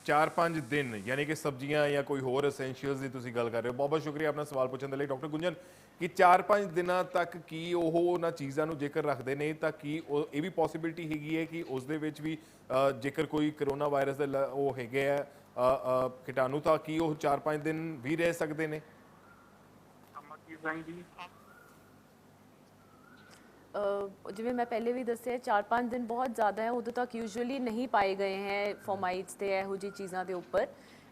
4-5 ਦਿਨ ਯਾਨੀ ਕਿ ਸਬਜ਼ੀਆਂ ਜਾਂ ਕੋਈ ਹੋਰ ਐਸੈਂਸ਼ੀਅਲਸ ਦੀ ਤੁਸੀਂ ਗੱਲ ਕਰ ਰਹੇ ਹੋ। ਬਹੁਤ ਬਹੁਤ ਸ਼ੁਕਰੀਆ ਆਪਣਾ ਸਵਾਲ ਪੁੱਛਣ ਦੇ ਲਈ। ਡਾਕਟਰ ਗੁੰਜਨ, ਕਿ 4-5 ਦਿਨਾਂ ਤੱਕ ਕੀ ਉਹ ਉਹਨਾਂ ਚੀਜ਼ਾਂ ਨੂੰ ਜੇਕਰ ਰੱਖਦੇ ਨੇ ਤਾਂ ਕੀ ਉਹ ਇਹ ਵੀ ਪੋਸੀਬਿਲਿਟੀ ਹੈਗੀ ਹੈ ਕਿ ਉਸ ਦੇ ਵਿੱਚ ਵੀ ਜੇਕਰ ਕੋਈ ਕਰੋਨਾ ਵਾਇਰਸ ਦੇ ਉਹ ਹੈਗੇ ਆ ਕੀਟਾਣੂ ਤਾਂ ਕੀ ਉਹ 4-5 ਦਿਨ ਵੀ ਰਹਿ ਸਕਦੇ ਨੇ? ਜਿਵੇਂ ਮੈਂ ਪਹਿਲੇ ਵੀ ਦੱਸਿਆ 4-5 ਦਿਨ ਬਹੁਤ ਜ਼ਿਆਦਾ ਹੈ, ਉਦੋਂ ਤੱਕ ਯੂਜੂਅਲੀ ਨਹੀਂ ਪਾਏ ਗਏ ਹੈ ਫੋਮਾਈਟਸ ਤੇ ਇਹੋ ਜਿਹੀ ਚੀਜ਼ਾਂ ਦੇ ਉੱਪਰ।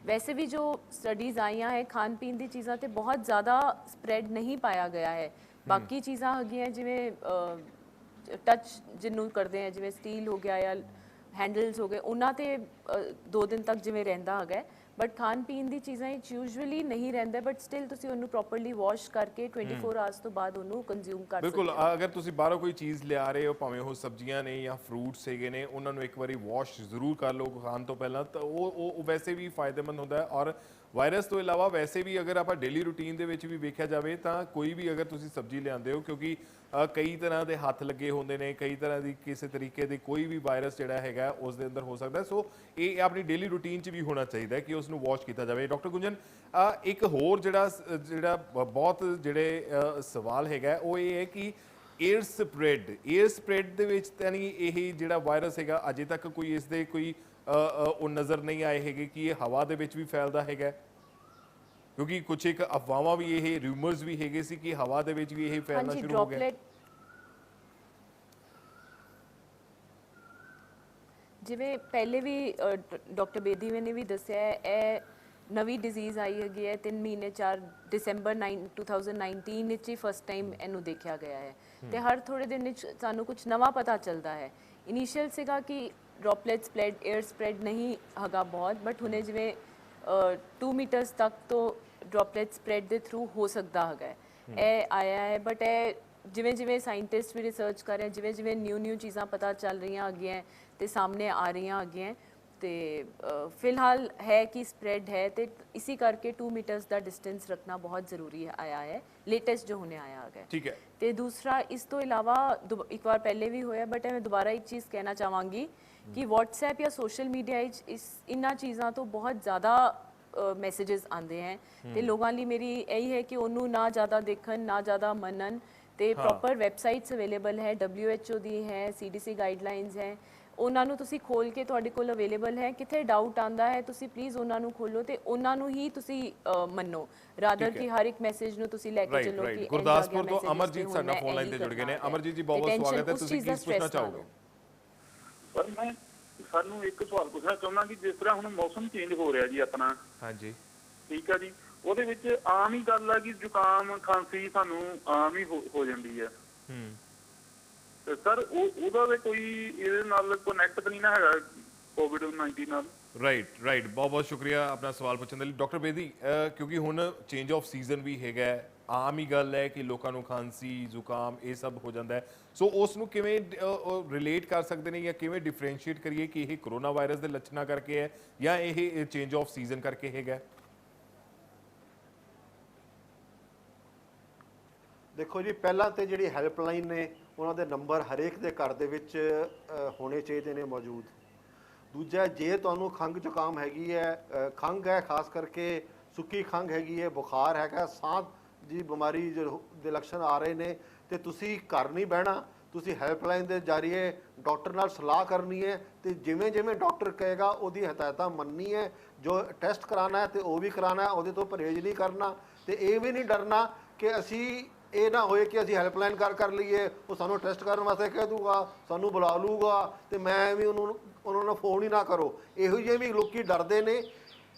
ਵੈਸੇ ਵੀ ਜੋ ਸਟੱਡੀਜ਼ ਆਈਆਂ ਹੈ ਖਾਣ ਪੀਣ ਦੀ ਚੀਜ਼ਾਂ ਤੇ ਬਹੁਤ ਜ਼ਿਆਦਾ ਸਪਰੈਡ ਨਹੀਂ ਪਾਇਆ ਗਿਆ ਹੈ। ਬਾਕੀ ਚੀਜ਼ਾਂ ਹੈਗੀਆਂ ਜਿਵੇਂ ਟੱਚ ਜਿਹਨੂੰ ਕਰਦੇ ਆ, ਜਿਵੇਂ ਸਟੀਲ ਹੋ ਗਿਆ ਜਾਂ ਹੈਂਡਲਸ ਹੋ ਗਏ, ਉਹਨਾਂ ਤੇ 2 ਦਿਨ ਤੱਕ ਜਿਵੇਂ ਰਹਿੰਦਾ ਹੈਗਾ। ਬਟ ਖਾਣ ਪੀਣ ਦੀ ਚੀਜ਼ਾਂ ਵਿੱਚ ਯੂਜੂਅਲੀ ਨਹੀਂ ਰਹਿੰਦਾ, ਬਟ ਸਟਿਲ ਤੁਸੀਂ ਉਹਨੂੰ ਪ੍ਰੋਪਰਲੀ ਵਾਸ਼ ਕਰਕੇ 24 ਆਵਰਸ ਤੋਂ ਬਾਅਦ ਉਹਨੂੰ ਕੰਜ਼ਿਊਮ ਕਰ ਸਕਦੇ ਹੋ। ਬਿਲਕੁਲ, ਅਗਰ ਤੁਸੀਂ ਬਾਹਰੋਂ ਕੋਈ ਚੀਜ਼ ਲਿਆ ਰਹੇ ਹੋ, ਭਾਵੇਂ ਉਹ ਸਬਜ਼ੀਆਂ ਨੇ ਜਾਂ ਫਰੂਟਸ ਹੈਗੇ ਨੇ, ਉਹਨਾਂ ਨੂੰ ਇੱਕ ਵਾਰੀ ਵਾਸ਼ ਜ਼ਰੂਰ ਕਰ ਲਓ ਖਾਣ ਤੋਂ ਪਹਿਲਾਂ, ਤਾਂ ਉਹ ਵੈਸੇ ਵੀ ਫਾਇਦੇਮੰਦ ਹੁੰਦਾ ਹੈ। ਔਰ ਵਾਇਰਸ ਤੋਂ ਇਲਾਵਾ ਵੈਸੇ ਵੀ ਅਗਰ ਆਪਾਂ ਡੇਲੀ ਰੂਟੀਨ ਦੇ ਵਿੱਚ ਵੀ ਵੇਖਿਆ ਜਾਵੇ ਤਾਂ ਕੋਈ ਵੀ ਅਗਰ ਤੁਸੀਂ ਸਬਜ਼ੀ ਲਿਆਉਂਦੇ ਹੋ, ਕਿਉਂਕਿ ਕਈ ਤਰ੍ਹਾਂ ਦੇ ਹੱਥ ਲੱਗੇ ਹੁੰਦੇ ਨੇ, ਕਈ ਤਰ੍ਹਾਂ ਦੀ ਕਿਸੇ ਤਰੀਕੇ ਦੇ ਕੋਈ ਵੀ ਵਾਇਰਸ ਜਿਹੜਾ ਹੈਗਾ ਉਸ ਦੇ ਅੰਦਰ ਹੋ ਸਕਦਾ। ਸੋ ਇਹ ਆਪਣੀ ਡੇਲੀ ਰੂਟੀਨ 'ਚ ਵੀ ਹੋਣਾ ਚਾਹੀਦਾ ਕਿ ਉਸ ਨੂੰ ਵਾਸ਼ ਕੀਤਾ ਜਾਵੇ। ਡਾਕਟਰ ਗੁੰਜਨ, ਇੱਕ ਹੋਰ ਜਿਹੜਾ ਬਹੁਤ ਜਿਹੜੇ ਸਵਾਲ ਹੈਗਾ ਉਹ ਇਹ ਹੈ ਕਿ ਏਅਰ ਸਪਰੈਡ ਦੇ ਵਿੱਚ ਤਾਂ ਨਹੀਂ ਇਹ ਜਿਹੜਾ ਵਾਇਰਸ ਹੈਗਾ ਅਜੇ ਤੱਕ ਕੋਈ ਇਸ ਦੇ ਕੋਈ ਉਹ ਨਜ਼ਰ ਨਹੀਂ ਆਏ ਹੈਗੇ ਕਿ ਇਹ ਹਵਾ ਦੇ ਵਿੱਚ ਵੀ ਫੈਲਦਾ ਹੈਗਾ? ਕਿਉਂਕਿ ਕੁਝ ਇੱਕ ਅਫਵਾਹਾਂ ਵੀ, ਇਹ ਰਿਊਮਰਸ ਵੀ ਹੈਗੇ ਸੀ ਕਿ ਹਵਾ ਦੇ ਵਿੱਚ ਵੀ ਇਹ ਫੈਲਣਾ ਹਾਂਜੀ ਸ਼ੁਰੂ ਹੋ ਗਿਆ। ਡ੍ਰੌਪਲੇਟ ਜਿਵੇਂ ਪਹਿਲੇ ਵੀ ਡਾਕਟਰ ਬੇਦੀ ਨੇ ਵੀ ਦੱਸਿਆ ਹੈ, ਇਹ ਨਵੀਂ ਡਿਜ਼ੀਜ਼ ਆਈ ਹੈਗੀ ਹੈ 3 ਮਹੀਨੇ 4 ਦਸੰਬਰ 2019 ਵਿੱਚ ਹੀ ਫਸਟ ਟਾਈਮ ਇਹਨੂੰ ਦੇਖਿਆ ਗਿਆ ਹੈ ਤੇ ਹਰ ਥੋੜੇ ਦਿਨ ਵਿੱਚ ਸਾਨੂੰ ਕੁਝ ਨਵਾਂ ਪਤਾ ਚੱਲਦਾ ਹੈ। ਇਨੀਸ਼ੀਅਲ ਸੀਗਾ ਕਿ ਡ੍ਰੌਪਲੇਟ ਸਪਰੈਡ, 에ਅਰ ਸਪਰੈਡ ਨਹੀਂ ਹੈਗਾ ਬਹੁਤ, ਬਟ ਹੁਣੇ ਜਿਵੇਂ 2 ਮੀਟਰਸ ਤੱਕ ਤੋਂ ਡ੍ਰੌਪਲੇਟ ਸਪਰੈਡ ਦੇ ਥਰੂ ਹੋ ਸਕਦਾ ਹੈਗਾ, ਇਹ ਆਇਆ ਹੈ। ਬਟ ਇਹ ਜਿਵੇਂ ਜਿਵੇਂ ਸਾਇੰਟਿਸਟ ਵੀ ਰਿਸਰਚ ਕਰ ਰਹੇ, ਜਿਵੇਂ ਜਿਵੇਂ ਨਿਊ ਚੀਜ਼ਾਂ ਪਤਾ ਚੱਲ ਰਹੀਆਂ ਹੈਗੀਆਂ ਤੇ ਸਾਹਮਣੇ ਆ ਰਹੀਆਂ ਹੈਗੀਆਂ, ਤੇ ਫਿਲਹਾਲ ਹੈ ਕਿ ਸਪਰੈਡ ਹੈ ਤੇ ਇसी ਕਰਕੇ 2 ਮੀਟਰਸ ਦਾ ਡਿਸਟੈਂਸ ਰੱਖਣਾ ਬਹੁਤ ਜ਼ਰੂਰੀ ਆਇਆ ਹੈ, ਲੇਟੈਸਟ ਜੋ ਹੁਣੇ ਆਇਆ ਹੈਗਾ। ਠੀਕ ਹੈ। ਤੇ ਦੂਸਰਾ ਇਸ ਤੋਂ ਇਲਾਵਾ ਇੱਕ ਵਾਰ ਪਹਿਲੇ ਵੀ ਹੋਇਆ, ਬਟ ਮੈਂ ਦੁਬਾਰਾ ਇੱਕ ਚੀਜ਼ ਕਹਿਣਾ ਚਾਹਾਂਗੀ ਕਿ WhatsApp ਜਾਂ ਸੋਸ਼ਲ ਮੀਡੀਆ ਵਿੱਚ ਇਹਨਾਂ ਚੀਜ਼ਾਂ ਤੋਂ ਬਹੁਤ ਜ਼ਿਆਦਾ ਮੈਸੇजेस ਆਉਂਦੇ ਹੈ ਤੇ ਲੋਕਾਂ ਲਈ ਮੇਰੀ ਇਹੀ ਹੈ ਕਿ ਉਹਨੂੰ ਨਾ ਜ਼ਿਆਦਾ ਦੇਖਣ, ਨਾ ਜ਼ਿਆਦਾ ਮੰਨਣ ਤੇ ਪ੍ਰੋਪਰ ਵੈਬਸਾਈਟਸ ਅਵੇਲੇਬਲ ਹੈ, WHO ਦੀ ਹੈ, CDC ਗਾਈਡਲਾਈਨਸ ਹੈ, ਉਹਨਾਂ ਨੂੰ ਤੁਸੀਂ ਖੋਲ ਕੇ ਤੁਹਾਡੇ ਕੋਲ ਅਵੇਲੇਬਲ ਹੈ। ਕਿਤੇ ਡਾਊਟ ਆਂਦਾ ਹੈ ਤੁਸੀਂ ਪਲੀਜ਼ ਉਹਨਾਂ ਨੂੰ ਖੋਲੋ ਤੇ ਉਹਨਾਂ ਨੂੰ ਹੀ ਤੁਸੀਂ ਮੰਨੋ, ਰਾਦਰ ਕਿ ਹਰ ਇੱਕ ਮੈਸੇਜ ਨੂੰ ਤੁਸੀਂ ਲੈ ਕੇ ਚੱਲੋ ਕਿ ਗੁਰਦਾਸਪੁਰ ਤੋਂ ਅਮਰਜੀਤ ਸਾਡਾ ਫੋਨ ਲਾਈਨ ਤੇ ਜੁੜ ਗਏ ਨੇ। ਅਮਰਜੀਤ ਜੀ ਬਹੁਤ ਬਹੁਤ ਸਵਾਗਤ ਹੈ, ਤੁਸੀਂ ਕੀ ਪੁੱਛਣਾ ਚਾਹੋਗੇ? ਪਰ ਮੈਂ ਸਾਨੂੰ ਇੱਕ ਸਵਾਲ ਪੁੱਛਣਾ ਚਾਹੁੰਦਾ ਕਿ ਜਿਸ ਤਰ੍ਹਾਂ ਹੁਣ ਮੌਸਮ ਚੇਂਜ ਹੋ ਰਿਹਾ ਜੀ ਆਪਣਾ, ਹਾਂਜੀ ਠੀਕ ਆ ਜੀ, ਉਹਦੇ ਵਿੱਚ ਆਮ ਹੀ ਗੱਲ ਆ ਕਿ ਜ਼ੁਕਾਮ ਖਾਂਸੀ ਸਾਨੂੰ ਆਮ ਹੀ ਹੋ ਜਾਂਦੀ ਹੈ। ਤੇ ਸਰ ਉਹਦਾ ਵੀ ਕੋਈ ਇਹਦੇ ਨਾਲ ਕਨੈਕਟ ਤਾਂ ਨਹੀਂ ਨਾ ਹੈਗਾ ਕੋਵਿਡ-19 ਨਾਲ? ਰਾਈਟ ਬਹੁਤ ਬਹੁਤ ਸ਼ੁਕਰੀਆ ਆਪਣਾ ਸਵਾਲ ਪੁੱਛਣ ਦੇ ਲਈ। ਡਾਕਟਰ ਬੇਦੀ, ਕਿਉਂਕਿ ਹੁਣ ਚੇਂਜ ਆਫ ਸੀਜ਼ਨ ਵੀ ਹੈਗਾ, ਆਮ ਹੀ ਗੱਲ ਹੈ ਕਿ ਲੋਕਾਂ ਨੂੰ ਖਾਂਸੀ ਜ਼ੁਕਾਮ ਇਹ ਸਭ ਹੋ ਜਾਂਦਾ ਹੈ, ਸੋ ਉਸ ਨੂੰ ਕਿਵੇਂ ਰਿਲੇਟ ਕਰ ਸਕਦੇ ਨੇ ਜਾਂ ਕਿਵੇਂ ਡਿਫਰੈਂਸ਼ੀਏਟ ਕਰੀਏ ਕਿ ਇਹ ਕਰੋਨਾ ਵਾਇਰਸ ਦੇ ਲੱਛਣਾਂ ਕਰਕੇ ਹੈ ਜਾਂ ਇਹ ਚੇਂਜ ਆਫ ਸੀਜ਼ਨ ਕਰਕੇ ਹੈਗਾ? ਦੇਖੋ ਜੀ, ਪਹਿਲਾਂ ਤੇ ਜਿਹੜੀ ਹੈਲਪਲਾਈਨ ਨੇ ਉਹਨਾਂ ਦੇ ਨੰਬਰ ਹਰੇਕ ਦੇ ਘਰ ਦੇ ਵਿੱਚ ਹੋਣੇ ਚਾਹੀਦੇ ਨੇ ਮੌਜੂਦ। ਦੂਜਾ, ਜੇ ਤੁਹਾਨੂੰ ਖੰਘ ਜ਼ੁਕਾਮ ਹੈਗੀ ਹੈ, ਖੰਘ ਹੈ, ਖਾਸ ਕਰਕੇ ਸੁੱਕੀ ਖੰਘ ਹੈਗੀ ਹੈ, ਬੁਖਾਰ ਹੈਗਾ, ਸਾਹ ਦੀ ਬਿਮਾਰੀ ਦੇ ਲੱਛਣ ਆ ਰਹੇ ਨੇ, ਤੇ ਤੁਸੀਂ ਘਰ ਨਹੀਂ ਬਹਿਣਾ, ਤੁਸੀਂ ਹੈਲਪਲਾਈਨ ਦੇ ਜ਼ਰੀਏ ਡਾਕਟਰ ਨਾਲ ਸਲਾਹ ਕਰਨੀ ਹੈ ਤੇ ਜਿਵੇਂ ਜਿਵੇਂ ਡਾਕਟਰ ਕਹੇਗਾ ਉਹਦੀ ਹਦਾਇਤਾਂ ਮੰਨਣੀ ਹੈ। ਜੋ ਟੈਸਟ ਕਰਾਉਣਾ ਹੈ ਤੇ ਉਹ ਵੀ ਕਰਾਉਣਾ ਹੈ, ਉਹਦੇ ਤੋਂ ਪਰਹੇਜ਼ ਨਹੀਂ ਕਰਨਾ ਤੇ ਇਹ ਵੀ ਨਹੀਂ ਡਰਨਾ ਕਿ ਅਸੀਂ ਇਹ ਨਾ ਹੋਏ ਕਿ ਅਸੀਂ ਹੈਲਪਲਾਈਨ ਕਰ ਲਈਏ, ਉਹ ਸਾਨੂੰ ਟੈਸਟ ਕਰਨ ਵਾਸਤੇ ਕਹਿ ਦੂਗਾ, ਸਾਨੂੰ ਬੁਲਾ ਲੂਗਾ ਤੇ ਮੈਂ ਵੀ ਉਹਨਾਂ ਨੂੰ ਫੋਨ ਹੀ ਨਾ ਕਰੋ। ਇਹੋ ਜਿਹੇ ਵੀ ਲੋਕੀ ਡਰਦੇ ਨੇ।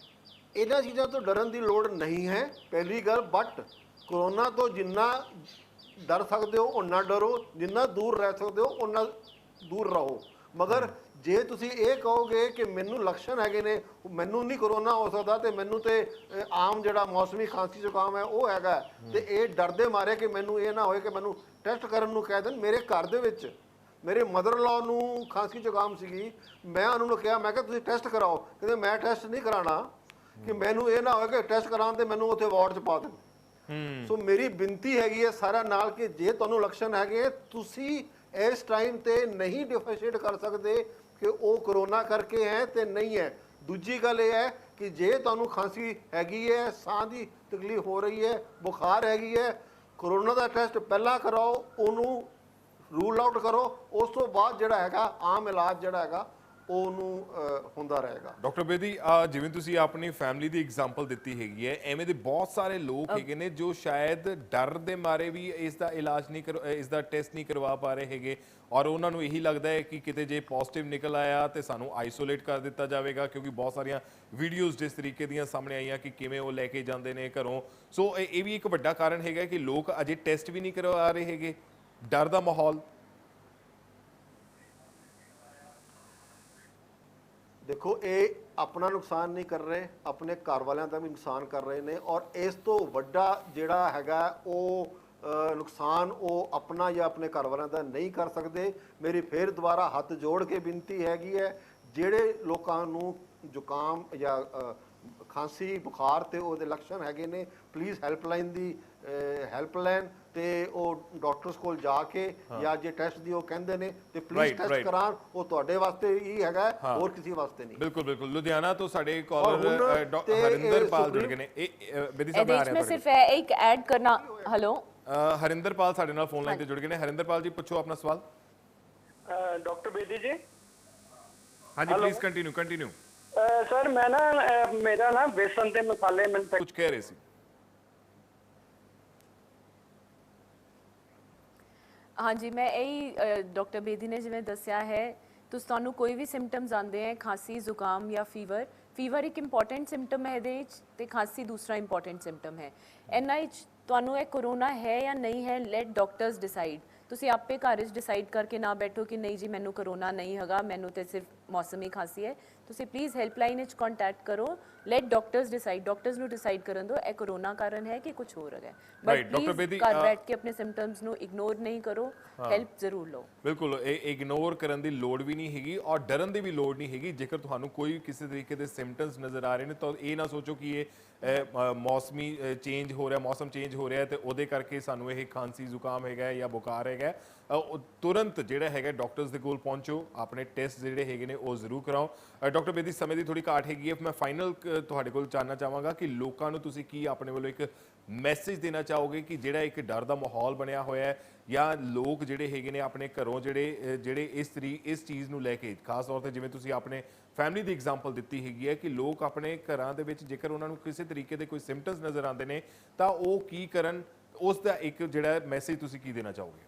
ਇਹਨਾਂ ਚੀਜ਼ਾਂ ਤੋਂ ਡਰਨ ਦੀ ਲੋੜ ਨਹੀਂ ਹੈ, ਪਹਿਲੀ ਗੱਲ। ਬਟ ਕਰੋਨਾ ਤੋਂ ਜਿੰਨਾ ਡਰ ਸਕਦੇ ਹੋ ਓਨਾ ਡਰੋ, ਜਿੰਨਾ ਦੂਰ ਰਹਿ ਸਕਦੇ ਹੋ ਓਨਾ ਦੂਰ ਰਹੋ। ਮਗਰ ਜੇ ਤੁਸੀਂ ਇਹ ਕਹੋਗੇ ਕਿ ਮੈਨੂੰ ਲੱਛਣ ਹੈਗੇ ਨੇ, ਮੈਨੂੰ ਨਹੀਂ ਕਰੋਨਾ ਹੋ ਸਕਦਾ ਤੇ ਮੈਨੂੰ ਤੇ ਆਮ ਜਿਹੜਾ ਮੌਸਮੀ ਖਾਂਸੀ ਜ਼ੁਕਾਮ ਹੈ ਉਹ ਹੈਗਾ, ਤੇ ਇਹ ਡਰਦੇ ਮਾਰੇ ਕਿ ਮੈਨੂੰ ਇਹ ਨਾ ਹੋਏ ਕਿ ਮੈਨੂੰ ਟੈਸਟ ਕਰਨ ਨੂੰ ਕਹਿ ਦੇਣ। ਮੇਰੇ ਘਰ ਦੇ ਵਿੱਚ ਮੇਰੇ ਮਦਰ ਇਨ ਲਾਅ ਨੂੰ ਖਾਂਸੀ ਜ਼ੁਕਾਮ ਸੀਗੀ, ਮੈਂ ਉਹਨਾਂ ਨੂੰ ਕਿਹਾ, ਮੈਂ ਕਿਹਾ ਤੁਸੀਂ ਟੈਸਟ ਕਰਾਓ, ਕਹਿੰਦੇ ਮੈਂ ਟੈਸਟ ਨਹੀਂ ਕਰਾਉਣਾ ਕਿ ਮੈਨੂੰ ਇਹ ਨਾ ਹੋਏ ਕਿ ਟੈਸਟ ਕਰਾਉਣ ਤੇ ਮੈਨੂੰ ਉੱਥੇ ਵਾਰਡ 'ਚ ਪਾ ਦੇਣ। ਸੋ ਮੇਰੀ ਬੇਨਤੀ ਹੈਗੀ ਹੈ ਸਾਰਿਆਂ ਨਾਲ ਕਿ ਜੇ ਤੁਹਾਨੂੰ ਲੱਛਣ ਹੈਗੇ, ਤੁਸੀਂ ਇਸ ਟਾਈਮ ਤੇ ਨਹੀਂ ਡਿਫਰੈਂਸ਼ੀਏਟ ਕਰ ਸਕਦੇ ਕਿ ਉਹ ਕਰੋਨਾ ਕਰਕੇ ਹੈ ਤੇ ਨਹੀਂ ਹੈ। ਦੂਜੀ ਗੱਲ ਇਹ ਹੈ ਕਿ ਜੇ ਤੁਹਾਨੂੰ ਖਾਂਸੀ ਹੈਗੀ ਹੈ, ਸਾਹ ਦੀ ਤਕਲੀਫ ਹੋ ਰਹੀ ਹੈ, ਬੁਖਾਰ ਹੈਗੀ ਹੈ, ਕਰੋਨਾ ਦਾ ਟੈਸਟ ਪਹਿਲਾਂ ਕਰਾਓ, ਉਹਨੂੰ ਰੂਲ ਆਊਟ ਕਰੋ, ਉਸ ਤੋਂ ਬਾਅਦ ਜਿਹੜਾ ਹੈਗਾ ਆਮ ਇਲਾਜ ਜਿਹੜਾ ਹੈਗਾ ਉਹਨੂੰ ਹੁੰਦਾ ਰਹੇਗਾ। ਡਾਕਟਰ ਬੇਦੀ, ਜਿਵੇਂ ਤੁਸੀਂ ਆਪਣੀ ਫੈਮਿਲੀ ਦੀ ਐਗਜ਼ਾਮਪਲ ਦਿੱਤੀ ਹੈਗੀ ਹੈ, ਐਵੇਂ ਦੇ ਬਹੁਤ ਸਾਰੇ ਲੋਕ ਹੈਗੇ ਨੇ ਜੋ ਸ਼ਾਇਦ ਡਰ ਦੇ ਮਾਰੇ ਵੀ ਇਸ ਦਾ ਇਲਾਜ ਨਹੀਂ ਇਸ ਦਾ ਟੈਸਟ ਨਹੀਂ ਕਰਵਾ ਪਾ ਰਹੇ ਹੈਗੇ, ਔਰ ਉਹਨਾਂ ਨੂੰ ਇਹੀ ਲੱਗਦਾ ਹੈ ਕਿ ਕਿਤੇ ਜੇ ਪੋਜ਼ਿਟਿਵ ਨਿਕਲ ਆਇਆ ਤੇ ਸਾਨੂੰ ਆਈਸੋਲੇਟ ਕਰ ਦਿੱਤਾ ਜਾਵੇਗਾ, ਕਿਉਂਕਿ ਬਹੁਤ ਸਾਰੀਆਂ ਵੀਡੀਓਜ਼ ਜਿਸ ਤਰੀਕੇ ਦੀਆਂ ਸਾਹਮਣੇ ਆਈਆਂ ਕਿ ਕਿਵੇਂ ਉਹ ਲੈ ਕੇ ਜਾਂਦੇ ਨੇ ਘਰੋਂ। ਸੋ ਇਹ ਵੀ ਇੱਕ ਵੱਡਾ ਕਾਰਨ ਹੈਗਾ ਕਿ ਲੋਕ ਅਜੇ ਟੈਸਟ ਵੀ ਨਹੀਂ ਕਰਵਾ ਰਹੇ ਹੈਗੇ, ਡਰ ਦਾ ਮਾਹੌਲ। ਦੇਖੋ, ਇਹ ਆਪਣਾ ਨੁਕਸਾਨ ਨਹੀਂ ਕਰ ਰਹੇ, ਆਪਣੇ ਘਰ ਵਾਲਿਆਂ ਦਾ ਵੀ ਨੁਕਸਾਨ ਕਰ ਰਹੇ ਨੇ, ਔਰ ਇਸ ਤੋਂ ਵੱਡਾ ਜਿਹੜਾ ਹੈਗਾ ਉਹ ਨੁਕਸਾਨ ਉਹ ਆਪਣਾ ਜਾਂ ਆਪਣੇ ਘਰ ਵਾਲਿਆਂ ਦਾ ਨਹੀਂ ਕਰ ਸਕਦੇ। ਮੇਰੀ ਫਿਰ ਦੁਬਾਰਾ ਹੱਥ ਜੋੜ ਕੇ ਬੇਨਤੀ ਹੈਗੀ ਹੈ, ਜਿਹੜੇ ਲੋਕਾਂ ਨੂੰ ਜ਼ੁਕਾਮ ਜਾਂ ਖਾਂਸੀ ਬੁਖਾਰ ਤੇ ਉਹਦੇ ਲੱਛਣ ਹੈਗੇ ਨੇ, ਪਲੀਜ਼ ਹੈਲਪਲਾਈਨ ਦੀ ਹੈਲਪਲਾਈਨ ਤੇ ਉਹ ਡਾਕਟਰਸ ਕੋਲ ਜਾ ਕੇ ਜਾਂ ਜੇ ਟੈਸਟ ਦੀ ਉਹ ਕਹਿੰਦੇ ਨੇ ਤੇ ਪਲੀਜ਼ ਟੈਸਟ ਕਰਾਉਣ। ਉਹ ਤੁਹਾਡੇ ਵਾਸਤੇ ਹੀ ਹੈਗਾ, ਹੋਰ ਕਿਸੇ ਵਾਸਤੇ ਨਹੀਂ। ਬਿਲਕੁਲ ਲੁਧਿਆਣਾ ਤੋਂ ਸਾਡੇ ਕਾਲਰ ਹਰਿੰਦਰਪਾਲ ਜੁੜ ਗਏ ਨੇ। ਬੇਦੀ ਸਾਹਿਬ ਆ ਰਹੇ ਮੈਂ ਸਿਰਫ ਇੱਕ ਐਡ ਕਰਨਾ। ਹੈਲੋ, ਹਰਿੰਦਰਪਾਲ ਸਾਡੇ ਨਾਲ ਫੋਨ ਲਾਈਨ ਤੇ ਜੁੜ ਗਏ ਨੇ। ਹਰਿੰਦਰਪਾਲ ਜੀ, ਪੁੱਛੋ ਆਪਣਾ ਸਵਾਲ। ਡਾਕਟਰ ਬੇਦੀ ਜੀ। ਹਾਂਜੀ, ਪਲੀਜ਼ ਕੰਟੀਨਿਊ। ਸਰ ਮੈਂ ਨਾ ਮੇਰਾ ਨਾ ਬੇਸਨ ਤੇ ਮਸਾਲੇ ਕੁਝ ਕਹਿ ਰਹੇ ਸੀ। हाँ जी, मैं यही डॉक्टर बेदी ने जिवें दस्या है, ਤੁਹਾਨੂੰ ਕੋਈ ਵੀ ਸਿੰਪਟਮਸ ਆਉਂਦੇ ਹੈ, ਖਾਂਸੀ ਜ਼ੁਕਾਮ ਜਾਂ ਫੀਵਰ ਇੱਕ ਇੰਪੋਰਟੈਂਟ ਸਿੰਪਟਮ ਹੈ ਇਹਦੇ ਵਿੱਚ, ਤੇ ਖਾਂਸੀ ਦੂਸਰਾ ਇੰਪੋਰਟੈਂਟ ਸਿੰਪਟਮ ਹੈ। ਇਹਨਾਂ ਵਿੱਚ ਤੁਹਾਨੂੰ ਇਹ ਕਰੋਨਾ ਹੈ ਜਾਂ ਨਹੀਂ ਹੈ, ਲੈਟ ਡਾਕਟਰਸ ਡਿਸਾਈਡ। ਤੁਸੀਂ ਆਪੇ ਘਰ ਵਿੱਚ ਡਿਸਾਈਡ ਕਰਕੇ ਨਾ ਬੈਠੋ ਕਿ ਨਹੀਂ ਜੀ ਮੈਨੂੰ ਕਰੋਨਾ ਨਹੀਂ ਹੈਗਾ, ਮੈਨੂੰ ਤੇ ਸਿਰਫ ਮੌਸਮੀ ਖਾਂਸੀ ਹੈ। ਤੁਸੀਂ ਪਲੀਜ਼ ਹੈਲਪਲਾਈਨ ਵਿੱਚ ਕੰਟੈਕਟ ਕਰੋ, ਲੈਟ ਡਾਕਟਰਸ ਡਿਸਾਈਡ, ਡਾਕਟਰਸ ਨੂੰ ਡਿਸਾਈਡ ਕਰਨ ਦਿਓ ਇਹ ਕਰੋਨਾ ਕਾਰਨ ਹੈ ਕਿ ਕੁਝ ਹੋਰ ਹੈ। ਬਟ ਡਾਕਟਰ ਬੇਦੀ ਘਰ ਬੈਠ ਕੇ ਆਪਣੇ ਸਿੰਪਟਮਸ ਨੂੰ ਇਗਨੋਰ ਨਹੀਂ ਕਰੋ, ਹੈਲਪ ਜ਼ਰੂਰ ਲਓ। ਬਿਲਕੁਲ, ਇਹ ਇਗਨੋਰ ਕਰਨ ਦੀ ਲੋੜ ਵੀ ਨਹੀਂ ਹੈਗੀ ਔਰ ਡਰਨ ਦੀ ਵੀ ਲੋੜ ਨਹੀਂ ਹੈਗੀ। ਜੇਕਰ ਤੁਹਾਨੂੰ ਕੋਈ ਕਿਸੇ ਤਰੀਕੇ ਦੇ ਸਿੰਪਟਮਸ ਨਜ਼ਰ ਆ ਰਹੇ ਨੇ ਤਾਂ ਇਹ ਨਾ ਸੋਚੋ ਕਿ ਇਹ ਮੌਸਮੀ ਚੇਂਜ ਹੋ ਰਿਹਾ, ਮੌਸਮ ਚੇਂਜ ਹੋ ਰਿਹਾ ਤੇ ਉਹਦੇ ਕਰਕੇ ਸਾਨੂੰ ਇਹ ਖਾਂਸੀ ਜ਼ੁਕਾਮ ਹੈਗਾ ਜਾਂ ਬੁਖਾਰ ਹੈਗਾ। ਤੁਰੰਤ ਜਿਹੜਾ ਹੈਗਾ ਡਾਕਟਰਸ ਦੇ ਕੋਲ ਪਹੁੰਚੋ, ਆਪਣੇ ਟੈਸਟ ਜਿਹੜੇ ਹੈਗੇ ਨੇ ਉਹ ਜ਼ਰੂਰ ਕਰਾਓ। ਡਾਕਟਰ ਬੇਦੀ, ਸਮੇਂ ਦੀ ਥੋੜੀ ਘਾਟ ਹੈਗੀ ਹੈ, ਮੈਂ ਫਾਈਨਲ ਤੁਹਾਡੇ ਕੋਲ ਜਾਣਨਾ ਚਾਹਾਂਗਾ ਕਿ ਲੋਕਾਂ ਨੂੰ ਤੁਸੀਂ ਕੀ ਆਪਣੇ ਵੱਲੋਂ ਇੱਕ ਮੈਸੇਜ ਦੇਣਾ ਚਾਹੋਗੇ ਕਿ ਜਿਹੜਾ ਇੱਕ ਡਰ ਦਾ ਮਾਹੌਲ ਬਣਿਆ ਹੋਇਆ ਹੈ ਜਾਂ ਲੋਕ ਜਿਹੜੇ ਹੈਗੇ ਨੇ ਆਪਣੇ ਘਰੋਂ ਜਿਹੜੇ ਇਸ ਚੀਜ਼ ਨੂੰ ਲੈ ਕੇ, ਖਾਸ ਤੌਰ ਤੇ ਜਿਵੇਂ ਤੁਸੀਂ ਆਪਣੇ ਫੈਮਿਲੀ ਦੀ ਐਗਜ਼ਾਮਪਲ ਦਿੱਤੀ ਹੈਗੀ ਹੈ ਕਿ ਲੋਕ ਆਪਣੇ ਘਰਾਂ ਦੇ ਵਿੱਚ ਜੇਕਰ ਉਹਨਾਂ ਨੂੰ ਕਿਸੇ ਤਰੀਕੇ ਦੇ ਕੋਈ ਸਿੰਪਟਮਸ ਨਜ਼ਰ ਆਉਂਦੇ ਨੇ ਤਾਂ ਉਹ ਕੀ ਕਰਨ, ਉਸ ਦਾ ਇੱਕ ਜਿਹੜਾ ਮੈਸੇਜ ਤੁਸੀਂ ਕੀ ਦੇਣਾ ਚਾਹੋਗੇ?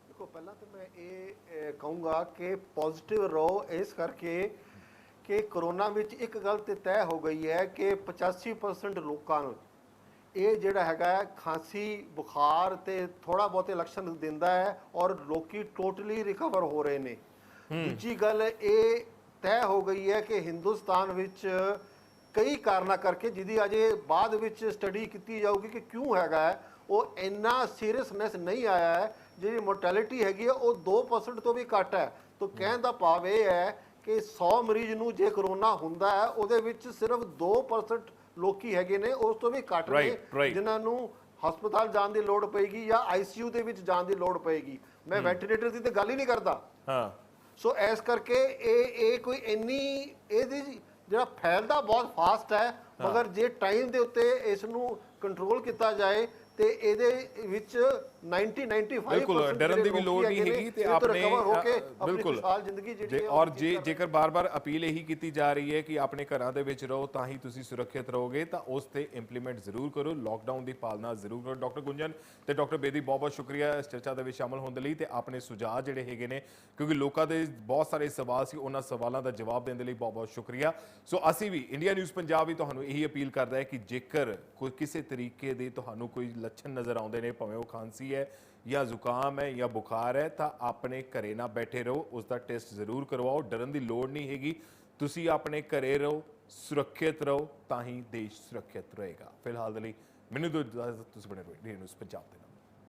ਦੇਖੋ, ਪਹਿਲਾਂ ਤਾਂ ਮੈਂ ਇਹ ਕਹੂੰਗਾ ਕਿ ਪੋਜ਼ਿਟਿਵ ਰਹੋ, ਇਸ ਕਰਕੇ ਕਿ ਕਰੋਨਾ ਵਿੱਚ ਇੱਕ ਗੱਲ ਤੇ ਤੈਅ ਹੋ ਗਈ ਹੈ ਕਿ 85% ਲੋਕਾਂ ਨੂੰ ਇਹ ਜਿਹੜਾ ਹੈਗਾ ਖਾਂਸੀ ਬੁਖਾਰ ਤੇ ਥੋੜਾ ਬਹੁਤੇ ਲੱਛਣ ਦਿੰਦਾ ਹੈ ਔਰ ਲੋਕੀ ਟੋਟਲੀ ਰਿਕਵਰ ਹੋ ਰਹੇ ਨੇ। ਦੂਜੀ ਗੱਲ ਇਹ ਤੈਅ ਹੋ ਗਈ ਹੈ ਕਿ ਹਿੰਦੁਸਤਾਨ ਵਿੱਚ ਕਈ ਕਾਰਨਾਂ ਕਰਕੇ, ਜਿਹਦੀ ਅਜੇ ਬਾਅਦ ਵਿੱਚ ਸਟੱਡੀ ਕੀਤੀ ਜਾਊਗੀ ਕਿ ਕਿਉਂ ਹੈਗਾ ਹੈ, ਉਹ ਇੰਨਾ ਸੀਰੀਅਸਨੈਸ ਨਹੀਂ ਆਇਆ ਹੈ। ਜਿਹੜੀ ਮੋਰਟੈਲਿਟੀ ਹੈਗੀ ਹੈ ਉਹ 2% ਤੋਂ ਵੀ ਘੱਟ ਹੈ। ਤਾਂ ਕਹਿਣ ਦਾ ਭਾਵ ਇਹ ਹੈ ਕਿ 100 ਮਰੀਜ਼ ਨੂੰ ਜੇ ਕਰੋਨਾ ਹੁੰਦਾ ਹੈ ਉਹਦੇ ਵਿੱਚ ਸਿਰਫ 2% ਲੋਕੀ ਹੈਗੇ ਨੇ, ਉਸ ਤੋਂ ਵੀ ਘੱਟ ਨੇ ਜਿਨ੍ਹਾਂ ਨੂੰ ਹਸਪਤਾਲ ਜਾਣ ਦੀ ਲੋੜ ਪਏਗੀ ਜਾਂ ਆਈਸੀਯੂ ਦੇ ਵਿੱਚ ਜਾਣ ਦੀ ਲੋੜ ਪਏਗੀ। ਮੈਂ ਵੈਂਟੀਲੇਟਰ ਦੀ ਤਾਂ ਗੱਲ ਹੀ ਨਹੀਂ ਕਰਦਾ। ਸੋ ਇਸ ਕਰਕੇ ਇਹ ਕੋਈ ਇੰਨੀ ਇਹਦੀ ਜਿਹੜਾ ਫੈਲਦਾ ਬਹੁਤ ਫਾਸਟ ਹੈ, ਮਗਰ ਜੇ ਟਾਈਮ ਦੇ ਉੱਤੇ ਇਸ ਨੂੰ ਕੰਟਰੋਲ ਕੀਤਾ ਜਾਏ ਤੇ ਇਹਦੇ ਵਿੱਚ 90-95% ਬਿਲਕੁਲ ਡਰਨ ਦੀ ਵੀ ਲੋੜ ਨਹੀਂ ਹੈਗੀ ਤੇ ਆਪਣੇ ਬਿਲਕੁਲ ਜ਼ਿੰਦਗੀ ਜਿਹੜੀ ਔਰ ਜੇਕਰ ਬਾਰ-ਬਾਰ ਅਪੀਲ ਇਹੀ ਕੀਤੀ ਜਾ ਰਹੀ ਹੈ ਕਿ ਆਪਣੇ ਘਰਾਂ ਦੇ ਵਿੱਚ ਰਹੋ ਤਾਂ ਹੀ ਤੁਸੀਂ ਸੁਰੱਖਿਅਤ ਰਹੋਗੇ, ਤਾਂ ਉਸ ਤੇ ਇੰਪਲੀਮੈਂਟ ਜ਼ਰੂਰ ਕਰੋ, ਲੋਕਡਾਊਨ ਦੀ ਪਾਲਣਾ ਜ਼ਰੂਰ ਕਰੋ। ਡਾਕਟਰ ਗੁੰਜਨ ਤੇ ਡਾਕਟਰ ਬੇਦੀ, ਬਹੁਤ-ਬਹੁਤ ਸ਼ੁਕਰੀਆ ਇਸ ਚਰਚਾ ਦੇ ਵਿੱਚ ਸ਼ਾਮਲ ਹੋਣ ਦੇ ਲਈ ਤੇ ਆਪਣੇ ਸੁਝਾਅ ਜਿਹੜੇ ਹੈਗੇ ਨੇ, ਕਿਉਂਕਿ ਲੋਕਾਂ ਦੇ ਬਹੁਤ ਸਾਰੇ ਸਵਾਲ ਸੀ, ਉਹਨਾਂ ਸਵਾਲਾਂ ਦਾ ਜਵਾਬ ਦੇਣ ਦੇ ਲਈ ਬਹੁਤ-ਬਹੁਤ ਸ਼ੁਕਰੀਆ। ਸੋ ਅਸੀਂ ਵੀ ਇੰਡੀਆ ਨਿਊਜ਼ ਪੰਜਾਬ ਵੀ ਤੁਹਾਨੂੰ ਇਹੀ ਅਪੀਲ ਕਰਦਾ ਹੈ ਕਿ ਜੇਕਰ ਕੋਈ ਕਿਸੇ ਤਰੀਕੇ ਦੇ ਤੁਹਾਨੂੰ ਕੋਈ ਲੱਛਣ ਨਜ਼ਰ ਆਉਂਦੇ ਨੇ, ਭਾਵੇਂ ਉਹ ਖਾਂਸੀ ਹੈ ਜਾਂ ਜ਼ੁਕਾਮ ਹੈ ਜਾਂ ਬੁਖਾਰ ਹੈ, ਤਾਂ ਆਪਣੇ ਘਰੇ ਨਾ ਬੈਠੇ ਰਹੋ, ਉਸ ਦਾ ਟੈਸਟ ਜ਼ਰੂਰ ਕਰਵਾਓ। ਡਰਨ ਦੀ ਲੋੜ ਨਹੀਂ ਹੈਗੀ, ਤੁਸੀਂ ਆਪਣੇ ਘਰੇ ਰਹੋ, ਸੁਰੱਖਿਅਤ ਰਹੋ, ਤਾਂ ਹੀ ਦੇਸ਼ ਸੁਰੱਖਿਅਤ ਰਹੇਗਾ। ਫਿਲਹਾਲ ਦੇ ਲਈ ਮੈਨੂੰ ਦਿਓ ਇਜਾਜ਼ਤ, ਤੁਸੀਂ ਬਣੇ ਰਹੋ ਇੰਡੀਆ ਨਿਊਜ਼ ਪੰਜਾਬ ਦੇ ਨਾਲ।